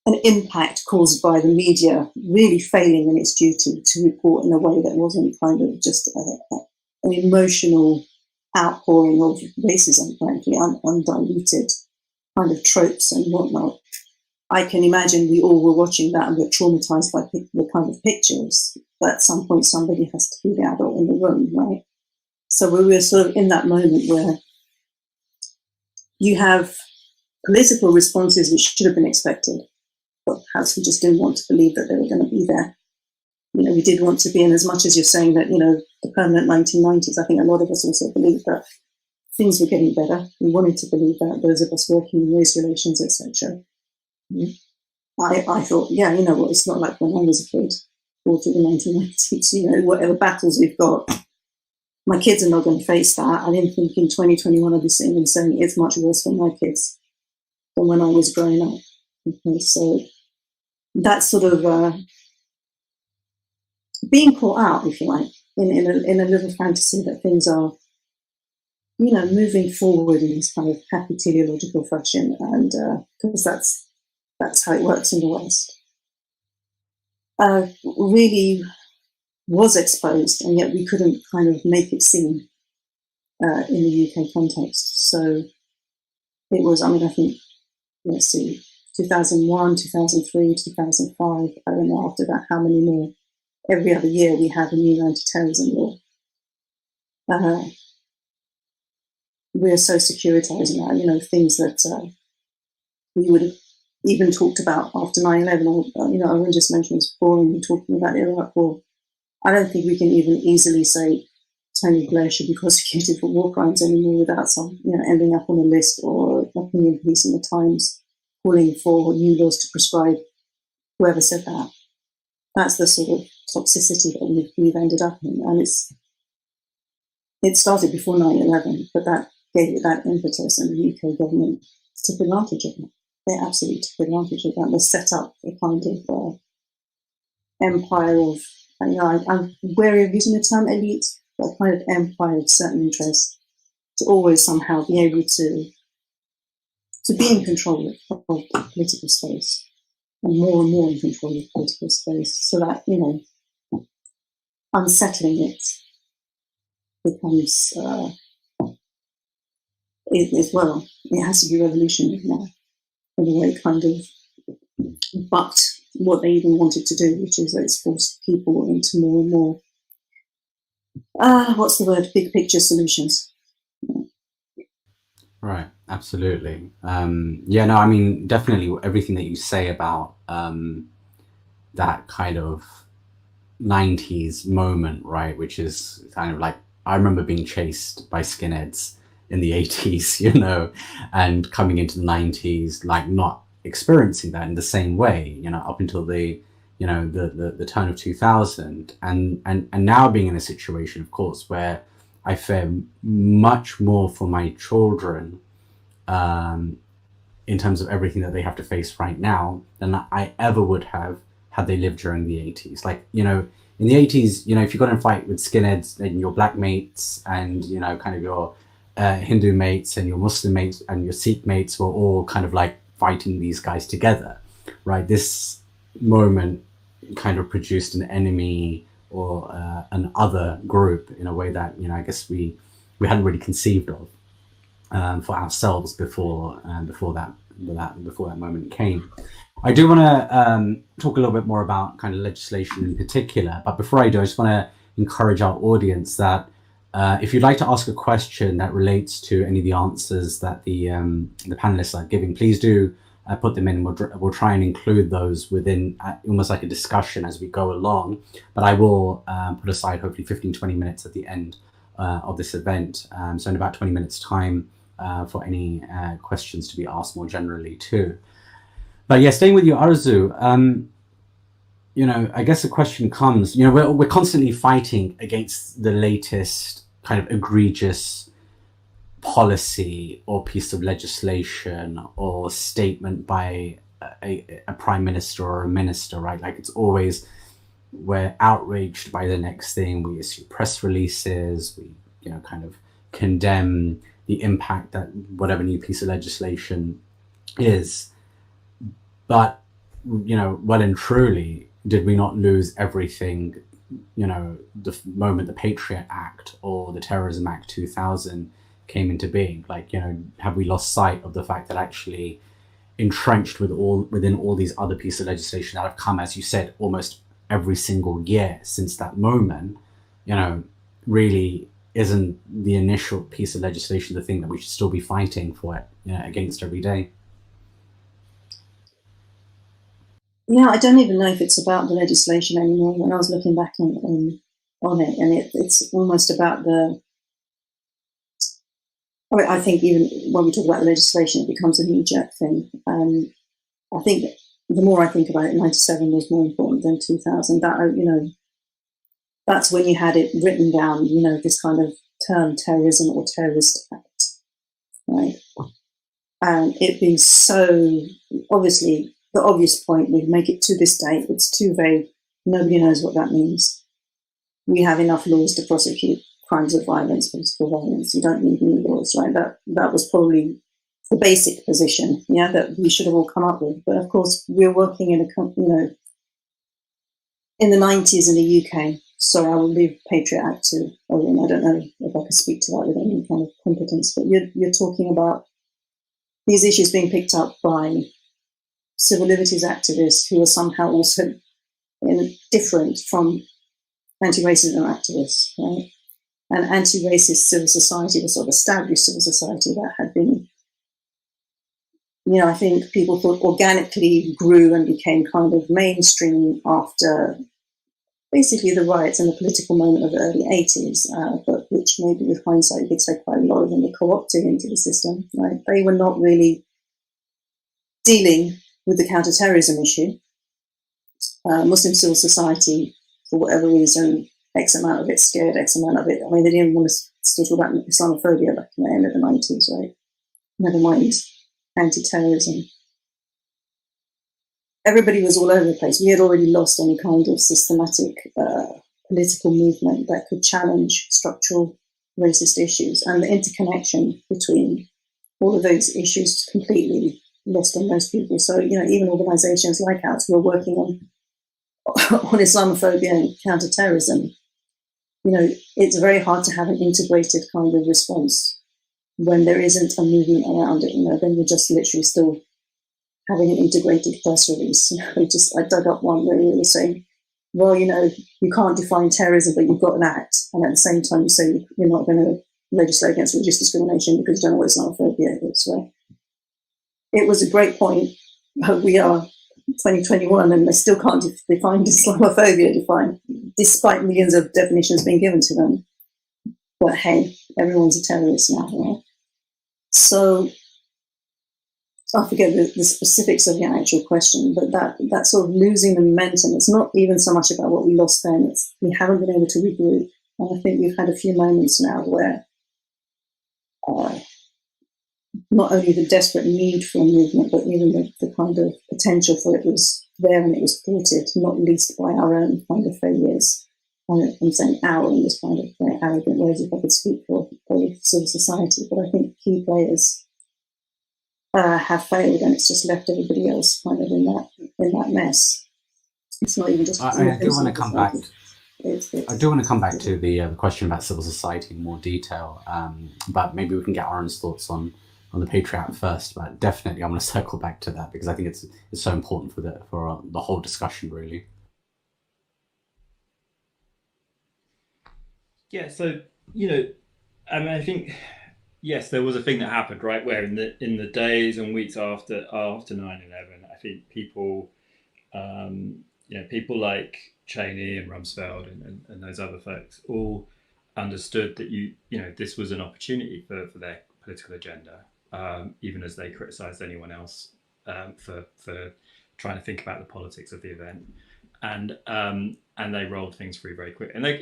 an impact caused by the media really failing in its duty to report in a way that wasn't kind of just an emotional outpouring of racism, frankly, undiluted kind of tropes and whatnot. I can imagine we all were watching that and were traumatized by the kind of pictures, but at some point somebody has to be the adult in the room, right? So we were sort of in that moment where you have political responses which should have been expected, but perhaps we just didn't want to believe that they were going to be there. We did want to be, and as much as you're saying that, the permanent 1990s, I think a lot of us also believed that things were getting better. We wanted to believe that, those of us working in race relations, etc. I thought, yeah, it's not like when I was a kid, or to the 1990s, whatever battles we've got, my kids are not going to face that. I didn't think in 2021 I'd be sitting and saying it's much worse for my kids than when I was growing up. Okay, so that's sort of being caught out, if you like, in a little fantasy that things are, moving forward in this kind of happy teleological fashion, and because that's how it works in the West. Really was exposed, and yet we couldn't kind of make it seem in the UK context. So it was, I think, let's see, 2001, 2003, 2005, I don't know after that how many more. Every other year we have a new anti-terrorism law. We're so securitizing now, things that we would have even talked about after 9/11, or, Owen just mentioned this before, and we're talking about the Iraq War. I don't think we can even easily say Tony Blair should be prosecuted for war crimes anymore without some, ending up on a list, or opinion piece in the Times calling for new laws to prescribe whoever said that. That's the sort of toxicity that we've ended up in, and it started before 9/11, but that gave it that impetus, and the UK government took advantage of it. They absolutely took advantage of that. They set up a kind of empire of, I'm wary of using the term elite, but a kind of empire of certain interests to always somehow be able to be in control of political space, and more in control of political space, so that, unsettling it becomes, it has to be revolutionary now, in a way kind of bucked what they even wanted to do, which is that it's forced people into more and more, what's the word, big picture solutions. Right, absolutely. Yeah, no, I mean, definitely everything that you say about that kind of 90s moment, right, which is kind of like, I remember being chased by skinheads in the 80s, you know, and coming into the 90s, like not experiencing that in the same way, you know, up until the, you know, the turn of 2000, and now being in a situation, of course, where I fear much more for my children in terms of everything that they have to face right now than I ever would have had they lived during the 80s. Like, you know, in the 80s, you know, if you got in a fight with skinheads and your black mates and, you know, kind of your Hindu mates and your Muslim mates and your Sikh mates were all kind of like fighting these guys together, right? This moment kind of produced an enemy or an other group in a way that, you know, I guess we hadn't really conceived of for ourselves before that moment came. I do want to talk a little bit more about kind of legislation in particular, but before I do, I just want to encourage our audience that if you'd like to ask a question that relates to any of the answers that the panelists are giving, please do put them in. We'll try and include those within almost like a discussion as we go along, but I will put aside hopefully 15-20 minutes at the end of this event, so in about 20 minutes time for any questions to be asked more generally too. But yeah, staying with you, Arzu, you know, I guess the question comes, you know, we're constantly fighting against the latest kind of egregious policy or piece of legislation or statement by a prime minister or a minister, right? Like it's always, we're outraged by the next thing. We issue press releases, we, you know, kind of condemn the impact that whatever new piece of legislation is. But, you know, well and truly, did we not lose everything, you know, the moment the Patriot Act or the Terrorism Act 2000 came into being? Like, you know, have we lost sight of the fact that actually entrenched within all these other pieces of legislation that have come, as you said, almost every single year since that moment, you know, really isn't the initial piece of legislation the thing that we should still be fighting for it, you know, against every day? Yeah, I don't even know if it's about the legislation anymore. When I was looking back on it, and it's almost about the. I think even when we talk about the legislation, it becomes a knee-jerk thing. I think the more I think about it, 97 was more important than 2000. That, you know, that's when you had it written down. You know, this kind of term, terrorism or terrorist act, right? And it being so obviously. The obvious point, we make it to this day, it's too vague. Nobody knows what that means. We have enough laws to prosecute crimes of violence, political violence. You don't need new laws, right? That was probably the basic position, yeah, that we should have all come up with. But of course, we're working in in the 90s in the UK. So I will leave Patriot Act to Owen. I don't know if I could speak to that with any kind of competence, but you're talking about these issues being picked up by civil liberties activists who are somehow also different from anti-racism activists, right? An anti-racist civil society, the sort of established civil society that had been, you know, I think people thought organically grew and became kind of mainstream after basically the riots and the political moment of the early 80s, but which maybe with hindsight you could say quite a lot of them were co-opted into the system, right? They were not really dealing with the counter-terrorism issue. Muslim civil society, for whatever reason, X amount of it scared, X amount of it. I mean, they didn't want to still talk about Islamophobia back in the end of the 90s, right? Never mind anti-terrorism. Everybody was all over the place. We had already lost any kind of systematic political movement that could challenge structural racist issues, and the interconnection between all of those issues completely lost on most people. So, you know, even organizations like ours who are working on Islamophobia and counterterrorism, you know, it's very hard to have an integrated kind of response when there isn't a movement around it. You know, then you're just literally still having an integrated press release. You know, I dug up one where we were saying, well, you know, you can't define terrorism, but you've got an act, and at the same time you say you're not going to legislate against religious discrimination because you don't know what Islamophobia is, right? It was a great point, but we are 2021 and they still can't define Islamophobia, despite millions of definitions being given to them. But hey, everyone's a terrorist now, right? So I forget the specifics of your actual question, but that sort of losing the momentum, it's not even so much about what we lost then, it's we haven't been able to regroup. And I think we've had a few moments now where not only the desperate need for a movement, but even the kind of potential for it was there and it was thwarted, not least by our own kind of failures. I'm saying our in this kind of very arrogant ways, if I could speak for civil society, but I think key players have failed, and it's just left everybody else kind of in that mess. It's not even just. I do want to come back. I do want to come back to the question about civil society in more detail, but maybe we can get Aaron's thoughts on the Patriot first. But definitely, I want to circle back to that because I think it's so important for the whole discussion, really. Yeah. So I mean, I think yes, there was a thing that happened, right, where in the days and weeks after 9/11, I think people, people like Cheney and Rumsfeld and those other folks all understood that this was an opportunity for their political agenda, even as they criticised anyone else for trying to think about the politics of the event, and they rolled things through very quick. And they,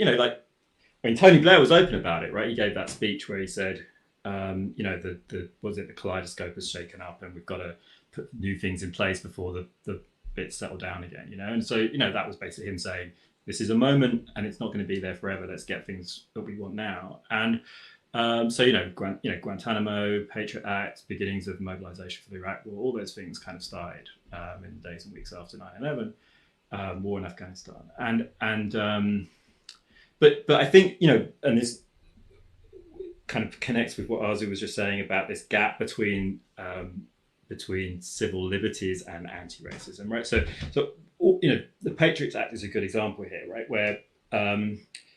Tony Blair was open about it, right? He gave that speech where he said, the kaleidoscope has shaken up and we've got to put new things in place before the bits settle down again, and so that was basically him saying this is a moment and it's not going to be there forever, let's get things that we want now. And Guantanamo, Patriot Act, beginnings of mobilization for the Iraq War, all those things kind of started in the days and weeks after 9/11, war in Afghanistan, but I think and this kind of connects with what Arzu was just saying about this gap between civil liberties and anti-racism, right? So the Patriots Act is a good example here, right? Where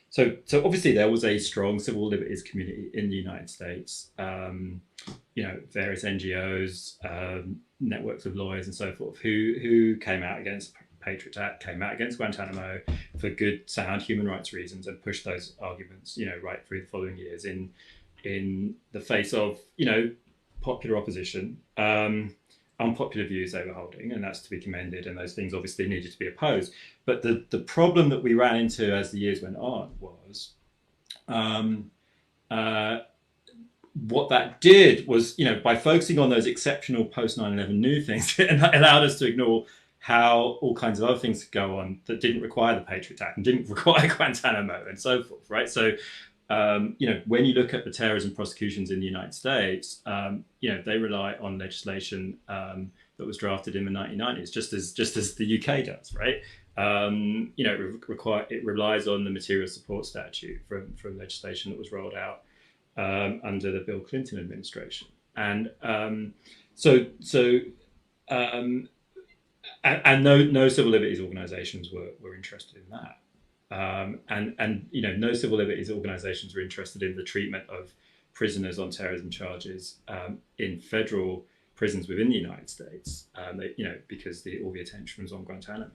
so obviously there was a strong civil liberties community in the United States, various NGOs, networks of lawyers and so forth, who came out against Patriot Act, came out against Guantanamo for good, sound human rights reasons, and pushed those arguments, right through the following years in the face of, popular opposition, unpopular views they were holding, and that's to be commended, and those things obviously needed to be opposed. But the problem that we ran into as the years went on was what that did was, by focusing on those exceptional post 9/11 new things, it allowed us to ignore how all kinds of other things could go on that didn't require the Patriot Act and didn't require Guantanamo and so forth, right? So, when you look at the terrorism prosecutions in the United States, they rely on legislation that was drafted in the 1990s, just as the UK does, right? It relies on the material support statute from legislation that was rolled out under the Bill Clinton administration, and no civil liberties organisations were interested in that. No civil liberties organisations were interested in the treatment of prisoners on terrorism charges in federal prisons within the United States, because all the attention was on Guantanamo.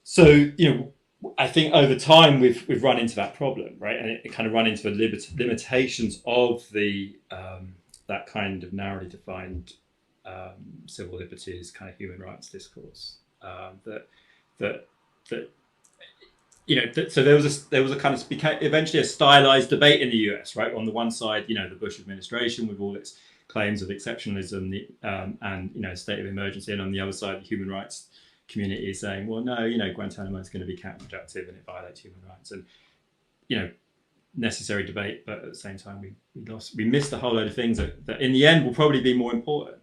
So, I think over time we've run into that problem, right? And it kind of run into the limitations of the that kind of narrowly defined civil liberties kind of human rights discourse. So there was a kind of eventually a stylized debate in the US, right? On the one side, the Bush administration with all its claims of exceptionalism and state of emergency, and on the other side, the human rights community is saying, well, no, Guantanamo is going to be counterproductive and it violates human rights, and necessary debate, but at the same time we missed a whole load of things that in the end will probably be more important.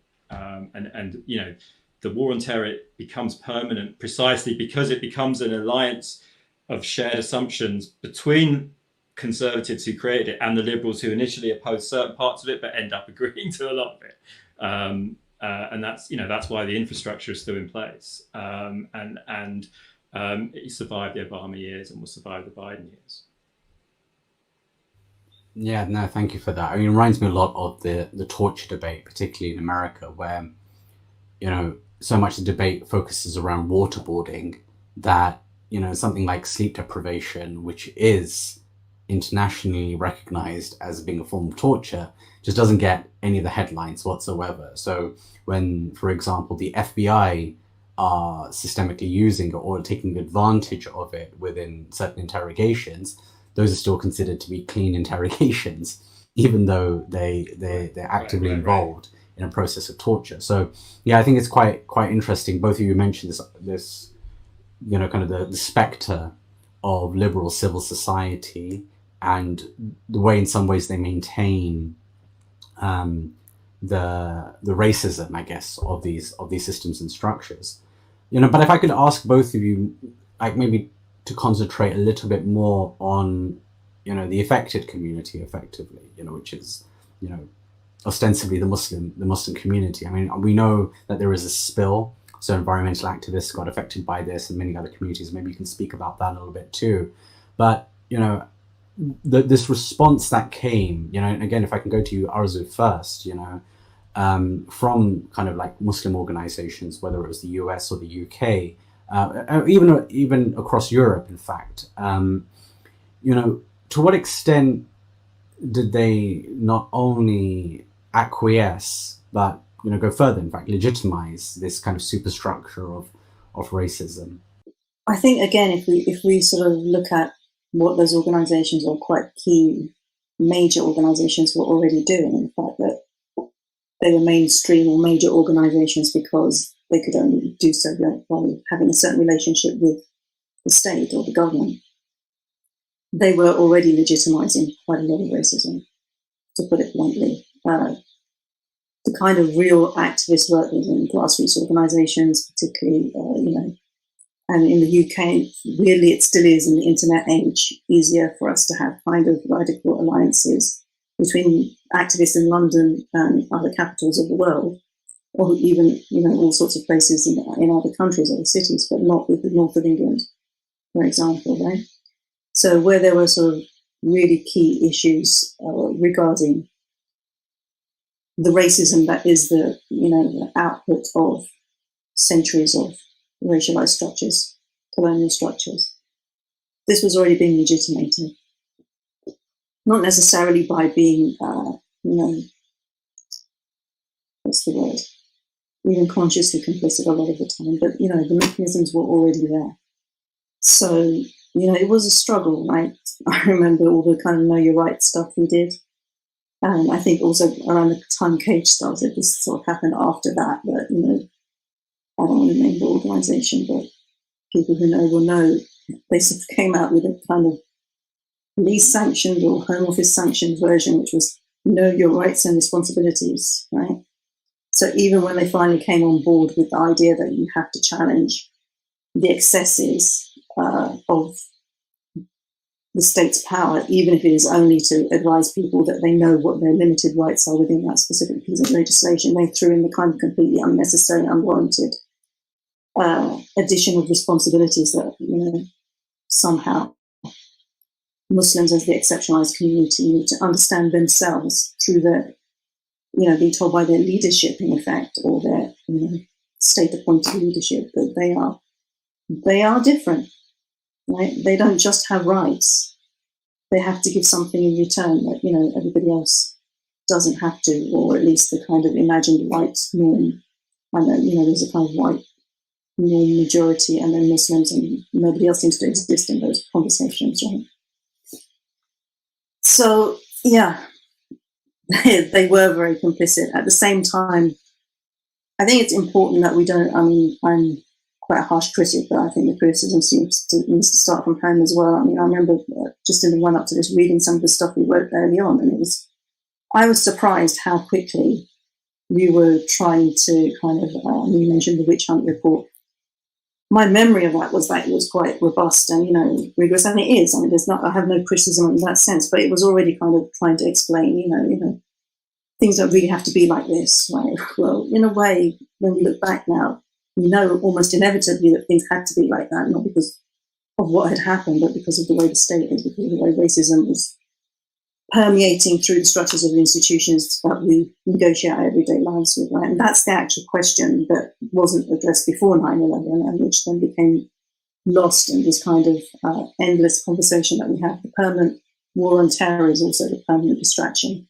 The war on terror becomes permanent precisely because it becomes an alliance of shared assumptions between conservatives who created it and the liberals who initially opposed certain parts of it but end up agreeing to a lot of it. And that's why the infrastructure is still in place. It survived the Obama years and will survive the Biden years. Yeah, no, thank you for that. I mean, it reminds me a lot of the torture debate, particularly in America, where, you know, so much of the debate focuses around waterboarding that, you know, something like sleep deprivation, which is internationally recognized as being a form of torture, just doesn't get any of the headlines whatsoever. So when, for example, the FBI are systemically using or taking advantage of it within certain interrogations, those are still considered to be clean interrogations, even though they're actively involved in a process of torture. So yeah, I think it's quite interesting. Both of you mentioned this you know, kind of the specter of liberal civil society and the way in some ways they maintain the racism, I guess, of these systems and structures. You know, but if I could ask both of you, like, maybe to concentrate a little bit more on, you know, the affected community effectively, you know, which is, you know, ostensibly the Muslim community. I mean, we know that there is a spill, so environmental activists got affected by this and many other communities. Maybe you can speak about that a little bit too. But, you know, this response that came, you know, and again, if I can go to you, Arzu, first, you know, from kind of like Muslim organizations, whether it was the US or the UK, even across Europe, in fact, you know, to what extent did they not only acquiesce, but, you know, go further, in fact, legitimize this kind of superstructure of racism? I think, again, if we sort of look at what those organizations, or quite key major organizations, were already doing, the fact that they were mainstream or major organizations because they could only do so by having a certain relationship with the state or the government, they were already legitimizing quite a lot of racism, to put it bluntly. The kind of real activist work within grassroots organizations, particularly, you know, and in the UK, weirdly, it still is, in the internet age, easier for us to have kind of radical alliances between activists in London and other capitals of the world, or even, you know, all sorts of places in other countries, other cities, but not with the north of England, for example, right? So where there were sort of really key issues regarding the racism that is the, you know, the output of centuries of racialized structures, colonial structures, this was already being legitimated. Not necessarily by being, you know, what's the word? Even consciously complicit a lot of the time, but, you know, the mechanisms were already there. So, you know, it was a struggle, right? I remember all the kind of know your rights stuff we did. And I think also around the time Cage started, this sort of happened after that, but, you know, I don't want to name the organization, but people who know will know, they sort of came out with a kind of police sanctioned or Home Office sanctioned version, which was know your rights and responsibilities, right? So even when they finally came on board with the idea that you have to challenge the excesses of the state's power, even if it is only to advise people that they know what their limited rights are within that specific piece of legislation, they threw in the kind of completely unnecessary, unwarranted addition of responsibilities that, you know, somehow Muslims as the exceptionalized community need to understand themselves through their, you know, being told by their leadership, in effect, or their, you know, state-appointed leadership, that they are different, right? They don't just have rights. They have to give something in return that, you know, everybody else doesn't have to, or at least the kind of imagined white norm. I know, you know, there's a kind of white norm majority, and then Muslims, and nobody else seems to exist in those conversations, right? So, yeah, they were very complicit. At the same time, I think it's important that we don't, I mean, I'm quite a harsh critic, but I think the criticism needs to start from home as well. I mean, I remember just in the run up to this, reading some of the stuff we wrote early on, and I was surprised how quickly we were trying to kind of, you mentioned the witch hunt report. My memory of that was that it was quite robust and, you know, rigorous, and it is. I mean, I have no criticism in that sense, but it was already kind of trying to explain, you know, things don't really have to be like this, right? Well, in a way, when we look back now, we know almost inevitably that things had to be like that, not because of what had happened, but because of the way the state is, because of the way racism was permeating through the structures of the institutions that we negotiate our everyday lives with, right? And that's the actual question that wasn't addressed before 9/11 and which then became lost in this kind of endless conversation that we have. The permanent war on terror is also the permanent distraction.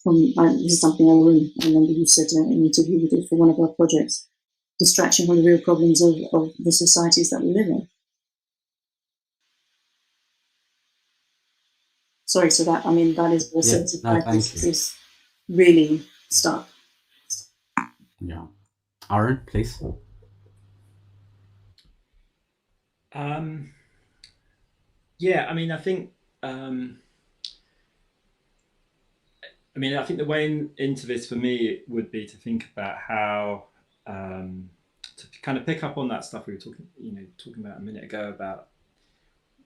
This is something I remember you said in an interview we did for one of our projects, distraction from the real problems of the societies that we live in. Sorry, so that, I mean, that is the sense of is really stuck. Yeah. Aaron, please. Yeah, I mean, I think the way into this for me would be to think about how to kind of pick up on that stuff we were talking about a minute ago about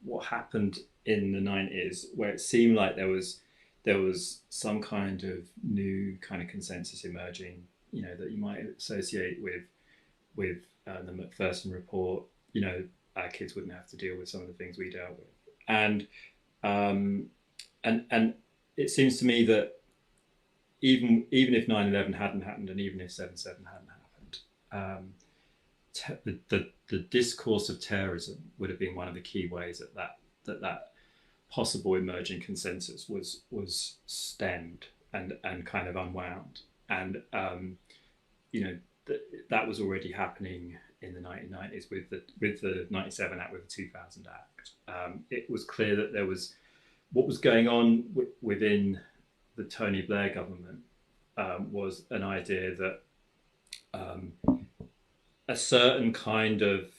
what happened in the 90s, where it seemed like there was some kind of new kind of consensus emerging, that you might associate with the Macpherson report. Our kids wouldn't have to deal with some of the things we dealt with, and it seems to me that even if 9/11 hadn't happened, and even if 7/7 hadn't happened, the discourse of terrorism would have been one of the key ways that possible emerging consensus was stemmed and kind of unwound, and that was already happening in the 1990s with the 97 Act, with the 2000 Act. It was clear that there was what was going on within the Tony Blair government was an idea that a certain kind of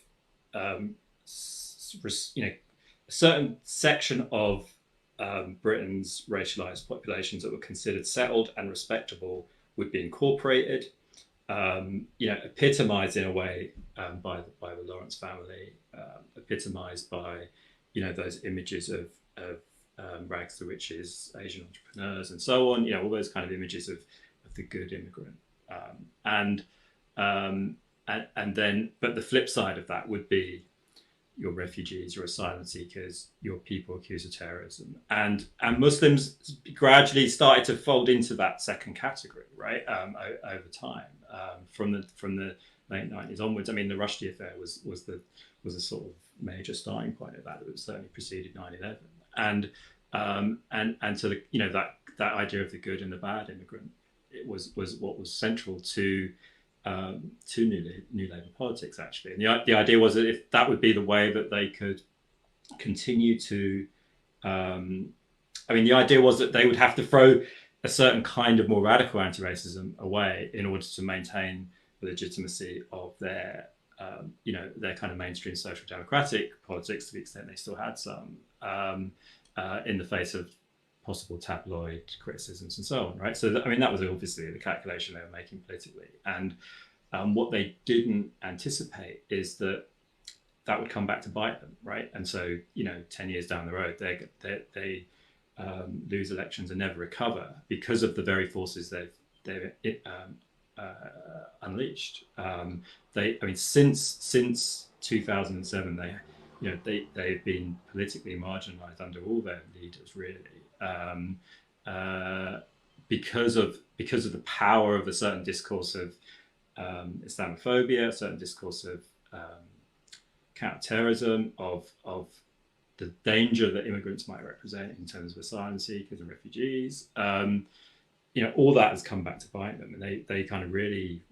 a certain section of Britain's racialized populations that were considered settled and respectable would be incorporated, epitomized in a way by the Lawrence family, epitomized by those images of rags to riches, Asian entrepreneurs, and so on. All those kind of images of the good immigrant, and then, but the flip side of that would be your refugees, your asylum seekers, your people accused of terrorism, and Muslims gradually started to fold into that second category, right? Over time, from the late 90s onwards. I mean, the Rushdie affair was a sort of major starting point of that. It certainly preceded 9/11, and so that idea of the good and the bad immigrant, it was what was central to New Labour politics, actually. And the idea was that if that would be the way that they could continue to, the idea was that they would have to throw a certain kind of more radical anti-racism away in order to maintain the legitimacy of their kind of mainstream social democratic politics, to the extent they still had some, in the face of possible tabloid criticisms and so on, right? So, that was obviously the calculation they were making politically. And what they didn't anticipate is that would come back to bite them, right? And so, 10 years down the road, they lose elections and never recover because of the very forces they've unleashed. Since 2007, they've been politically marginalized under all their leaders, really. Because of the power of a certain discourse of Islamophobia, a certain discourse of counterterrorism, of the danger that immigrants might represent in terms of asylum seekers and refugees. All that has come back to bite them, and they kind of really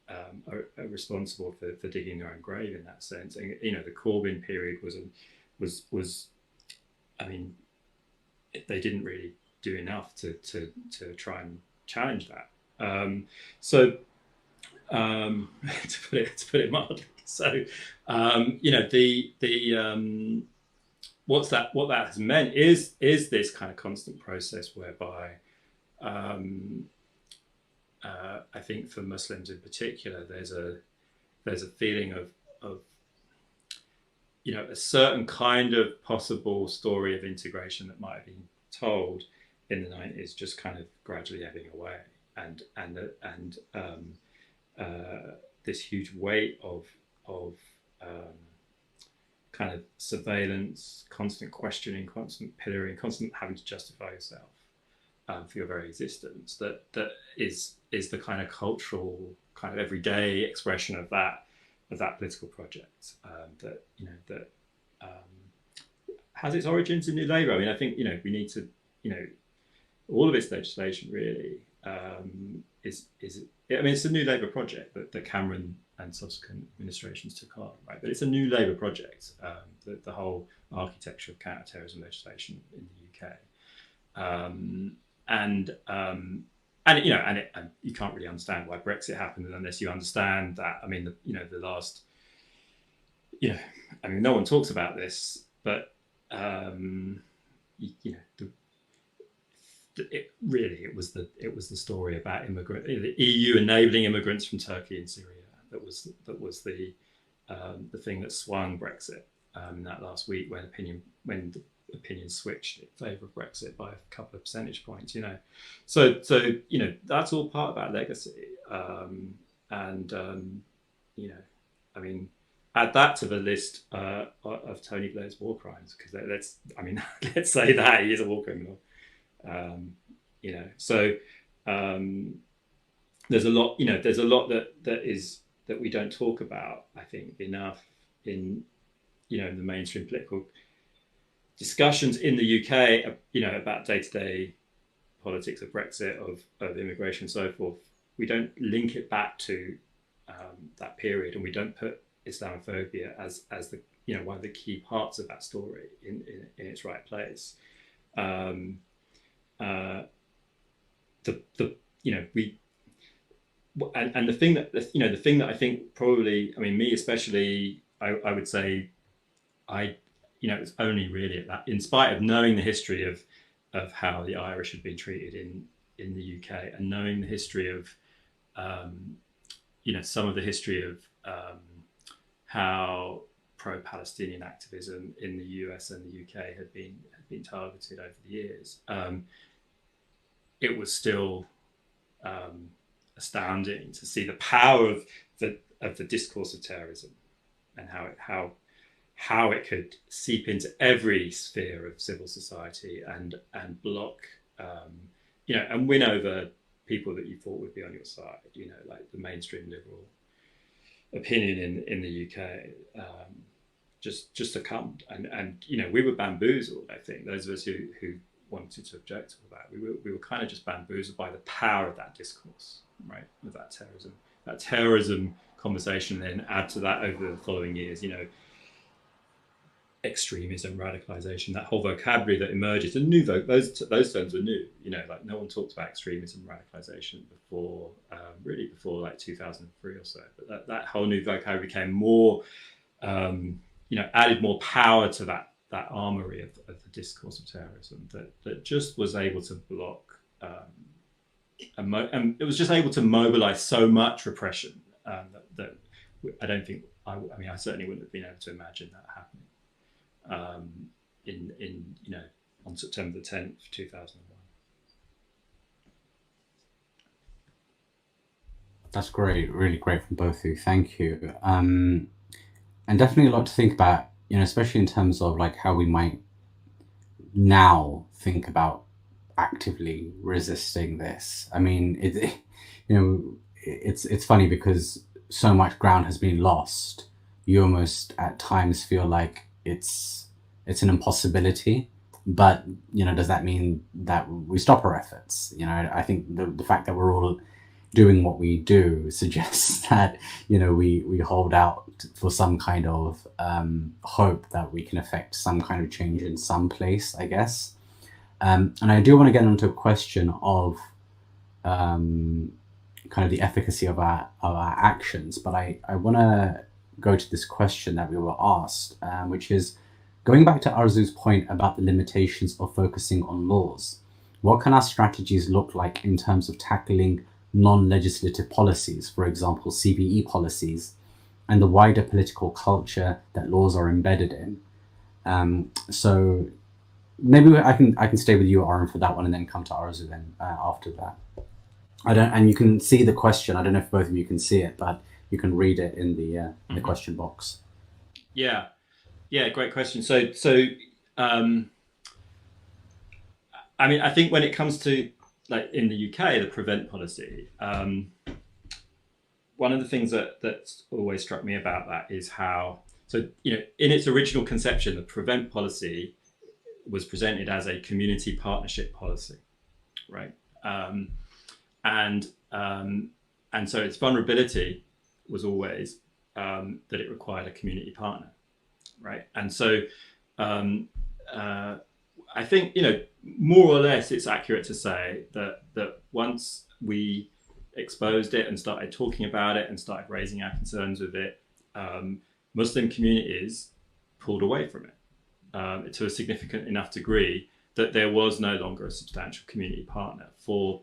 are responsible for digging their own grave in that sense. And the Corbyn period was they didn't really do enough to try and challenge that. To put it mildly. So what that has meant is this kind of constant process whereby I think for Muslims in particular, there's a feeling of a certain kind of possible story of integration that might have been told in the 90s, just kind of gradually ebbing away, and this huge weight of kind of surveillance, constant questioning, constant pillorying, constant having to justify yourself, for your very existence, that is the kind of cultural, kind of everyday expression of that political project, that has its origins in New Labour. I mean, I think we need to, all of its legislation really is I mean, it's a New Labour project that Cameron and subsequent administrations took on, right? But it's a New Labour project, the whole architecture of counter-terrorism legislation in the UK, and you can't really understand why Brexit happened unless you understand that. I mean, the last, I mean, no one talks about this, but it was the story about the EU enabling immigrants from Turkey and Syria that was the thing that swung Brexit in that last week, when the opinion switched in favour of Brexit by a couple of percentage points. So that's all part of that legacy, I mean, add that to the list of Tony Blair's war crimes, because let's say that he is a war criminal. So there's a lot that we don't talk about, I think, enough in the mainstream political discussions in the UK, about day-to-day politics of Brexit, of immigration and so forth. We don't link it back to that period, and we don't put Islamophobia as the one of the key parts of that story in its right place. The thing that I think probably, I mean, me especially, I would say, it's only really in spite of knowing the history of how the Irish had been treated in the UK, and knowing the history of some of the history of how pro-Palestinian activism in the US and the UK had been targeted over the years, it was still astounding to see the power of the discourse of terrorism, and how it could seep into every sphere of civil society and block, and win over people that you thought would be on your side, like the mainstream liberal opinion in the UK, just succumbed, and we were bamboozled. I think those of us who wanted to object to all that, we were kind of just bamboozled by the power of that discourse, right? Of that terrorism conversation. Then add to that over the following years, extremism, radicalization, that whole vocabulary that emerges, and those terms were new. Like no one talked about extremism, radicalization before like 2003 or so. But that whole new vocabulary became more, added more power to that armory of the discourse of terrorism that just was able to block, and it was just able to mobilize so much repression that I don't think I certainly wouldn't have been able to imagine that happening on September the 10th, 2001. That's great, really great from both of you. Thank you. And definitely a lot to think about, especially in terms of like how we might now think about actively resisting this. I mean, it's funny because so much ground has been lost. You almost at times feel like it's an impossibility, but does that mean that we stop our efforts? I think the fact that we're all doing what we do suggests that we hold out for some kind of hope that we can affect some kind of change in some place, I guess. And I do want to get into a question of kind of the efficacy of our actions, but I want to go to this question that we were asked, which is going back to Arzu's point about the limitations of focusing on laws. What can our strategies look like in terms of tackling non-legislative policies, for example, CBE policies, and the wider political culture that laws are embedded in? So maybe I can stay with you, Aaron, for that one, and then come to Arzu then after that. And you can see the question. I don't know if both of you can see it, but you can read it in the question box. Yeah, great question. So I mean, I think when it comes to like in the UK, the prevent policy, one of the things that's always struck me about that is how, so, you know, in its original conception, the prevent policy was presented as a community partnership policy, right? And so its vulnerability was always that it required a community partner, right? And so I think, you know, more or less it's accurate to say that once we exposed it and started talking about it and started raising our concerns with it, Muslim communities pulled away from it to a significant enough degree that there was no longer a substantial community partner for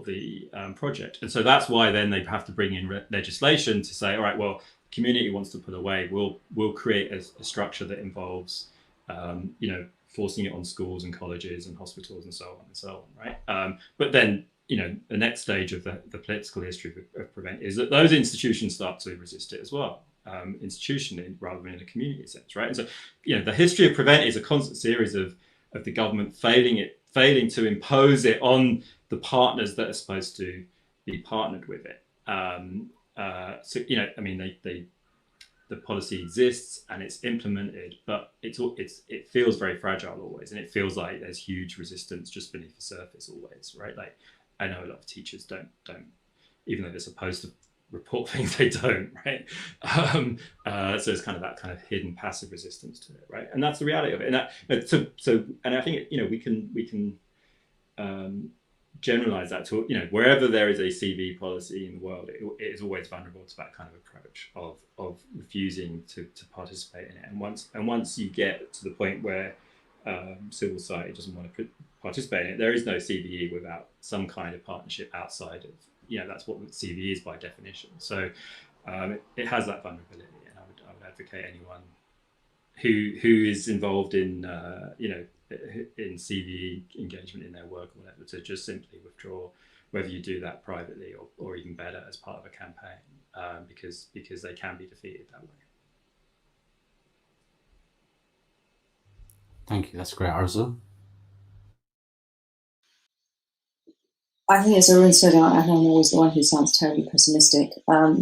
the project. And so that's why then they have to bring in legislation to say, all right, well, community wants to pull away, we'll create a structure that involves, you know, forcing it on schools and colleges and hospitals and so on and so on, right? But then, you know, the next stage of the political history of prevent is that those institutions start to resist it as well, institutionally rather than in a community sense, right? And so, you know, the history of prevent is a constant series of the government failing to impose it on the partners that are supposed to be partnered with it. So, you know, I mean, the policy exists and it's implemented, but it feels very fragile always, and it feels like there's huge resistance just beneath the surface always, right? Like, I know a lot of teachers don't, even though they're supposed to report things, they don't, right? So it's kind of that kind of hidden passive resistance to it, right? And that's the reality of it. And and I think, you know, we can generalize that to, you know, wherever there is a CV policy in the world, it is always vulnerable to that kind of approach of refusing to participate in it. And once you get to the point where civil society doesn't want to participate in it, there is no CVE without some kind of partnership outside of, you know, that's what CVE is by definition. So it has that vulnerability, and I would advocate anyone who is involved in, you know, in CVE engagement in their work or whatever, to just simply withdraw, whether you do that privately or even better as part of a campaign, because they can be defeated that way. Thank you. That's great, Arzu. I think, as Arun said, I'm always the one who sounds terribly pessimistic. But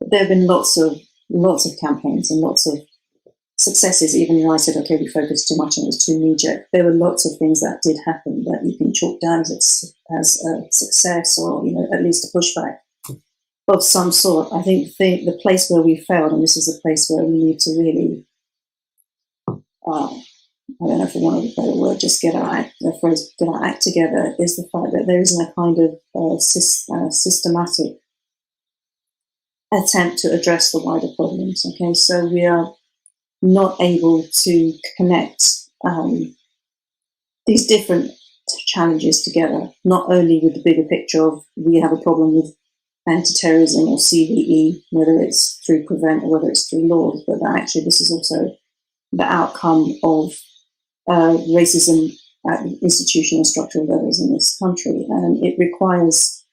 there have been lots of campaigns and lots of successes. Even when I said, okay, we focused too much and it was too knee-jerk, there were lots of things that did happen that you can chalk down as a success, or, you know, at least a pushback of some sort. I think the place where we failed, and this is the place where we need to really, I don't know if we want a better word, just get our act together, is the fact that there isn't a kind of systematic attempt to address the wider problems. Okay, so we are not able to connect these different challenges together, not only with the bigger picture of we have a problem with anti-terrorism or CVE, whether it's through prevent or whether it's through laws, but that actually this is also the outcome of racism at the institutional structural levels in this country. And it requires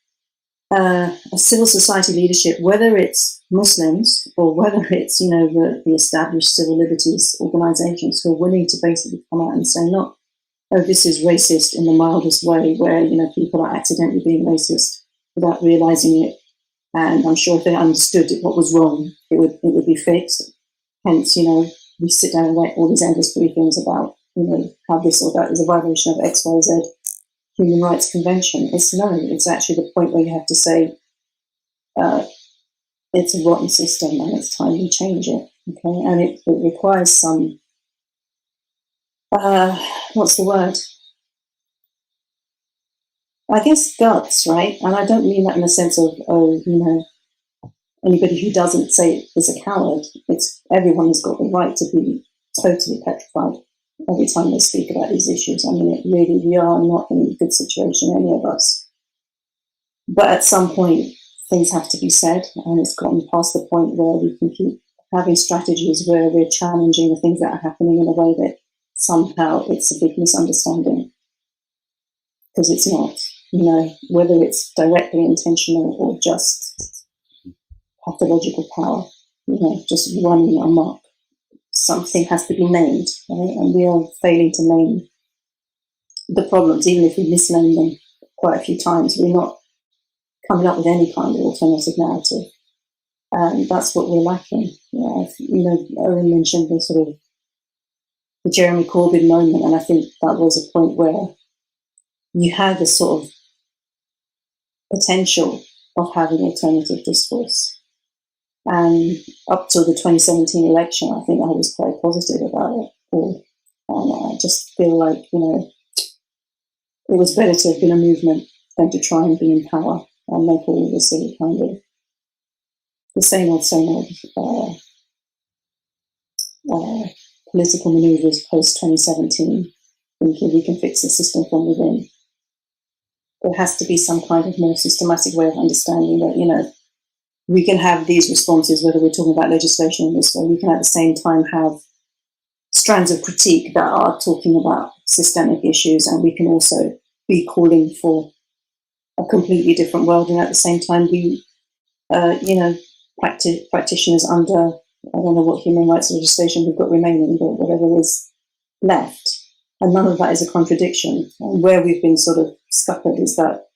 a civil society leadership, whether it's Muslims or whether it's, you know, the established civil liberties organizations, who are willing to basically come out and say, not, oh, this is racist in the mildest way, where, you know, people are accidentally being racist without realizing it. And I'm sure if they understood what was wrong, it would be fixed. Hence, you know, we sit down and write all these endless briefings about, you know, how this or that is a violation of XYZ Human Rights Convention. It's actually the point where you have to say it's a rotten system and it's time we change it. Okay, and it requires some what's the word? I guess guts, right? And I don't mean that in the sense of, oh, you know, anybody who doesn't say it is a coward. It's everyone has got the right to be totally petrified every time they speak about these issues. I mean, we are not in a good situation, any of us. But at some point, things have to be said, and it's gotten past the point where we can keep having strategies where we're challenging the things that are happening in a way that somehow it's a big misunderstanding. Because it's not, you know, whether it's directly intentional or just pathological power, you know, just running amok. Something has to be named, right? And we are failing to name the problems, even if we misname them quite a few times, we're not coming up with any kind of alternative narrative. And that's what we're lacking. Owen mentioned the sort of the Jeremy Corbyn moment, and I think that was a point where you had a sort of potential of having alternative discourse. And up till the 2017 election, I think I was quite positive about it all. And I just feel like, it was better to have been a movement than to try and be in power and make all the sort of kind of the same old political maneuvers post 2017, thinking we can fix the system from within. There has to be some kind of more systematic way of understanding that, we can have these responses, whether we're talking about legislation in this way, we can at the same time have strands of critique that are talking about systemic issues, and we can also be calling for a completely different world, and at the same time be, practitioners under, I don't know what human rights legislation we've got remaining, but whatever is left. And none of that is a contradiction. And where we've been sort of scuppered is that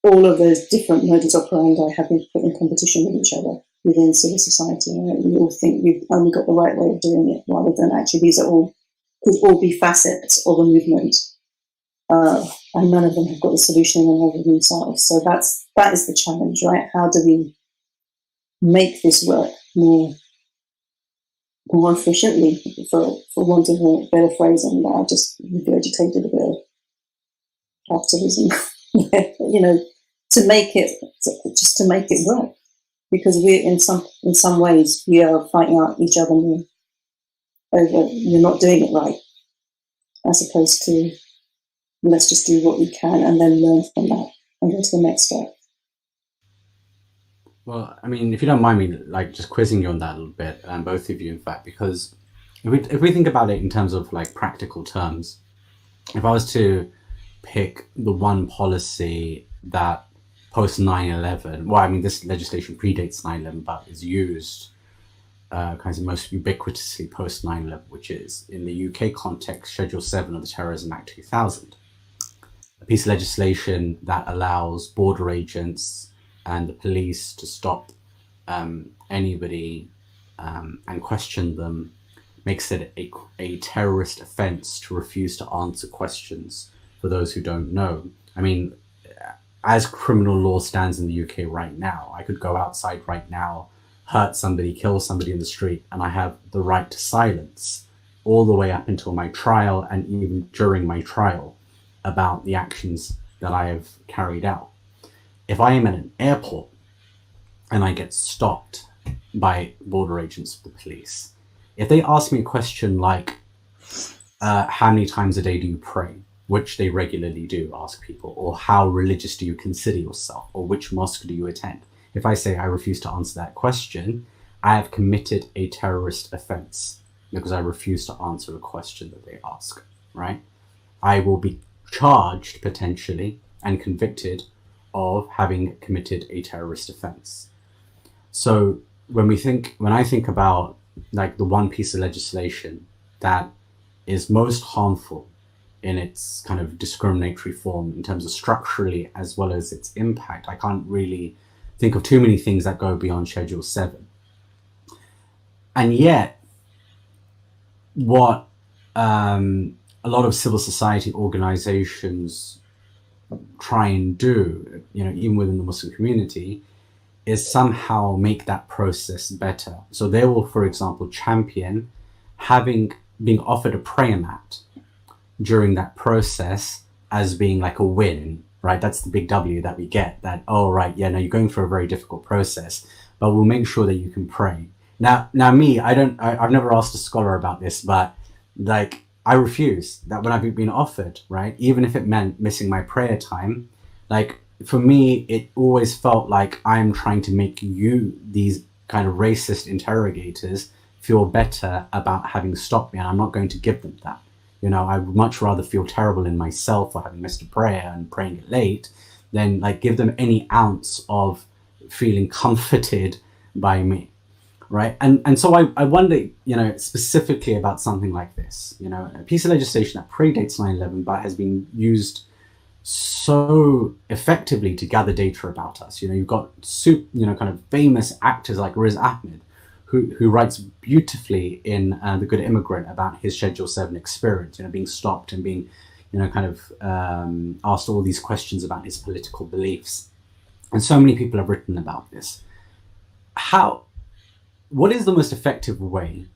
all of those different modus operandi have been put in competition with each other within civil society. Right? We all think we've only got the right way of doing it, rather than actually these could all be facets of a movement. And none of them have got the solution in and of themselves. So that is the challenge, right? How do we make this work more efficiently, for want of a better phrasing? I just regurgitated a bit of capitalism, to make it work, because we're in some ways we are fighting out each other more over you're not doing it right, as opposed to let's just do what we can and then learn from that and go to the next step. Well, I mean, if you don't mind me, just quizzing you on that a little bit, and both of you, in fact, because if we think about it in terms of practical terms, if I was to pick the one policy that post 9/11, well, I mean, this legislation predates 9/11, but is used kind of most ubiquitously post 9/11, which is, in the UK context, Schedule 7 of the Terrorism Act 2000, a piece of legislation that allows border agents and the police to stop anybody and question them, makes it a terrorist offence to refuse to answer questions for those who don't know. I mean, as criminal law stands in the UK right now, I could go outside right now, hurt somebody, kill somebody in the street, and I have the right to silence all the way up until my trial and even during my trial about the actions that I have carried out. If I am at an airport and I get stopped by border agents of the police, if they ask me a question like, how many times a day do you pray? Which they regularly do ask people, or how religious do you consider yourself, or which mosque do you attend? If I say I refuse to answer that question, I have committed a terrorist offense because I refuse to answer a question that they ask, right? I will be charged potentially and convicted of having committed a terrorist offense. So when I think about the one piece of legislation that is most harmful in its kind of discriminatory form in terms of structurally as well as its impact, I can't really think of too many things that go beyond Schedule 7. And yet, what a lot of civil society organizations try and do, even within the Muslim community, is somehow make that process better. So they will, for example, champion being offered a prayer mat during that process as being like a win, right? That's the big W that we get, that, oh, right, yeah, no, you're going through a very difficult process, but we'll make sure that you can pray. Now me, I've never asked a scholar about this, but I refuse that when I've been offered, right? Even if it meant missing my prayer time, for me, it always felt like I'm trying to make these kind of racist interrogators, feel better about having stopped me, and I'm not going to give them that. I would much rather feel terrible in myself for having missed a prayer and praying it late than give them any ounce of feeling comforted by me. right? And so I wonder, you know, specifically about something like this, you know, a piece of legislation that predates 9/11 but has been used so effectively to gather data about us. You know, you've got kind of famous actors like Riz Ahmed, who writes beautifully in The Good Immigrant about his Schedule 7 experience, you know, being stopped and being, you know, kind of asked all these questions about his political beliefs. And so many people have written about this. What is the most effective way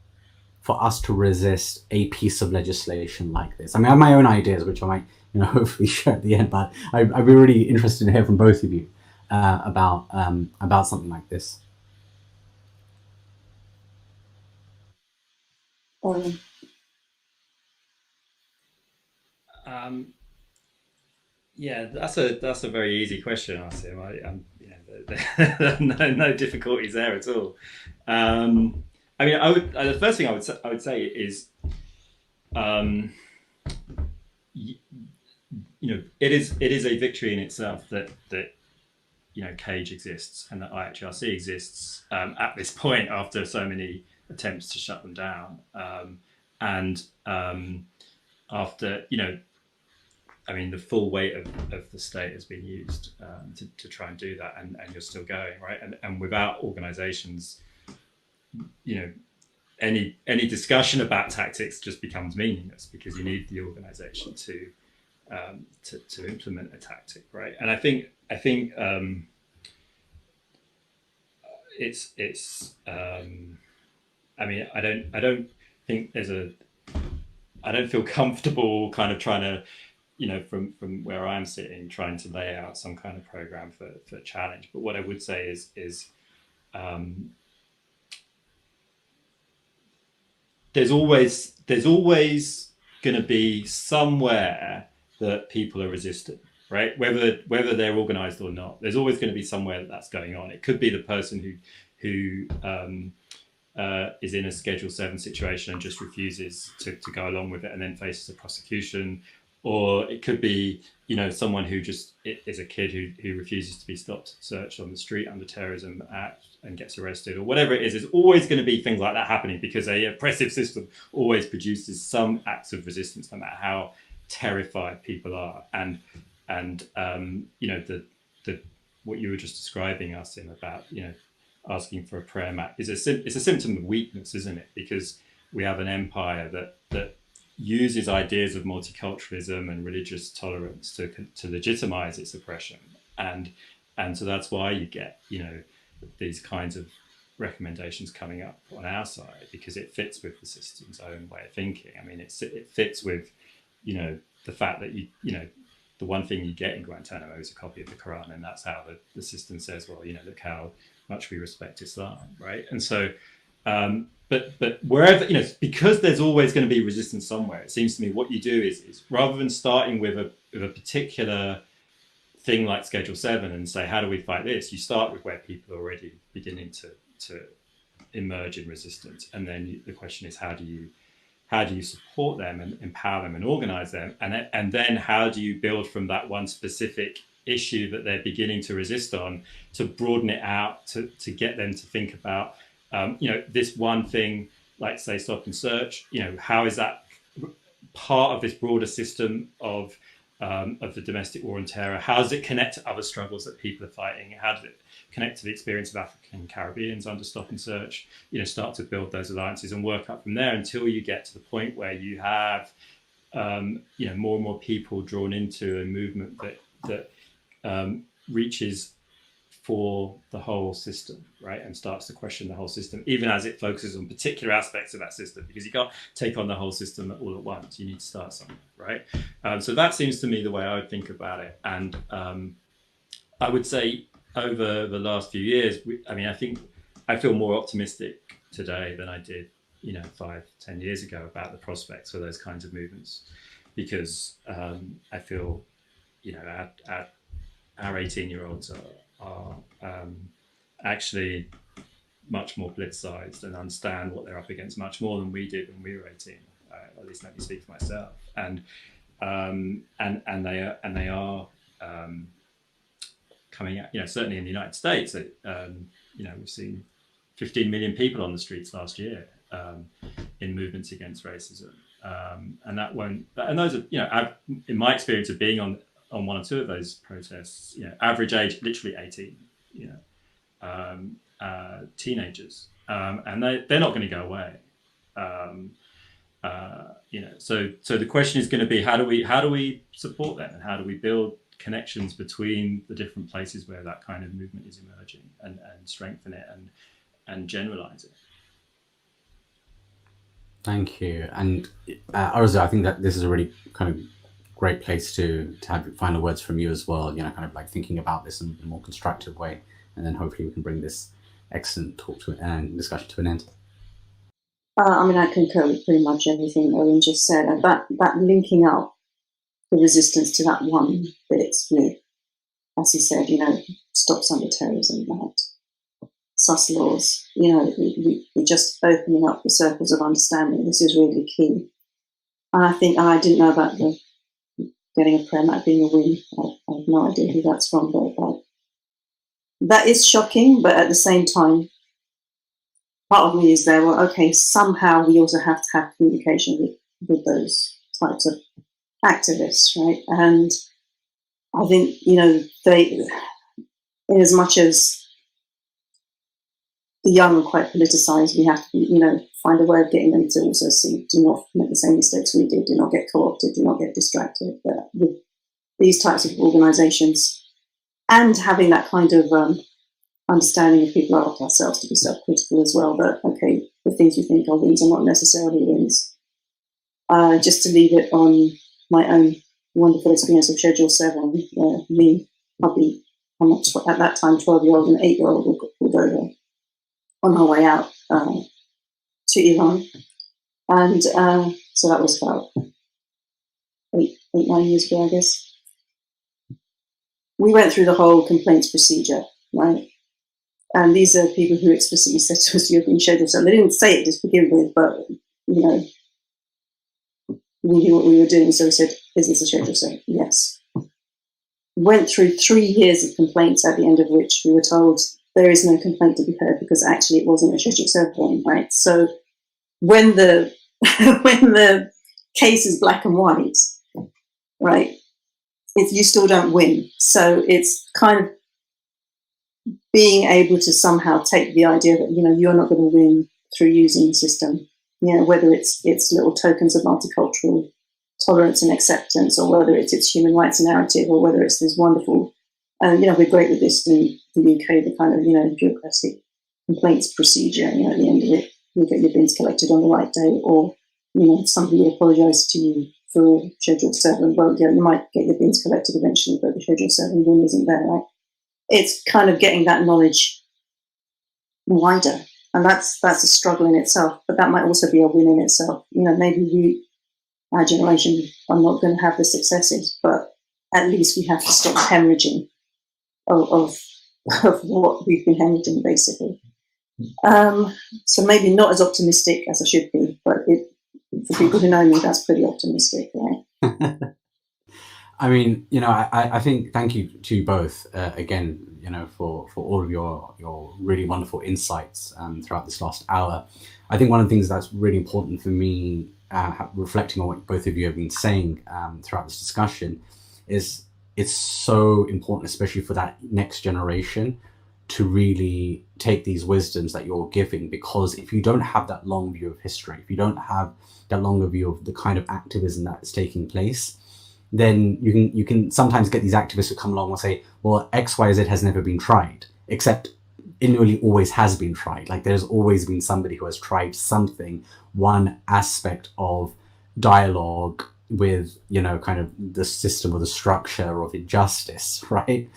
for us to resist a piece of legislation like this? I mean, I have my own ideas, which I might, you know, hopefully share at the end, but I'd be really interested to hear from both of you about something like this. Yeah, that's a very easy question, Asim. No difficulties there at all. I mean, the first thing I would say is, you know, it is a victory in itself that you know, Cage exists and that IHRC exists at this point after so many attempts to shut them down, and after, you know, I mean, the full weight of the state has been used to try and do that, and you're still going, right? And without organizations, you know, any discussion about tactics just becomes meaningless, because you need the organization to implement a tactic, right? And I think it's I mean, I don't think I don't feel comfortable kind of trying to, you know, from where I'm sitting, trying to lay out some kind of program for challenge. But what I would say is there's always going to be somewhere that people are resistant, right? Whether they're organized or not, there's always going to be somewhere that's going on. It could be the person who is in a Schedule 7 situation and just refuses to go along with it and then faces a prosecution. Or it could be, you know, someone who just is a kid who refuses to be stopped, searched on the street under Terrorism Act and gets arrested, or whatever it is. There's always going to be things like that happening, because a oppressive system always produces some acts of resistance, no matter how terrified people are. And you know, the what you were just describing, Asim, about, you know, asking for a prayer mat it's a symptom of weakness, isn't it? Because we have an empire that uses ideas of multiculturalism and religious tolerance to legitimize its oppression, and so that's why you get, you know, these kinds of recommendations coming up on our side, because it fits with the system's own way of thinking. I mean, it fits with, you know, the fact that you know, the one thing you get in Guantanamo is a copy of the Quran, and that's how the system says, well, you know, look how much we respect Islam, right? And so but wherever, you know, because there's always going to be resistance somewhere, it seems to me what you do is rather than starting with a particular thing like Schedule 7 and say, how do we fight this? You start with where people are already beginning to emerge in resistance. And then the question is, how do you support them and empower them and organize them? And then how do you build from that one specific issue that they're beginning to resist on to broaden it out, to get them to think about, you know, this one thing, like say stop and search, you know, how is that part of this broader system of the domestic war and terror? How does it connect to other struggles that people are fighting? How does it connect to the experience of African Caribbeans under stop and search? You know, start to build those alliances and work up from there until you get to the point where you have, you know, more and more people drawn into a movement that reaches for the whole system, right? And starts to question the whole system, even as it focuses on particular aspects of that system, because you can't take on the whole system all at once. You need to start somewhere, right? So that seems to me the way I would think about it. And I would say over the last few years, I feel more optimistic today than I did, you know, 5-10 years ago about the prospects for those kinds of movements, because I feel, you know, our 18-year-olds are actually much more politicized and understand what they're up against much more than we did when we were 18. At least let me speak for myself. And they are coming out. You know, certainly in the United States, you know, we've seen 15 million people on the streets last year in movements against racism. And that won't, and those are, you know, in my experience of being on one or two of those protests, you know, average age, literally 18, you know, teenagers. And they're not going to go away. You know, so the question is going to be, how do we support them, and how do we build connections between the different places where that kind of movement is emerging, and strengthen it and generalize it. Thank you. And Arzu, I think that this is a really kind of great place to have final words from you as well, you know, kind of like thinking about this in a more constructive way, and then hopefully we can bring this excellent talk to and discussion to an end. I mean, I concur with pretty much everything Owen just said. And that linking up the resistance to that one bit with, as he said, you know, stops under terrorism, that sus laws, you know, we're just opening up the circles of understanding. This is really key. And I think, I didn't know about the getting a prayer mat being a win. I have no idea who that's from, but that is shocking. But at the same time, part of me is there, well, okay, somehow we also have to have communication with those types of activists, right? And I think, you know, in as much as the young are quite politicized, we have to, you know, find a way of getting them to also see, do not make the same mistakes we did, do not get co-opted, do not get distracted. But with these types of organizations, and having that kind of understanding of people like ourselves to be self-critical as well, that, okay, the things we think are wins are not necessarily wins. Just to leave it on my own wonderful experience of Schedule 7, where me, I'm at that time 12-year-old and 8-year-old were pulled over on our way out to Iran. And so that was about 8-9 years ago, I guess. We went through the whole complaints procedure, right? And these are people who explicitly said to us, you've been scheduled. So they didn't say it to begin with, but, you know, we knew what we were doing. So we said, is this a schedule? So yes. Went through 3 years of complaints, at the end of which we were told there is no complaint to be heard because actually it wasn't a schedule 7, right? So when the when the case is black and white, right, you still don't win. So it's kind of being able to somehow take the idea that, you know, you're not going to win through using the system, you know, whether it's little tokens of multicultural tolerance and acceptance, or whether it's its human rights narrative, or whether it's this wonderful, you know, we're great with this in the UK, the kind of, you know, bureaucratic complaints procedure, you know, at the end of it, you get your bins collected on the right day, or, you know, somebody will apologise to you for Schedule 7. Well, yeah, you might get your bins collected eventually, but the Schedule 7 win isn't there, right? It's kind of getting that knowledge wider, and that's a struggle in itself, but that might also be a win in itself. You know, maybe our generation are not going to have the successes, but at least we have to stop hemorrhaging of what we've been hemorrhaging, basically. So maybe not as optimistic as I should be, but for people who know me, that's pretty optimistic, right? I mean, you know, I think, thank you to you both again, you know, for all of your really wonderful insights throughout this last hour. I think one of the things that's really important for me, reflecting on what both of you have been saying throughout this discussion, is it's so important, especially for that next generation, to really take these wisdoms that you're giving, because if you don't have that long view of history, if you don't have that longer view of the kind of activism that is taking place, then you can sometimes get these activists who come along and say, well, X, Y, Z has never been tried, except it nearly always has been tried. Like, there's always been somebody who has tried something, one aspect of dialogue with, you know, kind of the system or the structure of injustice, right?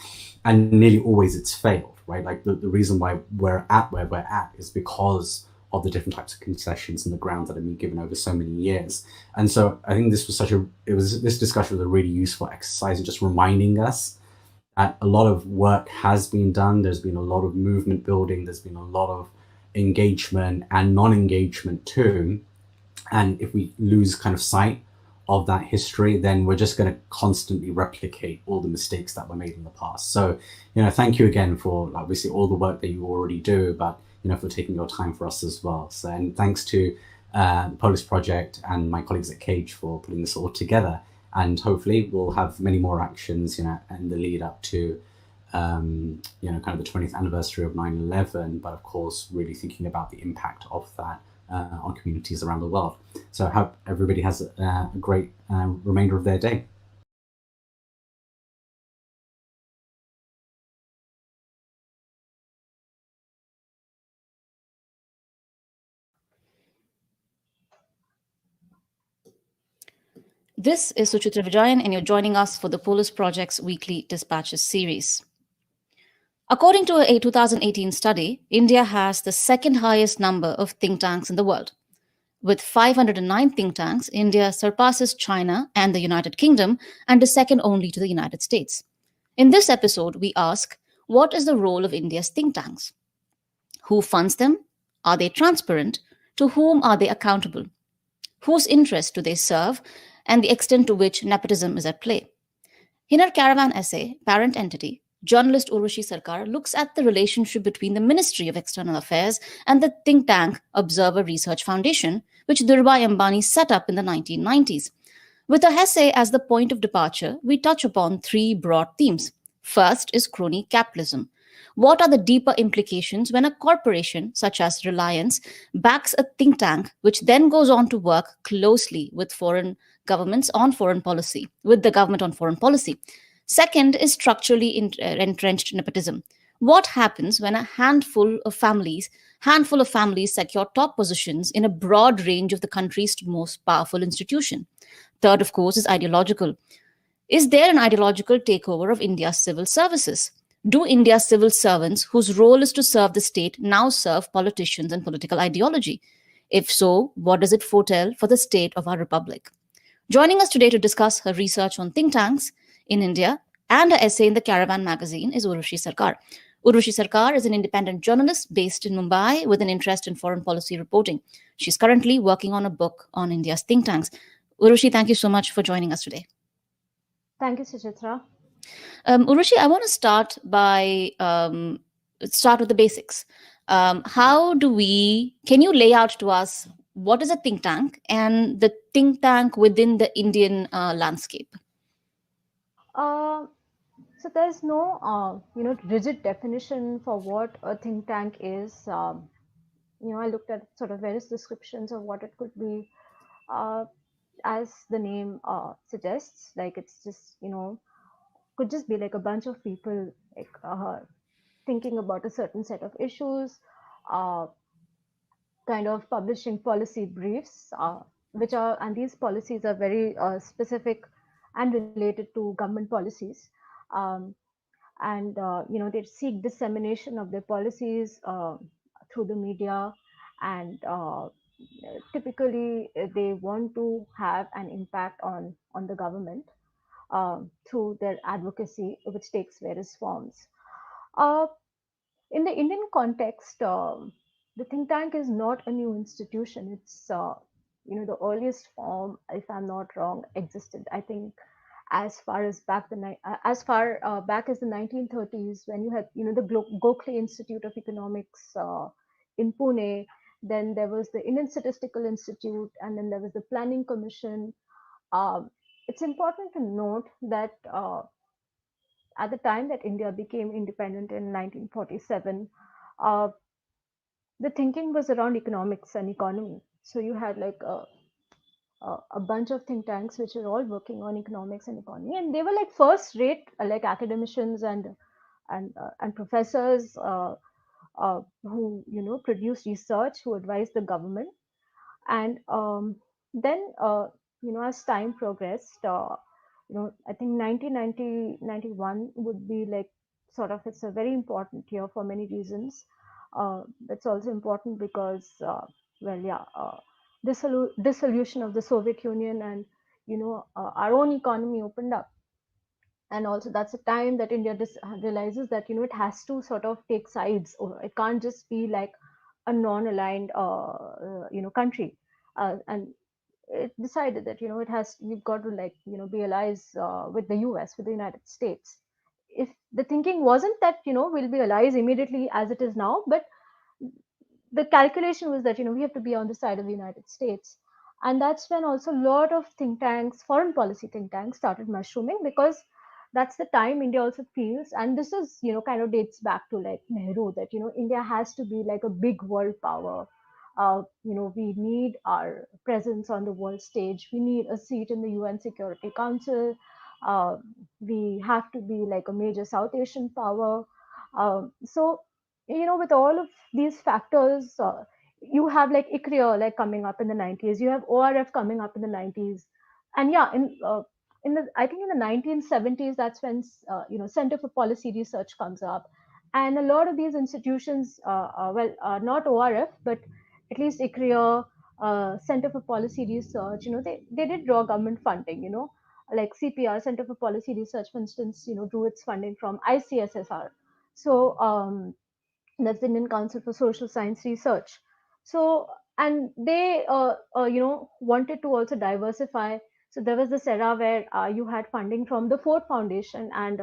And nearly always it's failed, right? Like the reason why we're at where we're at is because of the different types of concessions and the grounds that have been given over so many years. And so I think this discussion was a really useful exercise in just reminding us that a lot of work has been done. There's been a lot of movement building. There's been a lot of engagement and non-engagement too. And if we lose kind of sight of that history, then we're just going to constantly replicate all the mistakes that were made in the past. So, you know, thank you again for obviously all the work that you already do, but for taking your time for us as well. So, and thanks to the Polis Project and my colleagues at Cage for putting this all together. And hopefully we'll have many more actions, in the lead up to, kind of the 20th anniversary of 9/11, but of course, really thinking about the impact of that on communities around the world. So I hope everybody has a great remainder of their day. This is Suchitra Vijayan, and you're joining us for the Polis Project's Weekly Dispatches series. According to a 2018 study, India has the second highest number of think tanks in the world. With 509 think tanks, India surpasses China and the United Kingdom and is second only to the United States. In this episode, we ask, what is the role of India's think tanks? Who funds them? Are they transparent? To whom are they accountable? Whose interests do they serve? And the extent to which nepotism is at play. In her Caravan essay, Parent Entity, journalist Urvashi Sarkar looks at the relationship between the Ministry of External Affairs and the think tank Observer Research Foundation, which Dhirubhai Ambani set up in the 1990s. With her essay as the point of departure, we touch upon three broad themes. First is crony capitalism. What are the deeper implications when a corporation, such as Reliance, backs a think tank, which then goes on to work closely with foreign governments on foreign policy, with the government on foreign policy? Second is structurally entrenched nepotism. What happens when a handful of families secure top positions in a broad range of the country's most powerful institution? Third, of course, is ideological. Is there an ideological takeover of India's civil services? Do India's civil servants, whose role is to serve the state, now serve politicians and political ideology? If so, what does it foretell for the state of our republic? Joining us today to discuss her research on think tanks in India and her essay in the Caravan magazine is Urvashi Sarkar. Urvashi Sarkar is an independent journalist based in Mumbai with an interest in foreign policy reporting. She's currently working on a book on India's think tanks. Urvashi, thank you so much for joining us today. Thank you, Suchitra. Urvashi, I want to start with the basics. Can you lay out to us what is a think tank and the think tank within the Indian landscape? So there's no, rigid definition for what a think tank is. I looked at sort of various descriptions of what it could be. As the name suggests, like it's just, could just be like a bunch of people like thinking about a certain set of issues, kind of publishing policy briefs, and these policies are very specific and related to government policies. They seek dissemination of their policies through the media, and typically they want to have an impact on the government through their advocacy, which takes various forms. In the Indian context, the think tank is not a new institution. It's the earliest form, if I'm not wrong, existed, I think, as far back as the 1930s, when you had the Gokhale Institute of Economics in Pune. Then there was the Indian Statistical Institute, and then there was the Planning Commission. It's important to note that at the time that India became independent in 1947, the thinking was around economics and economy. So you had like a bunch of think tanks which were all working on economics and economy, and they were like first rate like academicians and professors who produced research, who advised the government. And then as time progressed, I think 1991 would be like sort of, it's a very important year for many reasons. It's also important because dissolution of the Soviet Union, and our own economy opened up. And also that's a time that India realizes that it has to sort of take sides, or it can't just be like a non-aligned country, and it decided that we've got to be allies with the US, with the United States. If the thinking wasn't that we'll be allies immediately as it is now, but the calculation was that, we have to be on the side of the United States. And that's when also a lot of think tanks, foreign policy think tanks, started mushrooming, because that's the time India also feels, and this is, kind of dates back to like Nehru, that, India has to be like a big world power. We need our presence on the world stage. We need a seat in the UN Security Council. Uh, we have to be like a major South Asian power. So, with all of these factors, you have like ICRIA like coming up in the 90s. You have ORF coming up in the 90s, and yeah, in the I think in the 1970s, that's when Center for Policy Research comes up, and a lot of these institutions, not ORF, but at least ICRIA, Center for Policy Research, they did draw government funding, like CPR, Center for Policy Research, for instance, drew its funding from ICSSR. So that's the Indian Council for Social Science Research. So, and they, wanted to also diversify. So there was this era where you had funding from the Ford Foundation and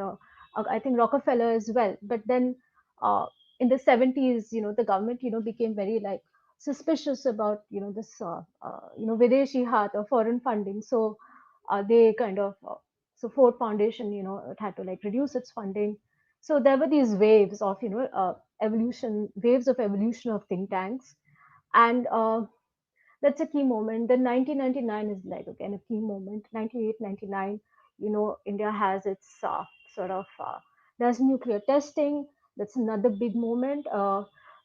I think Rockefeller as well. But then uh, in the 70s, the government, became very like suspicious about, this, Videshi Hath or foreign funding. So they kind of, so Ford Foundation, it had to like reduce its funding. So there were these waves of, waves of evolution of think tanks. And that's a key moment. Then 1999 is like again a key moment. 98, 99, India has its sort of does nuclear testing. That's another big moment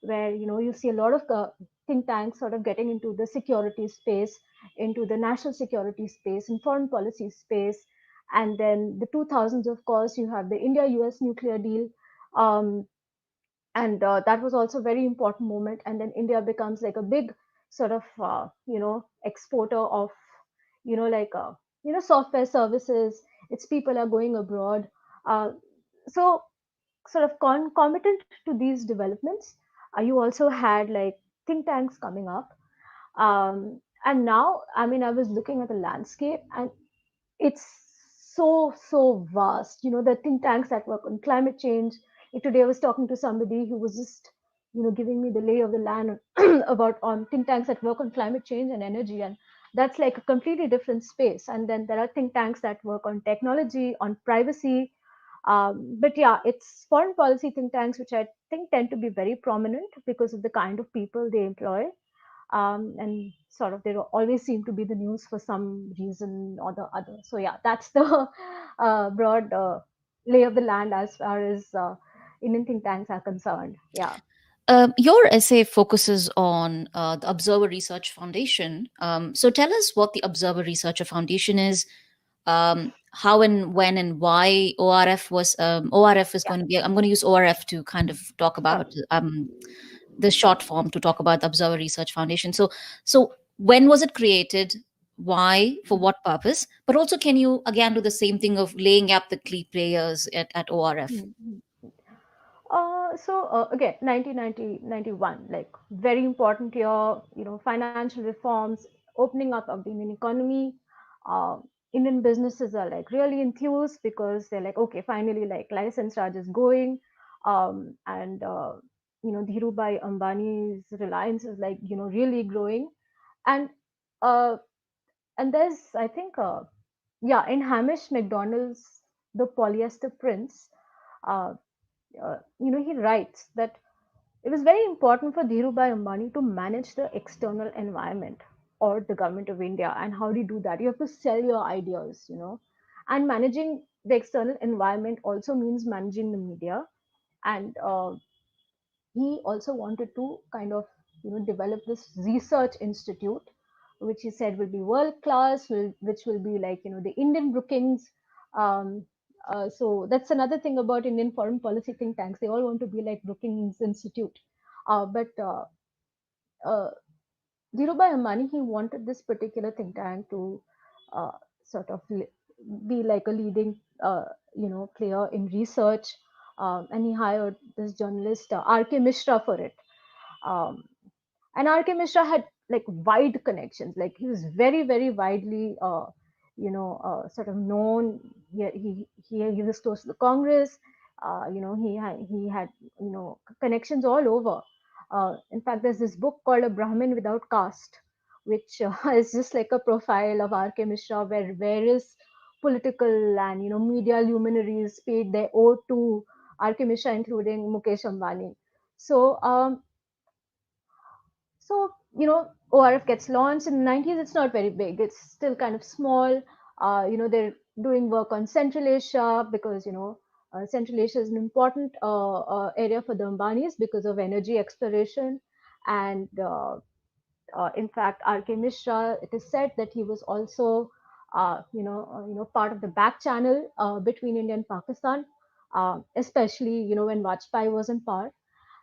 where you see a lot of think tanks sort of getting into the security space, into the national security space, and foreign policy space. And then the 2000s, of course, you have the India-US nuclear deal. Um, and that was also a very important moment. And then India becomes like a big sort of exporter of like software services. Its people are going abroad. So sort of concomitant to these developments, you also had like think tanks coming up. And now, I mean, I was looking at the landscape, and it's so vast. The think tanks that work on climate change. Like today I was talking to somebody who was just giving me the lay of the land about on think tanks that work on climate change and energy, and that's like a completely different space. And then there are think tanks that work on technology, on privacy. But yeah, it's foreign policy think tanks which I think tend to be very prominent because of the kind of people they employ. And sort of they always seem to be the news for some reason or the other. So yeah, that's the broad lay of the land as far as Indian think tanks are concerned. Yeah. Your essay focuses on the Observer Research Foundation. So tell us what the Observer Research Foundation is, how and when and why ORF was ORF is going to be. I'm going to use ORF to kind of talk about the short form to talk about the Observer Research Foundation. So when was it created? Why? For what purpose? But also, can you again do the same thing of laying up the key players at ORF? Again, 1991, like very important year, financial reforms, opening up of the Indian economy. Indian businesses are like really enthused because they're like, okay, finally, like license Raj is going. And Dhirubhai Ambani's Reliance is like, really growing. And uh, and there's, I think, in Hamish McDonald's, The Polyester Prince, uh, he writes that it was very important for Dhirubhai Ambani to manage the external environment or the government of India. And how do you do that? You have to sell your ideas, and managing the external environment also means managing the media. And he also wanted to kind of develop this research institute, which he said will be world class, which will be like the Indian Brookings. So that's another thing about Indian foreign policy think tanks. They all want to be like Brookings Institute. But Dhirubhai Ambani, he wanted this particular think tank to uh, sort of be like a leading, player in research, and he hired this journalist R.K. Mishra for it. Um, and R.K. Mishra had like wide connections. Like he was very, very widely, sort of known. He was close to the Congress. He had connections all over. In fact, there's this book called A Brahmin Without Caste, which is just like a profile of R.K. Mishra, where various political and media luminaries paid their ode to R.K. Mishra, including Mukesh Ambani. So, ORF gets launched in the 90s. It's not very big. It's still kind of small. They're doing work on Central Asia because, Central Asia is an important area for the Ambanis because of energy exploration. And in fact, R.K. Mishra, it is said that he was also, part of the back channel between India and Pakistan, especially, when Vajpayee was in power.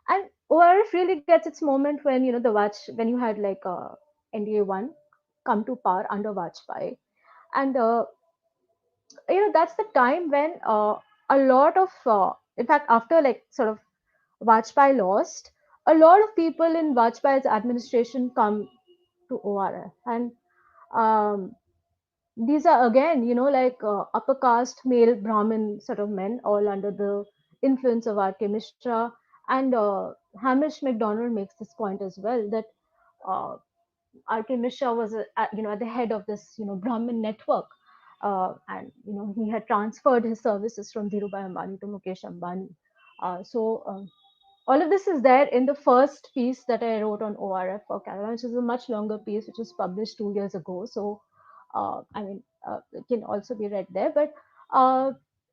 And ORF really gets its moment when when you had like NDA one come to power under Vajpayee, and that's the time when a lot of in fact, after like sort of Vajpayee lost, a lot of people in Vajpayee's administration come to ORF, and um, these are again like upper caste male Brahmin sort of men, all under the influence of R.K. Mishra. And Hamish MacDonald makes this point as well, that uh, R.K. Mishra was at the head of this Brahmin network, and he had transferred his services from Dhirubhai Ambani to Mukesh Ambani. So all of this is there in the first piece that I wrote on ORF for Kerala, which is a much longer piece, which was published 2 years ago. So, it can also be read there. But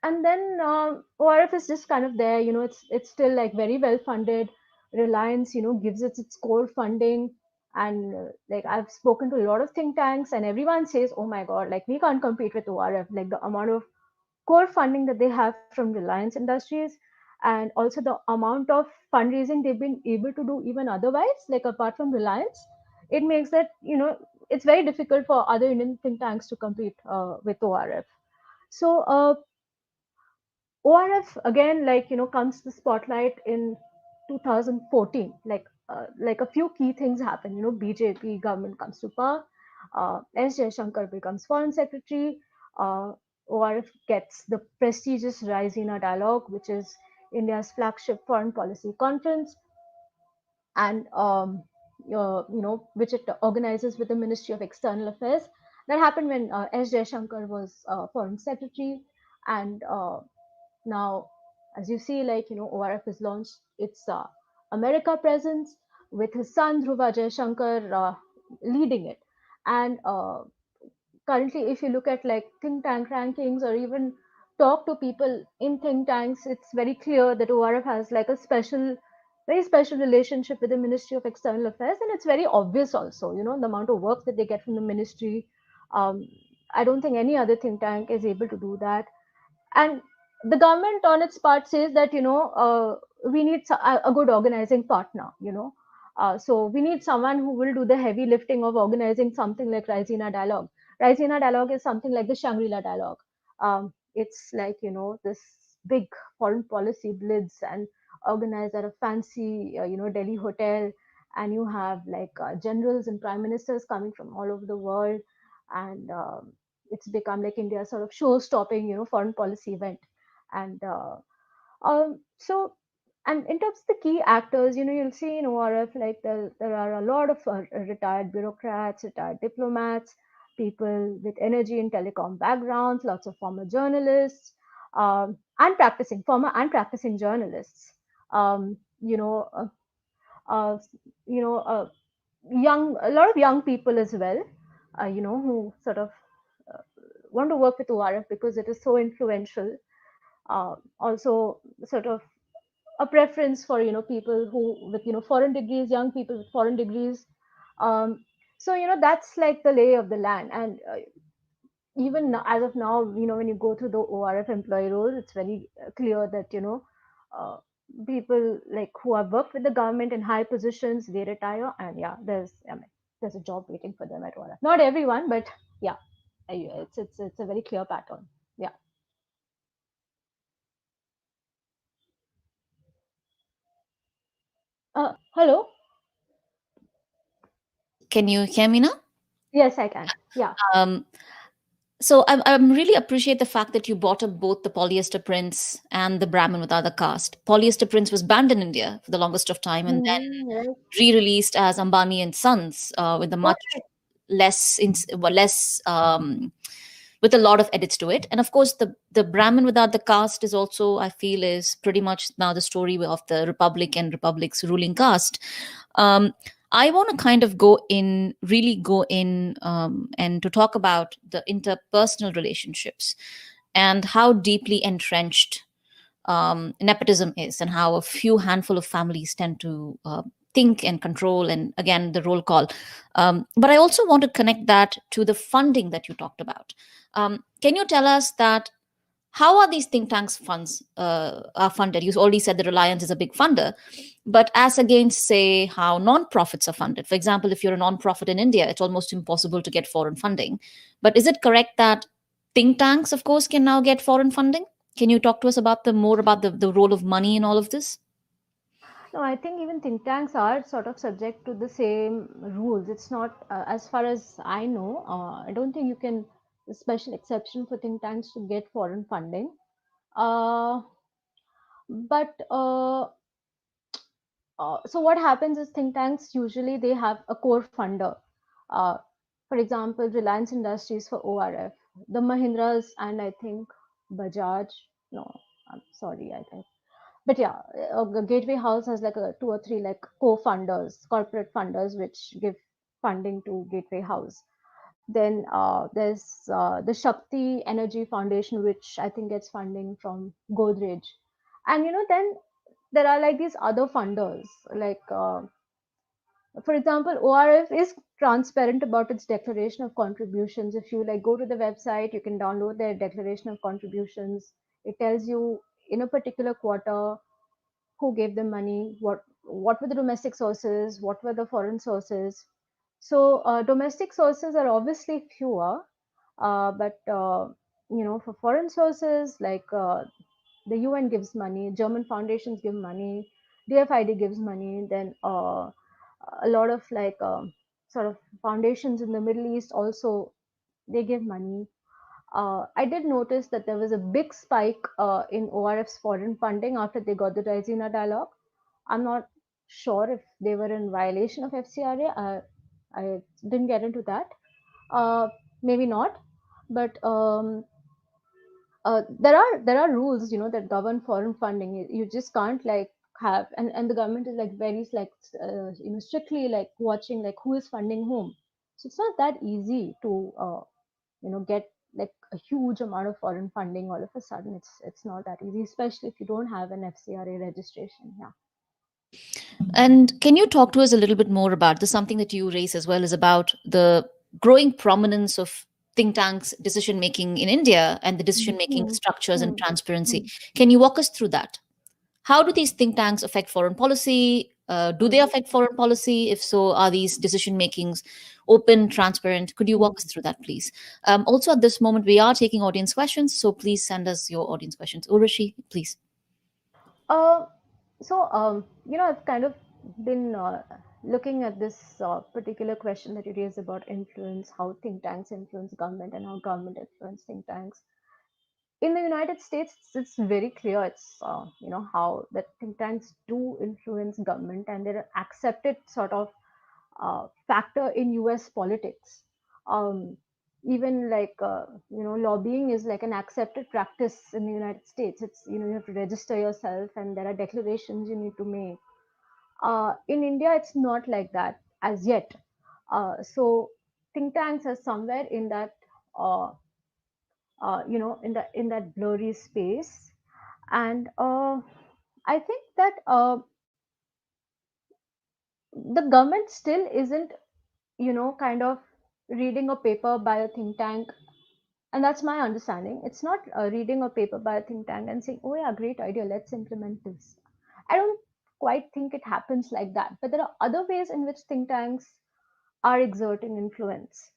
and then ORF is just kind of there. It's still like very well funded. Reliance, gives it its core funding, and like I've spoken to a lot of think tanks, and everyone says, "Oh my God, like we can't compete with ORF. Like the amount of core funding that they have from Reliance Industries, and also the amount of fundraising they've been able to do even otherwise, like apart from Reliance, it makes that it's very difficult for other Indian think tanks to compete with ORF. So ORF again, like comes to the spotlight in 2014. Like a few key things happen. BJP government comes to power. S. Jaishankar becomes foreign secretary. ORF gets the prestigious Raisina Dialogue, which is India's flagship foreign policy conference, and which it organizes with the Ministry of External Affairs. That happened when S. Jaishankar was foreign secretary, and now, as you see, like ORF has launched its America presence with his son Dhruva Jaishankar leading it, and currently, if you look at like think tank rankings or even talk to people in think tanks, it's very clear that ORF has like a very special relationship with the Ministry of External Affairs, and it's very obvious also. The amount of work that they get from the ministry. Um, I don't think any other think tank is able to do that. And the government on its part says that we need a good organizing partner. So we need someone who will do the heavy lifting of organizing something like Raisina Dialogue. Raisina Dialogue is something like the Shangri-La Dialogue. It's like this big foreign policy blitz, and organized at a fancy Delhi hotel, and you have like generals and prime ministers coming from all over the world, and it's become like India's sort of show-stopping, foreign policy event. And so, and in terms of the key actors, you'll see in ORF, like there are a lot of retired bureaucrats, retired diplomats, people with energy and telecom backgrounds, lots of former journalists, former and practicing journalists. Um, you know, uh, uh, you know, a lot of young people as well, who sort of want to work with ORF because it is so influential. Also, sort of a preference for people who with foreign degrees, young people with foreign degrees. Um, so that's like the lay of the land, and even as of now, when you go through the ORF employee roles, it's very clear that uh, people like who have worked with the government in high positions, they retire, and yeah, there's a job waiting for them at ORF. Not everyone, but yeah, it's a very clear pattern. Yeah. Hello. Can you hear me now? Yes, I can. Yeah. So I really appreciate the fact that you brought up both the polyester prince and the Brahmin without the caste. Polyester prince was banned in India for the longest of time, and then Right. re-released as Ambani and Sons with a much Okay. less with a lot of edits to it. And of course, the Brahmin without the caste is also, I feel, is pretty much now the story of the Republic and Republic's ruling caste. Um, I want to kind of really go in, and to talk about the interpersonal relationships and how deeply entrenched nepotism is, and how a few handful of families tend to think and control, and again, the roll call. But I also want to connect that to the funding that you talked about. Can you tell us that how are these think tanks funds are funded? You already said that Reliance is a big funder, but as against, say, how non-profits are funded. For example, if you're a non-profit in India, it's almost impossible to get foreign funding. But is it correct that think tanks, of course, can now get foreign funding? Can you talk to us about more about the role of money in all of this? No, I think even think tanks are sort of subject to the same rules. It's not, as far as I know, I don't think you can, a special exception for think tanks to get foreign funding. Uh, but so what happens is think tanks usually they have a core funder. Uh, for example, Reliance Industries for ORF, the Mahindras, and I think Bajaj. No, I'm sorry, I think. But yeah, Gateway House has like two or three like co-funders, corporate funders, which give funding to Gateway House. Then there's the Shakti Energy Foundation, which I think gets funding from Godrej. And then there are like these other funders, like for example, ORF is transparent about its declaration of contributions. If you like go to the website, you can download their declaration of contributions. It tells you in a particular quarter who gave them money, what were the domestic sources, what were the foreign sources. So domestic sources are obviously fewer, but for foreign sources like the UN gives money, German foundations give money, DFID gives money, then a lot of like sort of foundations in the Middle East also they give money. I did notice that there was a big spike in ORF's foreign funding after they got the Raisina dialogue. I'm not sure if they were in violation of FCRA. I didn't get into that. Uh, Maybe not, but there are rules that govern foreign funding. You just can't like have and the government is like very like strictly like watching like who is funding whom. So it's not that easy to get like a huge amount of foreign funding all of a sudden. It's not that easy, especially if you don't have an FCRA registration. Yeah. And can you talk to us a little bit more about this? Something that you raise as well is about the growing prominence of think tanks decision making in India and the decision making Hmm. structures and Hmm. transparency. Can you walk us through that? How do these think tanks affect foreign policy? Do they affect foreign policy? If so, are these decision makings open, transparent? Could you walk us through that, please? Also, at this moment, we are taking audience questions, so please send us your audience questions. Urvashi, please. Uh, I've kind of been looking at this particular question that you raised about influence, how think tanks influence government and how government influence think tanks. In the United States, it's very clear. It's how that think tanks do influence government, and they're accepted sort of factor in US politics. Um, Even like lobbying is like an accepted practice in the United States. It's you have to register yourself, and there are declarations you need to make. In India, it's not like that as yet. So think tanks are somewhere in that uh, in that blurry space, and I think that the government still isn't kind of reading a paper by a think tank. And that's my understanding. It's not reading a paper by a think tank and saying, oh yeah, great idea, let's implement this. I don't quite think it happens like that, but there are other ways in which think tanks are exerting influence.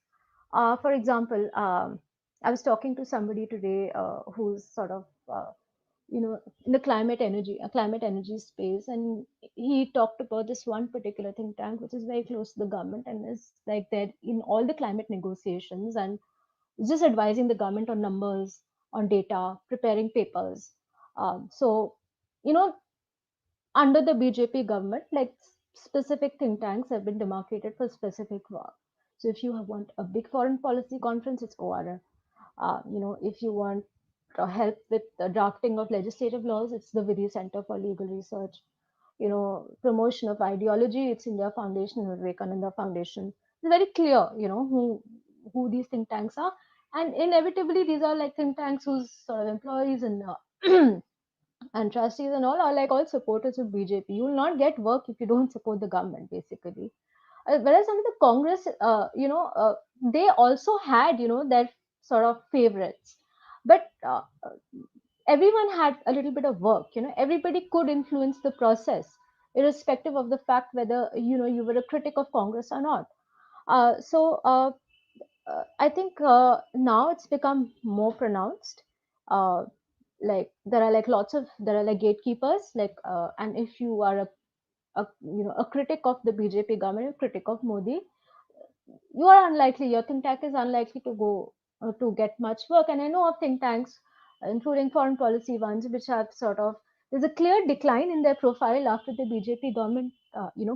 For example, I was talking to somebody today who's sort of in the climate energy space, and he talked about this one particular think tank which is very close to the government and is like there in all the climate negotiations. And just advising the government on numbers, on data, preparing papers. So, under the BJP government, like specific think tanks have been demarcated for specific work. So if you want a big foreign policy conference, it's ORF. If you want help with the drafting of legislative laws, it's the Vidhi Center for Legal Research. Promotion of ideology, it's India Foundation and Vivekananda Foundation. It's very clear, who these think tanks are. And inevitably, these are like think tanks whose sort of employees and and trustees and all are like all supporters of BJP. You will not get work if you don't support the government, basically. Whereas under the Congress, they also had, their sort of favorites, but everyone had a little bit of work. Everybody could influence the process, irrespective of the fact whether you were a critic of Congress or not. I think now it's become more pronounced. Like there are like gatekeepers, and if you are a critic of the BJP government, a critic of Modi, you are unlikely, your think tank is unlikely to go to get much work. And I know of think tanks, including foreign policy ones, which have sort of, there's a clear decline in their profile after the BJP government,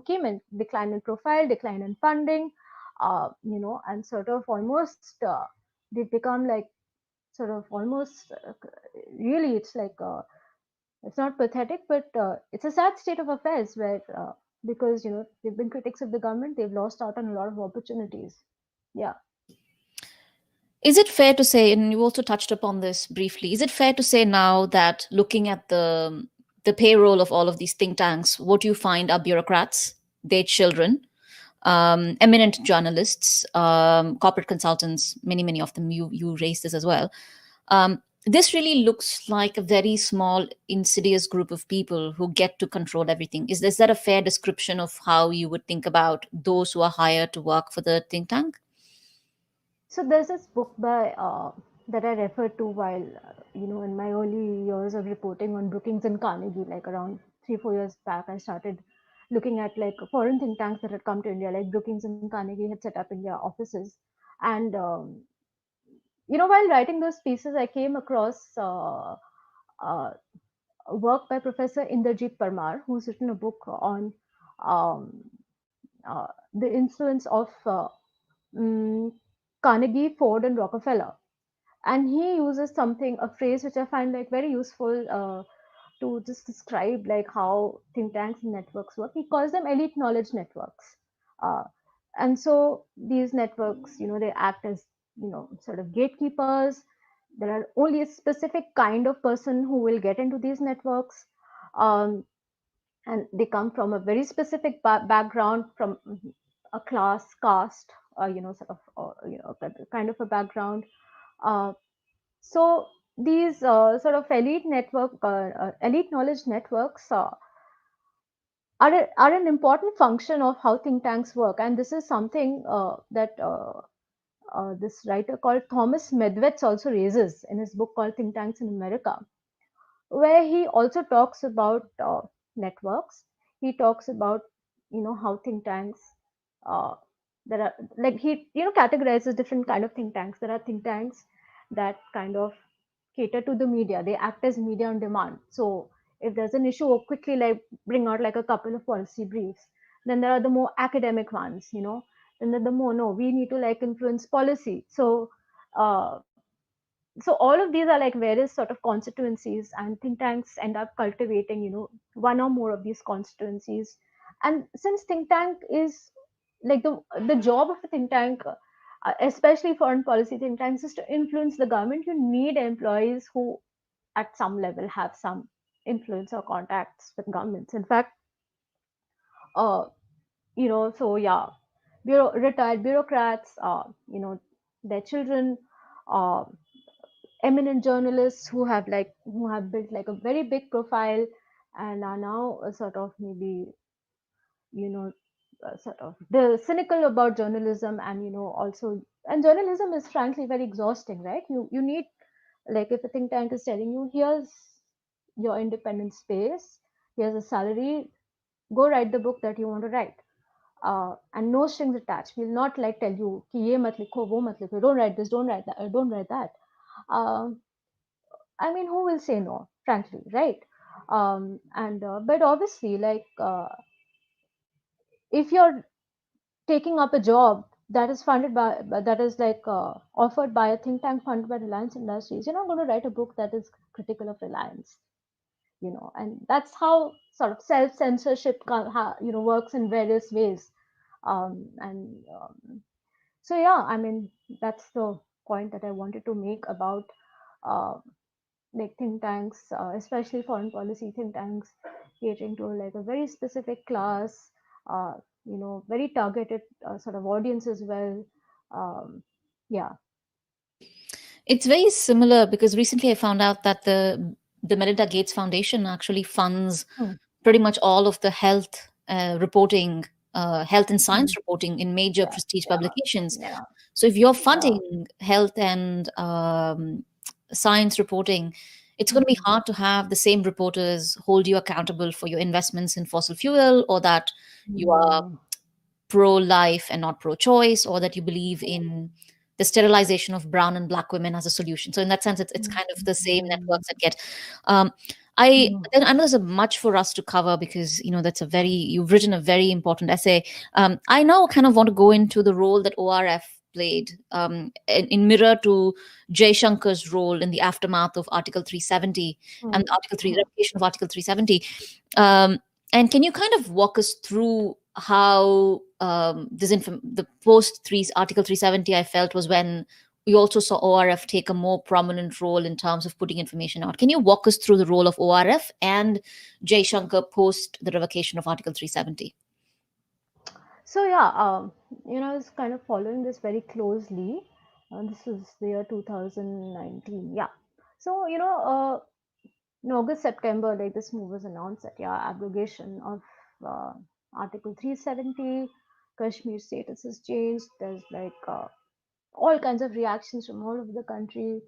came in. Decline in profile, decline in funding, and sort of almost they've become like sort of almost really, it's like it's not pathetic, but it's a sad state of affairs where because they've been critics of the government, they've lost out on a lot of opportunities. Yeah. Is it fair to say, and you also touched upon this briefly, is it fair to say now that looking at the payroll of all of these think tanks, what you find are bureaucrats, their children, eminent journalists, corporate consultants, many of them, you raised this as well. This really looks like a very small, insidious group of people who get to control everything. Is that a fair description of how you would think about those who are hired to work for the think tank? So there's this book by that I referred to while in my early years of reporting on Brookings and Carnegie, like around 3-4 years back. I started looking at like foreign think tanks that had come to India, like Brookings and Carnegie had set up India offices. And while writing those pieces, I came across work by Professor Inderjeet Parmar, who's written a book on the influence of Carnegie, Ford, and Rockefeller. And he uses a phrase which I find like very useful to just describe like how think tanks and networks work. He calls them elite knowledge networks. And so these networks, they act as, sort of gatekeepers. There are only a specific kind of person who will get into these networks. And they come from a very specific background, from a class, caste, kind of a background. So these sort of elite knowledge networks are an important function of how think tanks work. And this is something that this writer called Thomas Medwetz also raises in his book called Think Tanks in America, where he also talks about networks. He talks about how think tanks there are, like, he categorizes different kind of think tanks. There are think tanks that kind of cater to the media. They act as media on demand. So if there's an issue, quickly like bring out like a couple of policy briefs. Then there are the more academic ones, then the more, no, we need to like influence policy. So so all of these are like various sort of constituencies, and think tanks end up cultivating one or more of these constituencies. And since think tank is like the job of a think tank, especially foreign policy think tanks, is to influence the government, you need employees who at some level have some influence or contacts with governments. In fact, so yeah, retired bureaucrats, their children, uh, eminent journalists who have built like a very big profile and are now sort of maybe sort of the cynical about journalism. And also, and journalism is frankly very exhausting, right? You need, like, if a think tank is telling you, here's your independent space, here's a salary, go write the book that you want to write. and no strings attached. We'll not like tell you कि ये मत लिखो, वो मत लिखो, don't write this, don't write that, don't write that. I mean, who will say no, frankly, right? But obviously, like if you're taking up a job that is funded by, that is like offered by a think tank funded by Reliance Industries, you're not going to write a book that is critical of Reliance, and that's how sort of self-censorship, works in various ways. So yeah, I mean, that's the point that I wanted to make about uh, like think tanks, especially foreign policy think tanks, catering to like a very specific class, uh, very targeted sort of audience as well. Yeah. It's very similar because recently I found out that the Melinda Gates Foundation actually funds pretty much all of the health reporting, health and science reporting in major prestige publications. Yeah. So if you're funding health and science reporting, it's going to be hard to have the same reporters hold you accountable for your investments in fossil fuel, or that you are pro-life and not pro-choice, or that you believe in the sterilization of brown and black women as a solution. So in that sense, it's kind of the same networks that get. I know there's a much for us to cover because you've written a very important essay. I now kind of want to go into the role that ORF played in mirror to Jaishankar's role in the aftermath of Article 370 and Article 3 revocation of Article 370. And can you kind of walk us through how the post Article 370 I felt was when we also saw ORF take a more prominent role in terms of putting information out. Can you walk us through the role of ORF and Jaishankar post the revocation of Article 370? So yeah, I was kind of following this very closely. This was the year 2019. Yeah. So in August, September, like this move was announced that abrogation of Article 370, Kashmir status has changed. There's like all kinds of reactions from all over the country.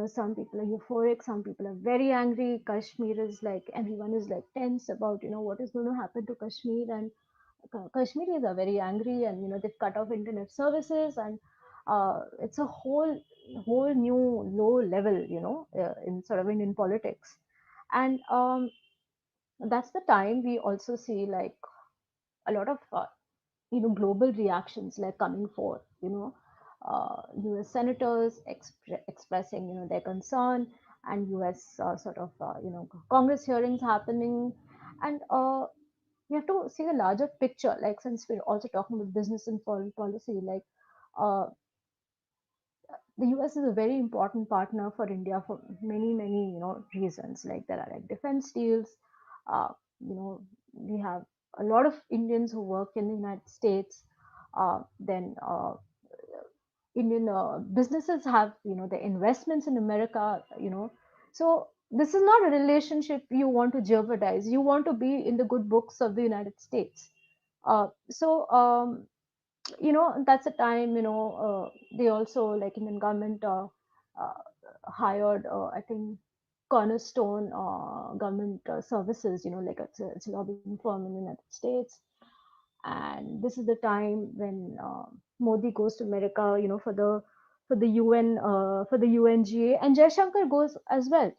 Some people are euphoric, some people are very angry. Kashmir is like, everyone is like tense about what is going to happen to Kashmir, and Kashmiris are very angry, and they've cut off internet services, and it's a whole new low level, in sort of Indian politics, and that's the time we also see like a lot of global reactions like coming forth, US senators expressing their concern, and US sort of Congress hearings happening, and you have to see the larger picture, like since we're also talking about business and foreign policy, like uh, the US is a very important partner for India for many reasons. Like there are like defense deals, uh, we have a lot of Indians who work in the United States. Then Indian businesses have the investments in America. So this is not a relationship you want to jeopardize. You want to be in the good books of the United States. That's a time, they also, like Indian government uh, hired, I think, Cornerstone government services, like it's a lobbying firm in the United States. And this is the time when Modi goes to America, for the UN, for the UNGA, and Jaishankar goes as well.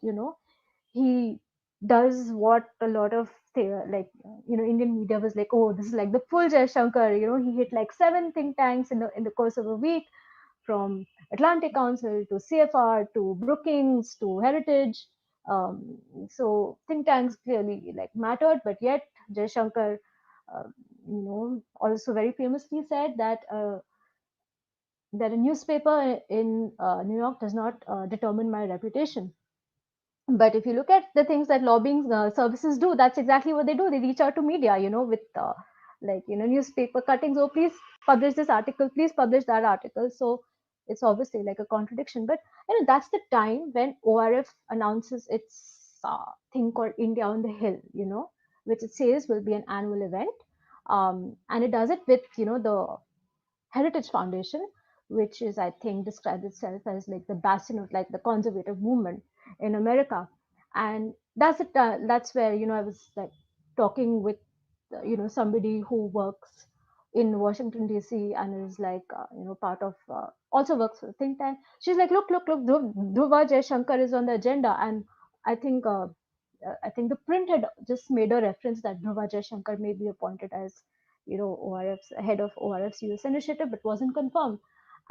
He does what a lot of Indian media was like, oh, this is like the full Jaishankar. He hit like 7 think tanks in the course of a week, from Atlantic Council to CFR to Brookings to Heritage. So think tanks clearly like mattered, but yet Jaishankar, uh, also very famously said that a newspaper in New York does not determine my reputation. But if you look at the things that lobbying services do, that's exactly what they do. They reach out to media, with newspaper cuttings. Oh, please publish this article. Please publish that article. So it's obviously like a contradiction. But that's the time when ORF announces its thing called India on the Hill, which it says will be an annual event, and it does it with the Heritage Foundation, which is, I think, describes itself as like the bastion of like the conservative movement in America. And that's it. That's where I was like talking with somebody who works in Washington DC and is like part of also works for a think tank. She's like, look, Dhruva Jaishankar is on the agenda, and I think the print had just made a reference that Dhruva Jaishankar may be appointed as ORF's head of ORF's US initiative, but wasn't confirmed.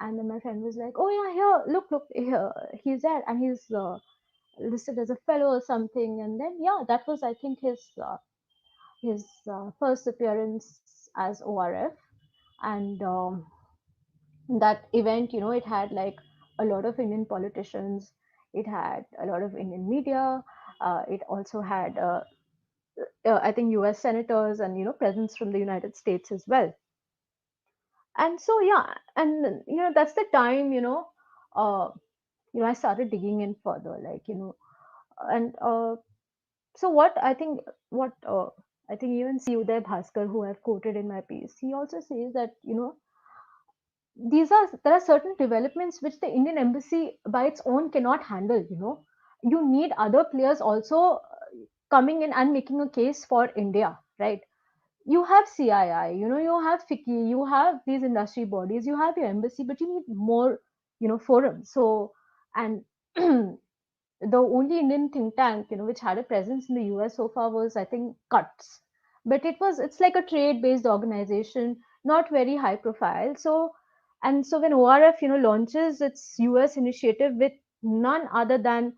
And then my friend was like, oh yeah, here, look, here, he's there, and he's listed as a fellow or something. And then yeah, that was, I think, his first appearance as ORF. And that event, it had like a lot of Indian politicians, it had a lot of Indian media, it also had I think US senators and presence from the United States as well. And so yeah, and that's the time I started digging in further, like and so what I think even Uday Bhaskar, who I've quoted in my piece, he also says that there are certain developments which the Indian embassy by its own cannot handle. You need other players also coming in and making a case for India, right? You have CII, you have FICCI, you have these industry bodies, you have your embassy, but you need more, forums. So, and the only Indian think tank, which had a presence in the US so far was, I think, CUTS. But it's like a trade-based organization, not very high profile. So when ORF, launches its US initiative with none other than,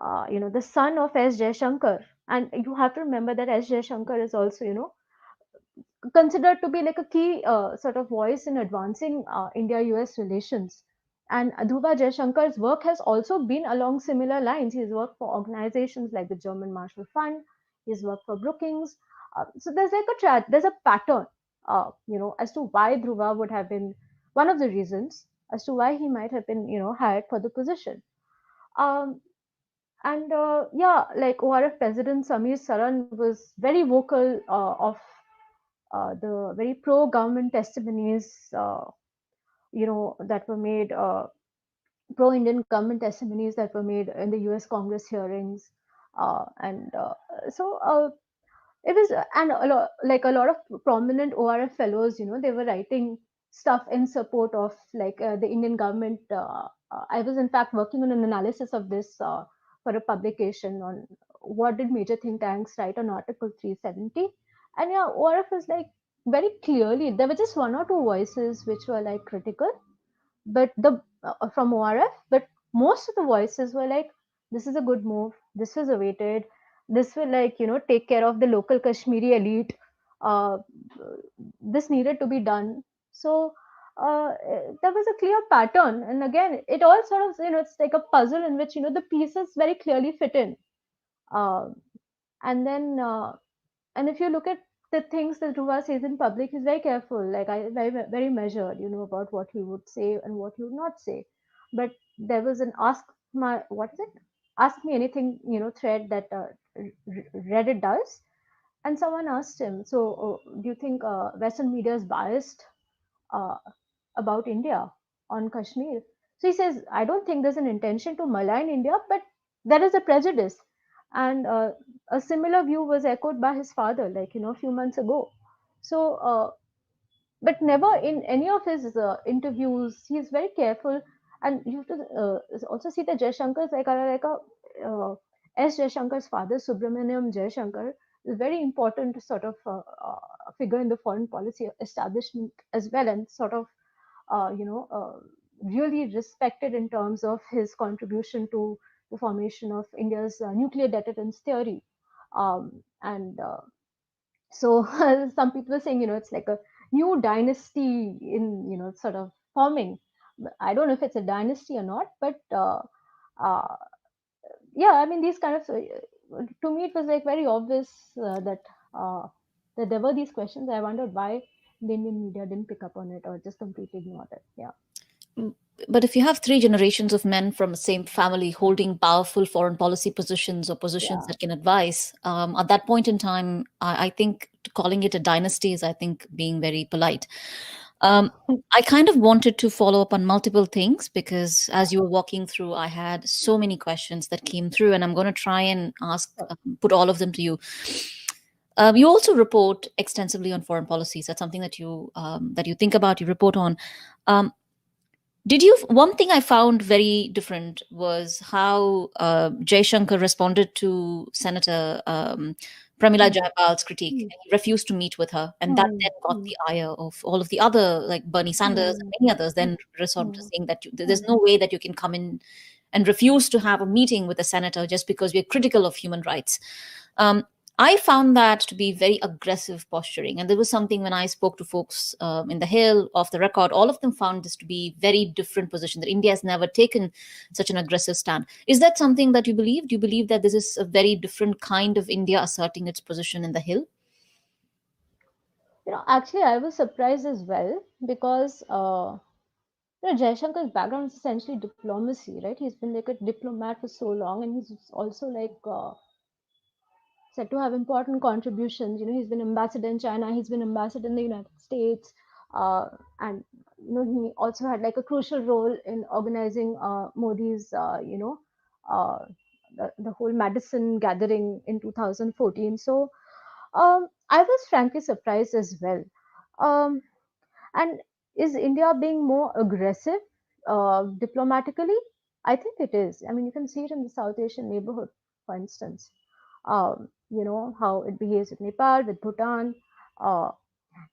the son of S. Jaishankar, and you have to remember that S. Jaishankar is also, considered to be like a key sort of voice in advancing India-US relations. And Dhruva Jaishankar's work has also been along similar lines. He's worked for organizations like the German Marshall Fund. He's worked for Brookings. So there's like there's a pattern, as to why Dhruva would have been one of the reasons as to why he might have been, hired for the position. And yeah, like ORF President Samir Saran was very vocal of the very pro-government testimonies, that were made, pro-Indian government testimonies that were made in the US Congress hearings. So it was, and a lot of prominent ORF fellows, they were writing stuff in support of the Indian government. I was in fact working on an analysis of this for a publication on what did major think tanks write on Article 370. And yeah, ORF was like very clearly, there were just one or two voices which were like critical, but from ORF, but most of the voices were like, this is a good move, this was awaited, this will take care of the local Kashmiri elite, uh, this needed to be done. So there was a clear pattern, and again it all sort of it's like a puzzle in which the pieces very clearly fit in. And then and if you look at the things that Dhruva says in public, he's very careful, very measured, about what he would say and what he would not say. But there was an ask me anything, thread that Reddit does, and someone asked him, so do you think Western media is biased uh, about India on Kashmir? So he says, I don't think there's an intention to malign India, but there is a prejudice. And a similar view was echoed by his father, a few months ago. So, but never in any of his interviews, he's very careful. And you have to also see that Jaishankar is S. Jaishankar's father, Subramaniam Jaishankar, is a very important sort of figure in the foreign policy establishment as well, and sort of really respected in terms of his contribution to the formation of India's nuclear deterrence theory. And so some people are saying, it's like a new dynasty in, sort of forming. I don't know if it's a dynasty or not, but yeah, I mean, these kind of, to me, it was like very obvious that there were these questions. I wondered why the Indian media didn't pick up on it or just completely ignored it. Yeah. But if you have three generations of men from the same family holding powerful foreign policy positions or positions that can advise, at that point in time, I think calling it a dynasty is, I think, being very polite. I kind of wanted to follow up on multiple things because as you were walking through, I had so many questions that came through, and I'm going to try and put all of them to you. You also report extensively on foreign policies. That's something that you think about, you report on. One thing I found very different was how Jaishankar responded to Senator Pramila Jayapal's critique. He refused to meet with her, and that then got the ire of all of the other, like Bernie Sanders and many others, then resorted to saying that there's no way that you can come in and refuse to have a meeting with a senator just because we're critical of human rights. I found that to be very aggressive posturing. And there was something when I spoke to folks in the Hill, off the record, all of them found this to be very different position, that India has never taken such an aggressive stand. Is that something that you believe? Do you believe that this is a very different kind of India asserting its position in the Hill? Actually, I was surprised as well because Jaishankar's background is essentially diplomacy, right? He's been like a diplomat for so long, and he's also like said to have important contributions. He's been ambassador in China, he's been ambassador in the United States, and he also had like a crucial role in organizing Modi's, the whole Madison gathering in 2014. So I was frankly surprised as well. And is India being more aggressive diplomatically? I think it is. I mean, you can see it in the South Asian neighborhood, for instance. How it behaves with Nepal, with Bhutan,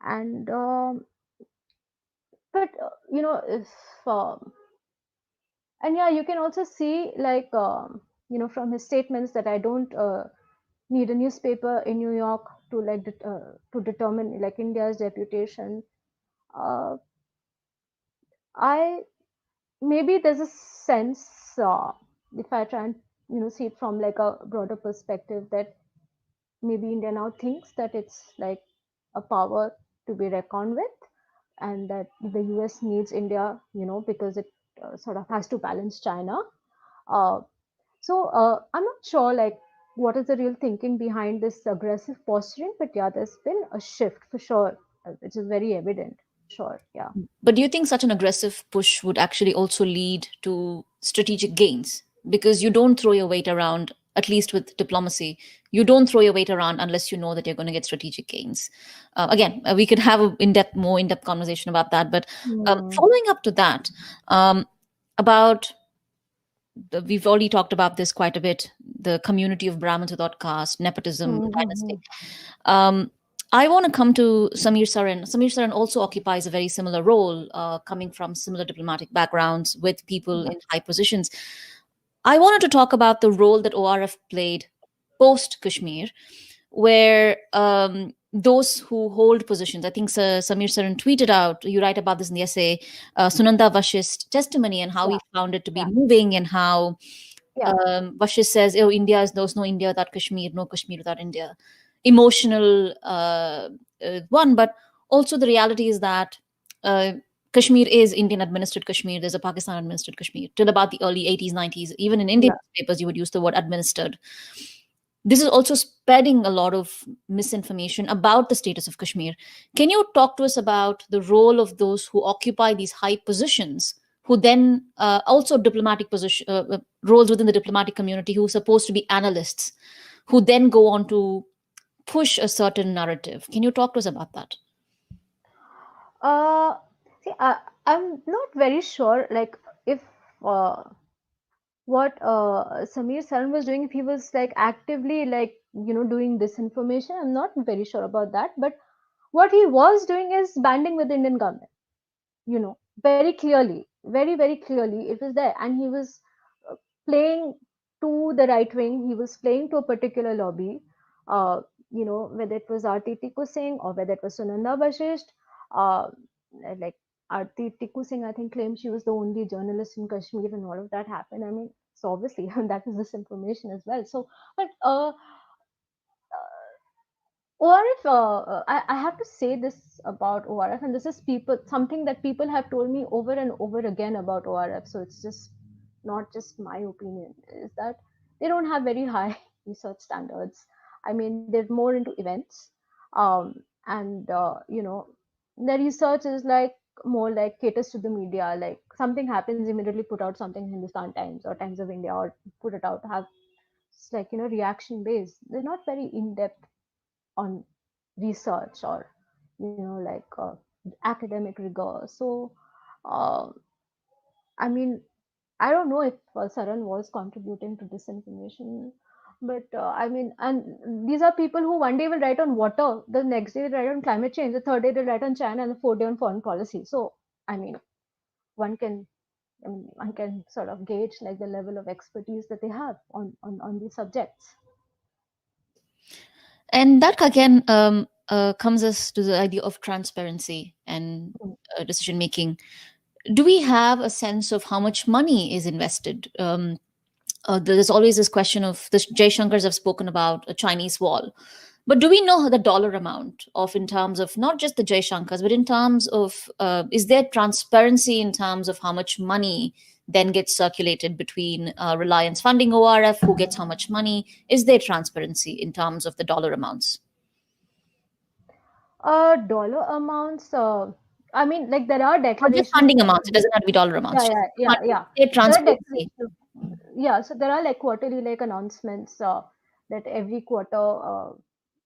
and but if and yeah, you can also see like from his statements that I don't need a newspaper in New York to to determine like India's reputation. I maybe there's a sense if I try and see it from like a broader perspective, that maybe India now thinks that it's like a power to be reckoned with, and that the US needs India, because it sort of has to balance China. So I'm not sure like what is the real thinking behind this aggressive posturing, but yeah, there's been a shift for sure, which is very evident. Sure, yeah. But do you think such an aggressive push would actually also lead to strategic gains? Because you don't throw your weight around, at least with diplomacy, you don't throw your weight around unless you know that you're going to get strategic gains. Again, we could have a more in-depth conversation about that. But following up to that, we've already talked about this quite a bit, the community of Brahmins without caste, nepotism, dynasty. I want to come to Samir Saran. Samir Saran also occupies a very similar role, coming from similar diplomatic backgrounds with people in high positions. I wanted to talk about the role that ORF played post-Kashmir, where those who hold positions, I think Samir Saran tweeted out, you write about this in the essay, Sunanda Vashist's testimony and how he found it to be moving, and how Vashist says, oh, there's no India without Kashmir, no Kashmir without India. Emotional one, but also the reality is that Kashmir is Indian administered Kashmir. There's a Pakistan administered Kashmir till about the early 80s, 90s. Even in Indian papers, you would use the word administered. This is also spreading a lot of misinformation about the status of Kashmir. Can you talk to us about the role of those who occupy these high positions, who then also diplomatic position roles within the diplomatic community, who are supposed to be analysts, who then go on to push a certain narrative? Can you talk to us about that? See, I'm not very sure, like if what Samir Saran was doing, if he was like actively like doing disinformation, I'm not very sure about that. But what he was doing is banding with the Indian government. Very clearly, very clearly, it was there, and he was playing to the right wing. He was playing to a particular lobby. Whether it was Aarti Tikku Singh or whether it was Sunanda Vashist, like Aarti Tikku Singh, I think, claimed she was the only journalist in Kashmir when all of that happened. I mean, so obviously that is disinformation as well. So, but ORF, I have to say this about ORF, and this is something that people have told me over and over again about ORF. So it's just not just my opinion, is that they don't have very high research standards. I mean, they're more into events, and their research is like more like caters to the media. Like something happens, immediately put out something in Hindustan Times or Times of India, or put it out, have it's like reaction based. They're not very in depth on research or like academic rigor. So I mean, I don't know if Saran was contributing to this information, but I mean, and these are people who one day will write on water, the next day they write on climate change, the third day they write on China, and the fourth day on foreign policy. So I mean, one can one can sort of gauge like the level of expertise that they have on these subjects. And that again comes us to the idea of transparency and decision making. Do we have a sense of how much money is invested? There's always this question of the Jay Shankars have spoken about a Chinese wall. But do we know the dollar amount of, in terms of not just the Jay Shankars, but in terms of, is there transparency in terms of how much money then gets circulated between Reliance funding ORF, who gets how much money? Is there transparency in terms of the dollar amounts? Dollar amounts, I mean, like there are declarations. Just funding amounts, it doesn't have to be dollar amounts. Yeah. Transparency. Yeah, so there are like quarterly like announcements that every quarter,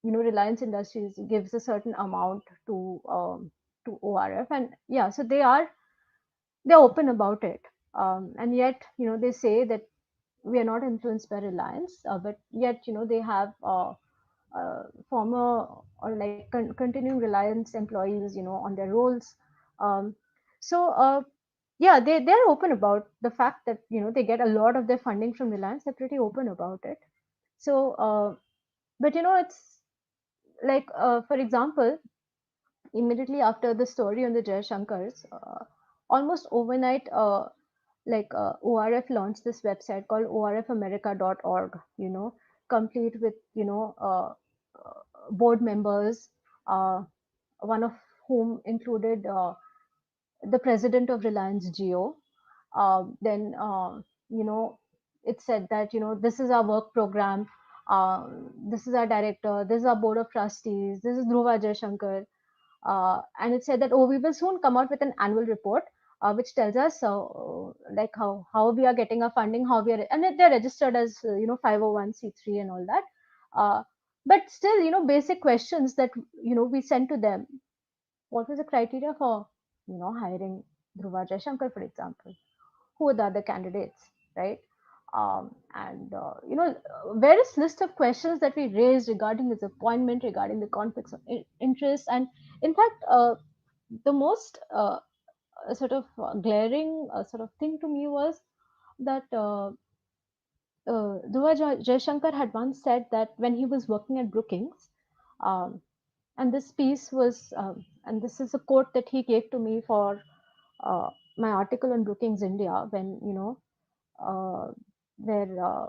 Reliance Industries gives a certain amount to ORF, and yeah, so they're open about it, and yet they say that we are not influenced by Reliance, but yet they have former or like continuing Reliance employees, on their roles. So yeah, they're open about the fact that they get a lot of their funding from Reliance. They're pretty open about it. So, but it's like for example, immediately after the story on the Jay Shankars, almost overnight, ORF launched this website called orfamerica.org. Complete with board members, one of whom included the president of Reliance Jio. Then it said that this is our work program, this is our director, this is our board of trustees, this is Dhruva Jaishankar, and it said that we will soon come out with an annual report which tells us like how we are getting our funding, how we are, and they're registered as 501c3 and all that. But still, basic questions that we sent to them. What was the criteria for hiring Dhruva Jaishankar, for example? Who are the other candidates, right? And various list of questions that we raised regarding his appointment, regarding the conflicts of interest, and in fact, the most sort of glaring sort of thing to me was that Dhruva Jaishankar had once said that when he was working at Brookings, um, and this piece was, and this is a quote that he gave to me for my article on Brookings India, when where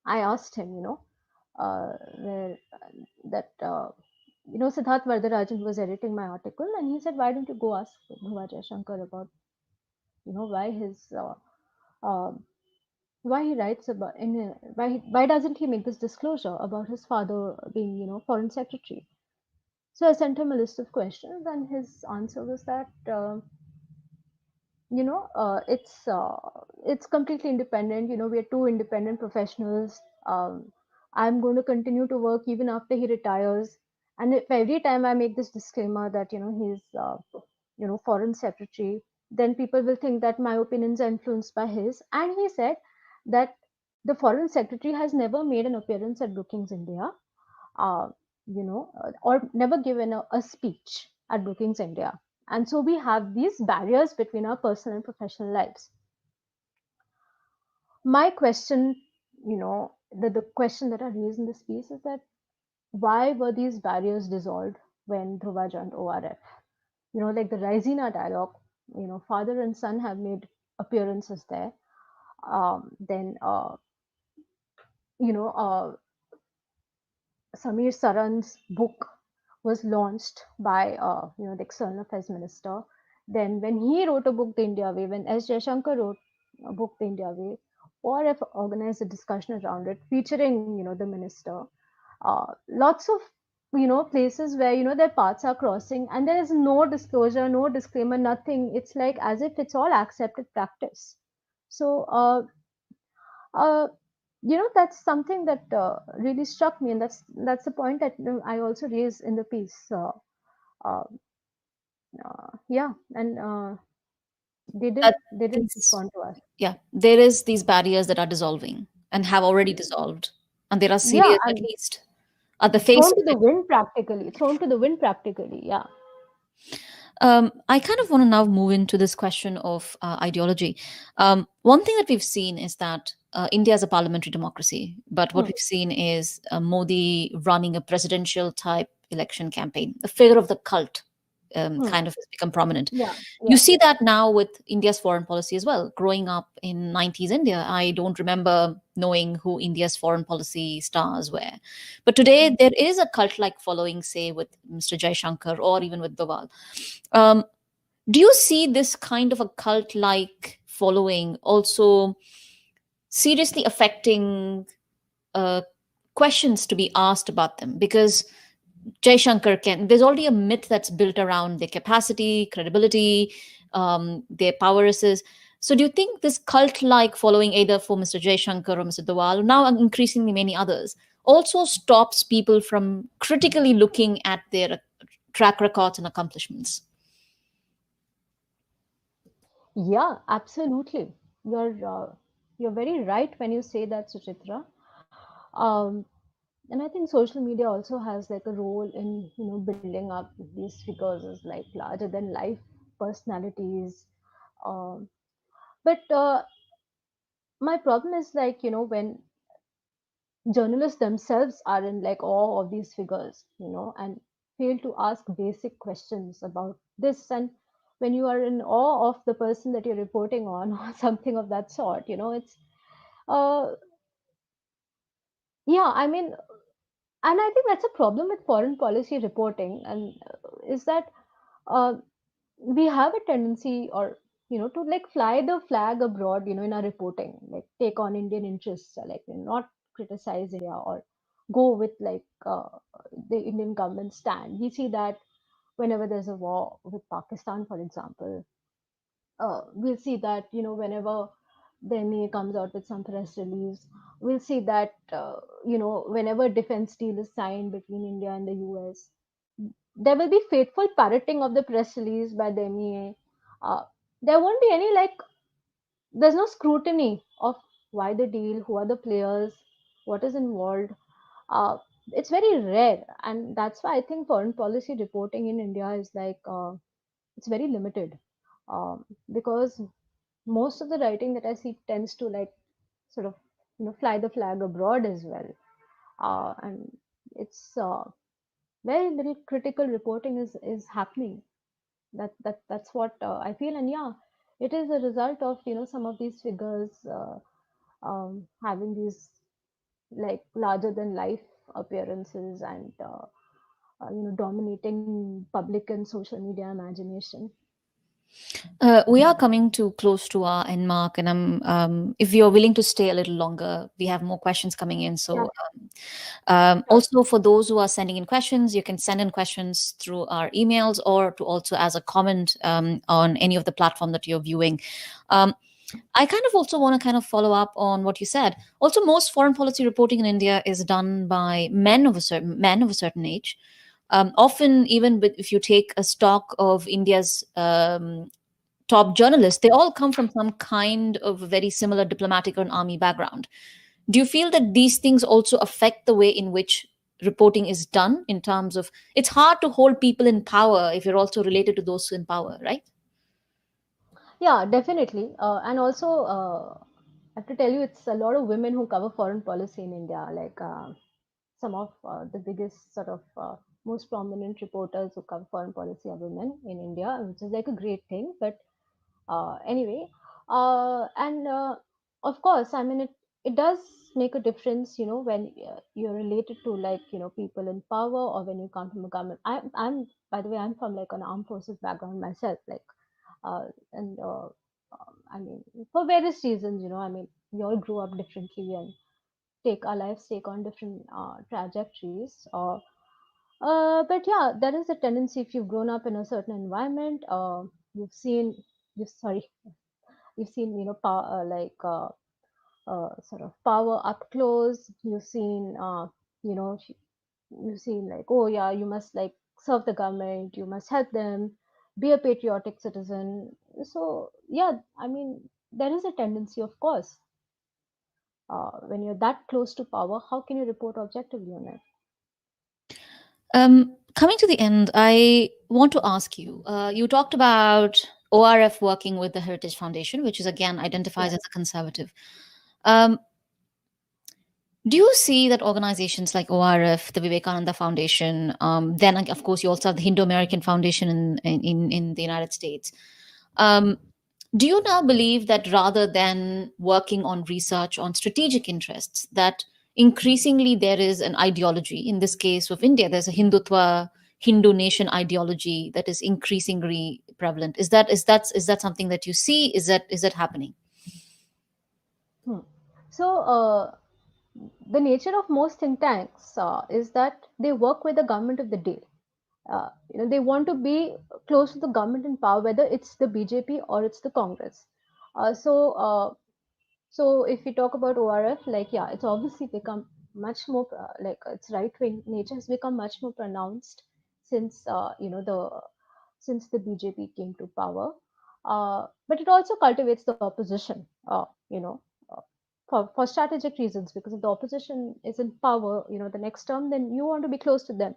I asked him, where that Siddharth Vardarajan was editing my article, and he said, "Why don't you go ask Dhruva Jaishankar about why his why he writes about why doesn't he make this disclosure about his father being foreign secretary?" So I sent him a list of questions, and his answer was that it's completely independent. We are two independent professionals. I'm going to continue to work even after he retires, and if every time I make this disclaimer that he's foreign secretary, then people will think that my opinions are influenced by his. And he said that the foreign secretary has never made an appearance at Brookings India, uh, or never given a speech at Brookings India. And so we have these barriers between our personal and professional lives. My question, the question that I raised in this piece is that why were these barriers dissolved when Dhruva joined ORF? Like the Raisina dialogue, father and son have made appearances there. Then, Samir Saran's book was launched by the External Affairs Minister. Then when he wrote a book, The India Way, when S. Jaishankar wrote a book, The India Way, ORF organized a discussion around it featuring the minister. Lots of places where their paths are crossing, and there is no disclosure, no disclaimer, nothing. It's like as if it's all accepted practice. So that's something that really struck me, and that's the point that I also raised in the piece. Uh, yeah, and they That didn't these, respond to us. yeah, there is these barriers that are dissolving and have already dissolved, and there are Yeah, serious, at and least at the face thrown of to the it. wind practically. Thrown to the wind practically. Yeah. I kind of want to now move into this question of ideology. One thing that we've seen is that India is a parliamentary democracy, but what Hmm. we've seen is Modi running a presidential type election campaign. The figure of the cult Hmm. kind of has become prominent. Yeah. You Yeah. see that now with India's foreign policy as well. Growing up in 90s India, I don't remember knowing who India's foreign policy stars were. But today, there is a cult like following, say, with Mr. Jaishankar or even with Doval. Um, do you see this kind of a cult like following also seriously affecting uh, questions to be asked about them? Because there's already a myth that's built around their capacity, credibility, their power is. So do you think this cult like following either for Mr. Jaishankar or Mr. Dawal, now increasingly many others, also stops people from critically looking at their track records and accomplishments? Yeah, absolutely. You're very right when you say that, Suchitra. Um, and I think social media also has like a role in building up these figures as like larger than life personalities. Um, but my problem is like when journalists themselves are in like awe of these figures, and fail to ask basic questions about this. And when you are in awe of the person that you're reporting on or something of that sort, it's uh yeah, I mean, and I think that's a problem with foreign policy reporting, and is that uh, we have a tendency, or to like fly the flag abroad, in our reporting, like take on Indian interests, like not criticize India or go with like the Indian government stand. We see that whenever there's a war with Pakistan, for example, we'll see that whenever the MA comes out with some press release, we'll see that whenever defense deal is signed between India and the US, there will be faithful parroting of the press release by the MEA. There won't be any like, there's no scrutiny of why the deal, who are the players, what is involved. Uh, it's very rare, and that's why I think foreign policy reporting in India is like it's very limited, because most of the writing that I see tends to like sort of fly the flag abroad as well, and it's very little critical reporting is happening. That's what I feel, and yeah, it is a result of some of these figures having these like larger than life appearances, and dominating public and social media imagination. We are coming to close to our end mark, and if you're willing to stay a little longer, we have more questions coming in. Yeah, So, sure. also for those who are sending in questions, you can send in questions through our emails or to also as a comment on any of the platform that you're viewing. Um, I kind of also want to kind of follow up on what you said. Also, most foreign policy reporting in India is done by men of a certain age. Often, even if you take a stock of India's top journalists, they all come from some kind of very similar diplomatic or an army background. Do you feel that these things also affect the way in which reporting is done, in terms of it's hard to hold people in power if you're also related to those in power, right? Yeah, definitely. And also, I have to tell you, it's a lot of women who cover foreign policy in India. Like some of the biggest sort of most prominent reporters who cover foreign policy are women in India, which is like a great thing. But anyway, and of course, I mean, it does make a difference, when you're related to like people in power, or when you come from a government. I'm by the way, I'm from like an armed forces background myself, like and I mean, for various reasons, I mean, we all grew up differently and take our lives take on different trajectories. But yeah, there is a tendency, if you've grown up in a certain environment, you've seen, you've sorry, you've seen, sort of power up close. You've seen, you know, you've seen like, oh yeah, you must like serve the government, you must help them, be a patriotic citizen. So yeah, I mean, there is a tendency, of course, when you're that close to power, how can you report objectively on it? Coming to the end, I want to ask you, you talked about ORF working with the Heritage Foundation, which is again identifies as a conservative. Do you see that organizations like ORF, the Vivekananda Foundation, then of course you also have the Hindu American Foundation in the United States, do you now believe that rather than working on research on strategic interests, that increasingly there is an ideology? In this case of India, there's a Hindutva, Hindu nation ideology that is increasingly prevalent. Is that something that you see? Is that happening? So the nature of most think tanks is that they work with the government of the day. You know, they want to be close to the government in power, whether it's the BJP or it's the Congress. So if we talk about ORF, like, yeah, it's obviously become much more like its right wing nature has become much more pronounced since since the BJP came to power. But it also cultivates the opposition. For strategic reasons, because if the opposition is in power, the next term, then you want to be close to them.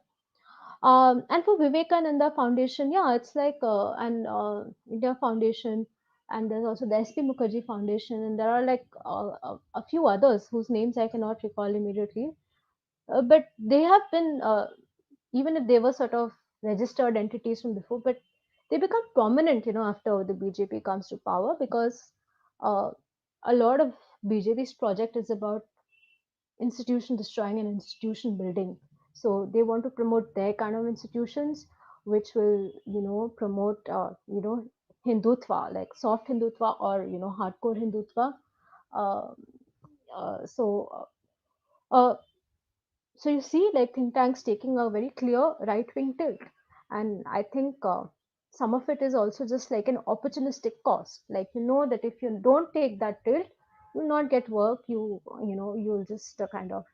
And for Vivekananda Foundation, yeah, it's like an India Foundation, and there's also the SP Mukherjee Foundation, and there are like a few others whose names I cannot recall immediately. But they have been, even if they were sort of registered entities from before, but they become prominent, after the BJP comes to power, because a lot of BJP's project is about institution destroying and institution building. So they want to promote their kind of institutions, which will, promote, Hindutva, like soft Hindutva or, hardcore Hindutva. Uh, uh, so, uh, uh, so you see, like think tanks taking a very clear right-wing tilt, and I think some of it is also just like an opportunistic cost. Like that if you don't take that tilt, you'll not get work. You'll just kind of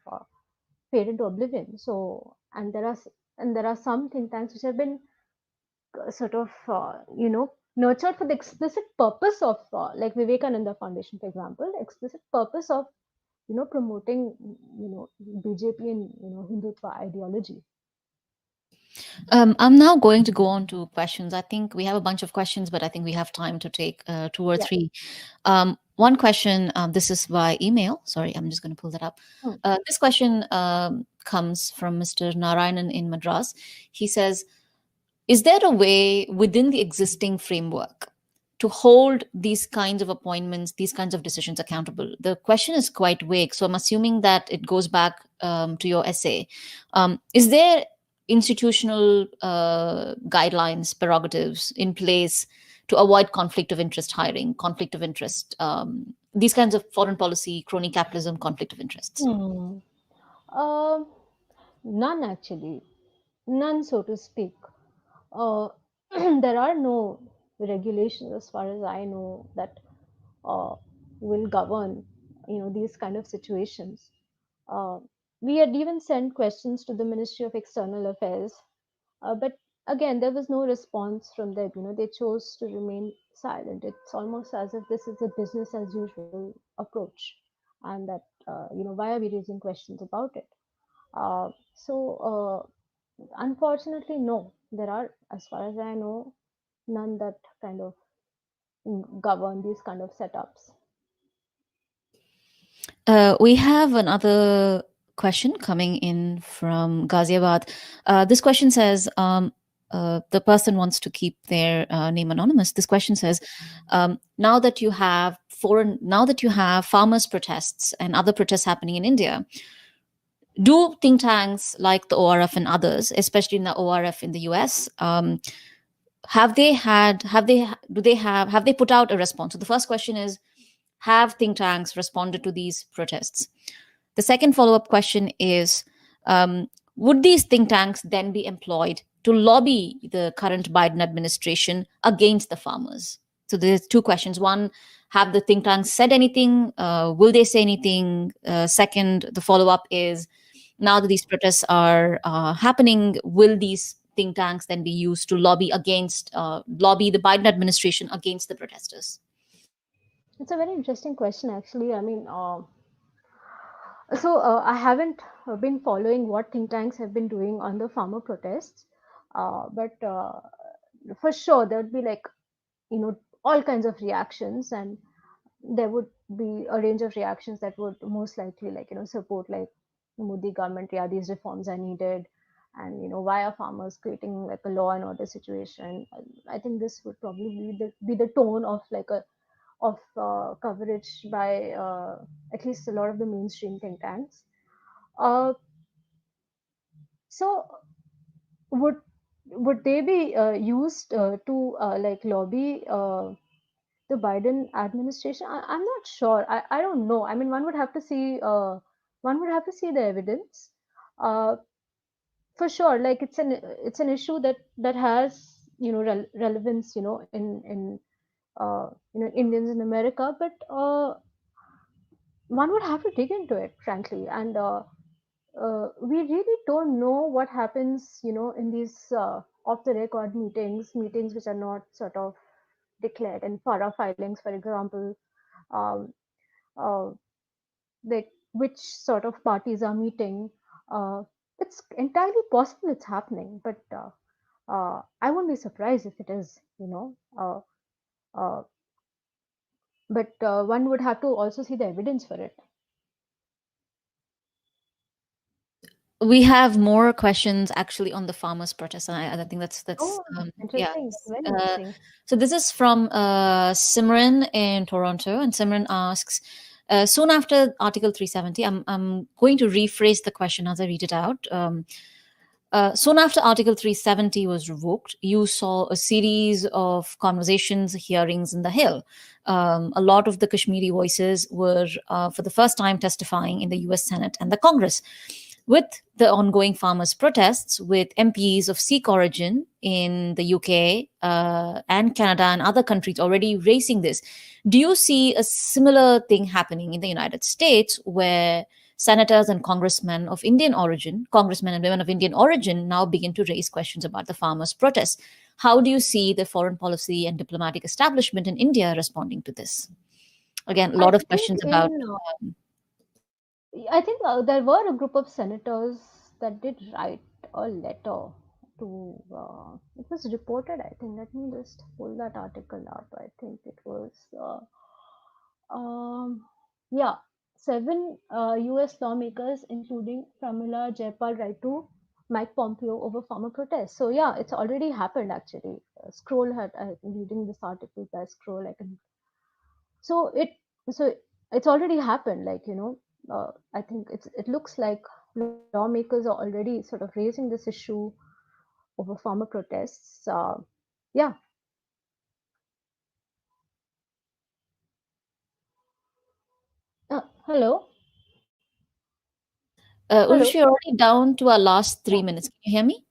fade into oblivion. So, and there are some think tanks which have been sort of nurtured for the explicit purpose of like Vivekananda Foundation, for example, explicit purpose of promoting BJP and Hindutva ideology. I'm now going to go on to questions. I think we have a bunch of questions, but I think we have time to take 2 or 3. One question, this is by email. Sorry, I'm just going to pull that up. This question comes from Mr. Narayanan in Madras. He says, is there a way within the existing framework to hold these kinds of appointments, these kinds of decisions accountable? The question is quite vague, so I'm assuming that it goes back to your essay. Is there institutional guidelines, prerogatives in place to avoid conflict of interest hiring, conflict of interest, these kinds of foreign policy, crony capitalism, conflict of interests? None, actually. None, so to speak. There are no regulations, as far as I know, that will govern, these kind of situations. We had even sent questions to the Ministry of External Affairs, but again, there was no response from them. They chose to remain silent. It's almost as if this is a business as usual approach, and that why are we raising questions about it? So unfortunately, no. There are, as far as I know, none that kind of govern these kind of setups. We have another question coming in from Ghaziabad. This question says, the person wants to keep their name anonymous. This question says, now that you have farmers' protests and other protests happening in India, do think tanks like the ORF and others, especially in the ORF in the US, have they put out a response? So the first question is, have think tanks responded to these protests? The second follow-up question is, would these think tanks then be employed to lobby the current Biden administration against the farmers? So there's 2 questions. One, Have the think tanks said anything? Will they say anything? Second, the follow-up is, now that these protests are happening, will these think tanks then be used to lobby the Biden administration against the protesters? It's a very interesting question, actually. I mean, I haven't been following what think tanks have been doing on the farmer protests, but for sure there would be, like, all kinds of reactions, and there would be a range of reactions that would most likely, like, support, like, Modi government, yeah, these reforms are needed, and why are farmers creating, like, a law and order situation. I think this would probably be the tone of, like, coverage by at least a lot of the mainstream think tanks. Uh, so would would they be used to like lobby the Biden administration? I'm not sure. I don't know. I mean, one would have to see. One would have to see the evidence. Uh, for sure, like, it's an issue that has relevance, in Indians in America, but one would have to dig into it, frankly, and we really don't know what happens, in these off the record meetings which are not sort of declared, and FARA filings, for example, um, uh, like, which sort of parties are meeting. Uh, it's entirely possible it's happening, but I won't be surprised if it is, but one would have to also see the evidence for it. We have more questions actually on the farmers' protest, and I think that's Oh, yeah. interesting. Very interesting. So this is from Simran in Toronto, and Simran asks, soon after Article 370, I'm going to rephrase the question as I read it out. Soon after Article 370 was revoked, you saw a series of conversations, hearings in the Hill. A lot of the Kashmiri voices were, for the first time, testifying in the US Senate and the Congress. With the ongoing farmers' protests, with MPs of Sikh origin in the UK and Canada and other countries already raising this, do you see a similar thing happening in the United States, where senators and congressmen of Indian origin, congressmen and women of Indian origin, now begin to raise questions about the farmers' protests? How do you see the foreign policy and diplomatic establishment in India responding to this? Again, a lot of questions about. I think there were a group of senators that did write a letter to. It was reported, I think. Let me just pull that article up. I think it was. Yeah, 7 U.S. lawmakers, including Pramila Jayapal, write to Mike Pompeo over farmer protests. So yeah, it's already happened, actually. Scroll had reading this article by Scroll. I can. So it's already happened. Like, I think it looks like lawmakers are already sort of raising this issue over farmer protests. Yeah. Hello. Urvashi, we're already down to our last 3 minutes. Can you hear me?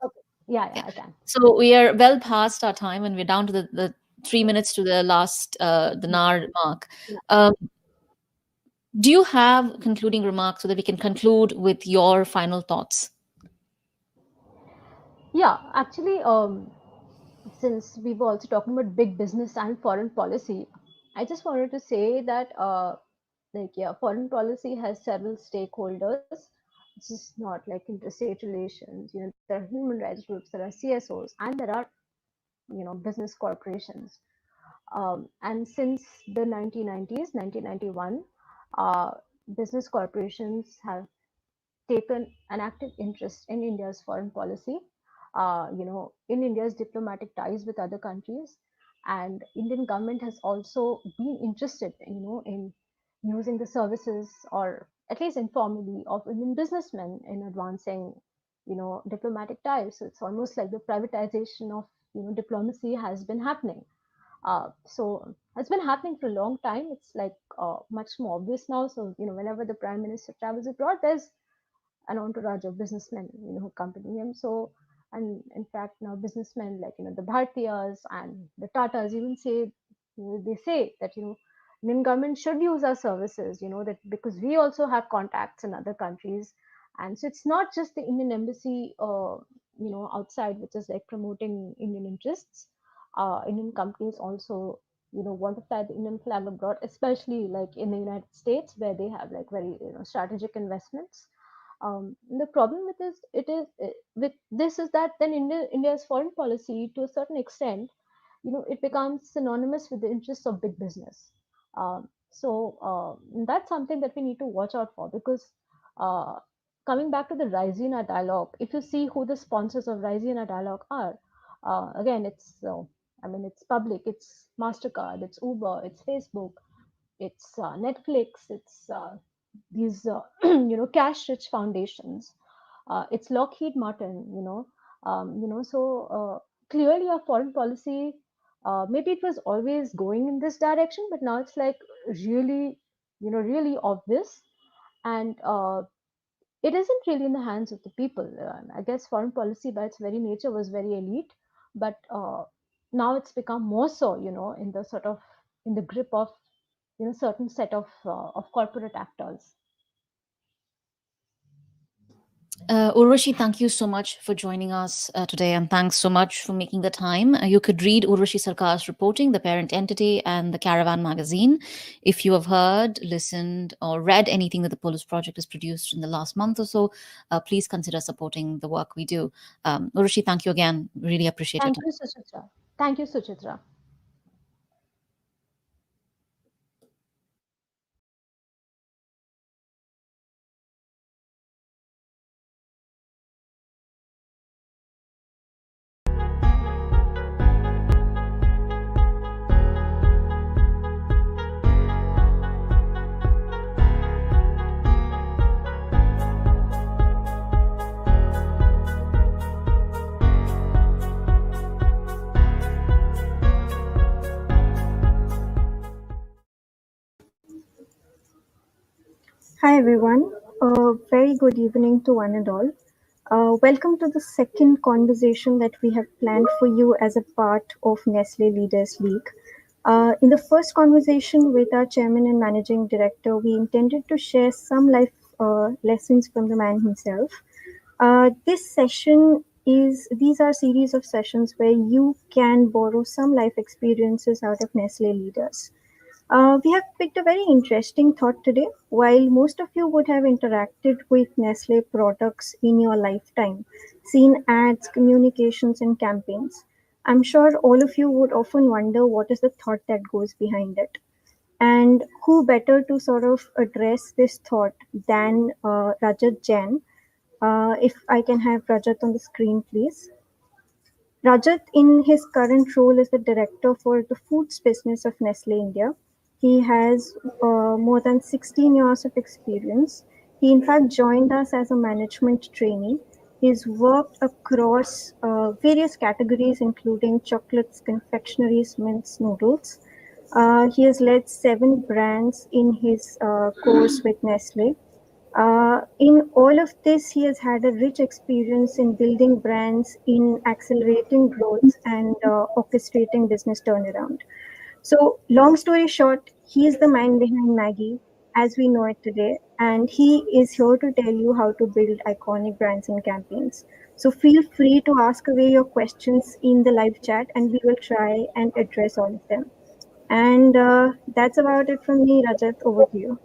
Okay. Yeah, I can. So we are well past our time, and we're down to the 3 minutes to the last the NAR mark. Do you have concluding remarks so that we can conclude with your final thoughts? Yeah, actually, since we were also talking about big business and foreign policy, I just wanted to say that foreign policy has several stakeholders. It's just not like interstate relations. There are human rights groups, there are CSOs, and there are business corporations. And since the 1990s, 1991, business corporations have taken an active interest in India's foreign policy, in India's diplomatic ties with other countries, and Indian government has also been interested, in using the services, or at least informally, of Indian businessmen in advancing, diplomatic ties. So it's almost like the privatization of, diplomacy has been happening. So it's been happening for a long time. It's like much more obvious now. So whenever the prime minister travels abroad, there's an entourage of businessmen, who accompany him. So, and in fact, now businessmen like the Bhartiyas and the Tatas even say, they say that Indian government should use our services, that because we also have contacts in other countries, and so it's not just the Indian embassy, outside, which is like promoting Indian interests. Indian companies also, want to fly the Indian flag abroad, especially like in the United States, where they have like very strategic investments. The problem with this, with this is that then India's foreign policy, to a certain extent, it becomes synonymous with the interests of big business. That's something that we need to watch out for, because uh, coming back to the Raisina dialogue, if you see who the sponsors of Raisina dialogue are, again, it's public, it's MasterCard, it's Uber, it's Facebook, it's Netflix, it's these cash rich foundations, it's Lockheed Martin, so clearly our foreign policy, maybe it was always going in this direction, but now it's like really, really obvious, and it isn't really in the hands of the people. I guess foreign policy by its very nature was very elite, but now it's become more so, in the sort of in the grip of certain set of corporate actors. Urvashi, thank you so much for joining us today, and thanks so much for making the time. You could read Urvashi Sarkar's reporting, The Parent Entity, and the Caravan magazine. If you have heard, listened, or read anything that the Polis Project has produced in the last month or so, please consider supporting the work we do. Urvashi, thank you again. Really appreciate it. Thank you, Suchitra. Thank you, Suchitra. Hi everyone, very good evening to one and all. Welcome to the second conversation that we have planned for you as a part of Nestle Leaders League. In the first conversation with our chairman and managing director, we intended to share some life lessons from the man himself. These are a series of sessions where you can borrow some life experiences out of Nestle leaders. We have picked a very interesting thought today. While most of you would have interacted with Nestle products in your lifetime, seen ads, communications, and campaigns, I'm sure all of you would often wonder what is the thought that goes behind it. And who better to sort of address this thought than Rajat Jain? If I can have Rajat on the screen, please. Rajat, in his current role, is the director for the foods business of Nestle India. He has more than 16 years of experience. He, in fact, joined us as a management trainee. He's worked across various categories, including chocolates, confectioneries, mints, noodles. He has led 7 brands in his course with Nestle. In all of this, he has had a rich experience in building brands, in accelerating growth, and orchestrating business turnaround. So, long story short, he is the man behind Maggie as we know it today, and he is here to tell you how to build iconic brands and campaigns. So, feel free to ask away your questions in the live chat, and we will try and address all of them. And that's about it from me, Rajat. Over to you.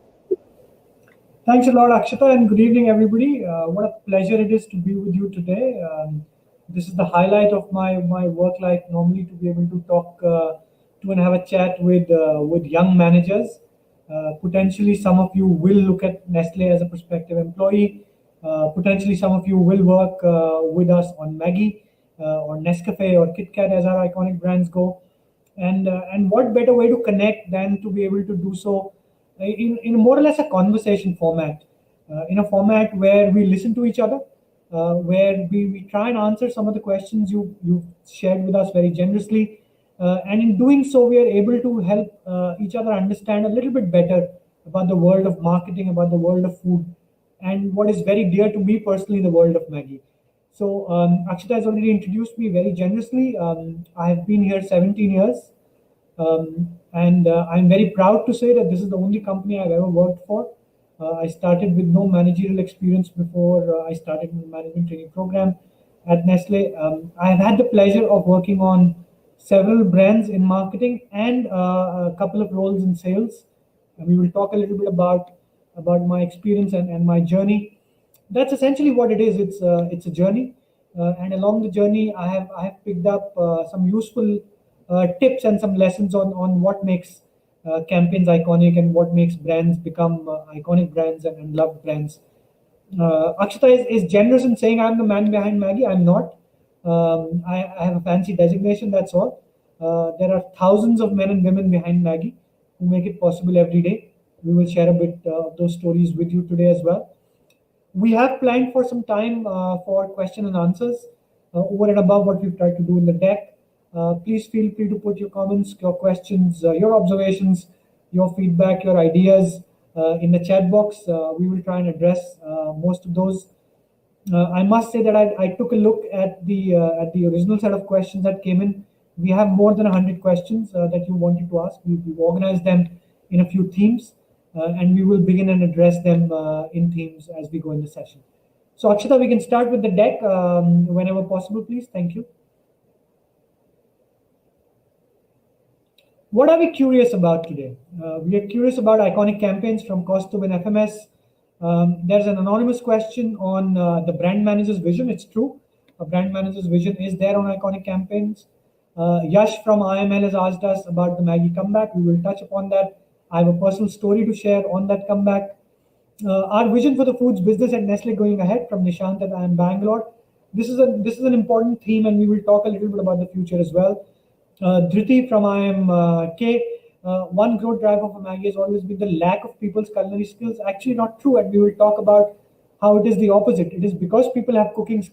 Thanks a lot, Akshata, and good evening, everybody. What a pleasure it is to be with you today. This is the highlight of my work life, normally to be able to talk to and have a chat with young managers. Potentially, some of you will look at Nestle as a prospective employee. Potentially, some of you will work with us on Maggi, or Nescafe, or KitKat as our iconic brands go. And what better way to connect than to be able to do so in more or less a conversation format, in a format where we listen to each other, where we try and answer some of the questions you've shared with us very generously. And in doing so, we are able to help each other understand a little bit better about the world of marketing, about the world of food, and what is very dear to me personally, the world of Maggi. So Akshita has already introduced me very generously. I have been here 17 years. I'm very proud to say that this is the only company I've ever worked for. I started with no managerial experience before I started in the management training program at Nestle. I've had the pleasure of working on several brands in marketing and a couple of roles in sales. And we will talk a little bit about my experience and my journey. That's essentially what it is. It's a journey, and along the journey, I have picked up some useful tips and some lessons on what makes campaigns iconic and what makes brands become iconic brands and loved brands. Akshita is generous in saying I'm the man behind Maggie. I'm not. I have a fancy designation, that's all. There are thousands of men and women behind Maggie who make it possible every day. We will share a bit of those stories with you today as well. We have planned for some time for question and answers over and above what we've tried to do in the deck. Please feel free to put your comments, your questions, your observations, your feedback, your ideas in the chat box. We will try and address most of those. I must say that I took a look at the original set of questions that came in. We have more than 100 questions that you wanted to ask. We've organized them in a few themes, and we will begin and address them in themes as we go in the session. So Akshita, we can start with the deck whenever possible, please. Thank you. What are we curious about today? We are curious about iconic campaigns from Cost to Win FMS. There's an anonymous question on the brand manager's vision. It's true. A brand manager's vision is there on iconic campaigns. Yash from IML has asked us about the Maggie comeback. We will touch upon that. I have a personal story to share on that comeback. Our vision for the foods business at Nestle going ahead from Nishant at IIM Bangalore. This is an important theme, and we will talk a little bit about the future as well. Dhriti from IIM K. One growth driver for Maggie has always been the lack of people's culinary skills. Actually not true, and we will talk about how it is the opposite. It is because people have cooking skills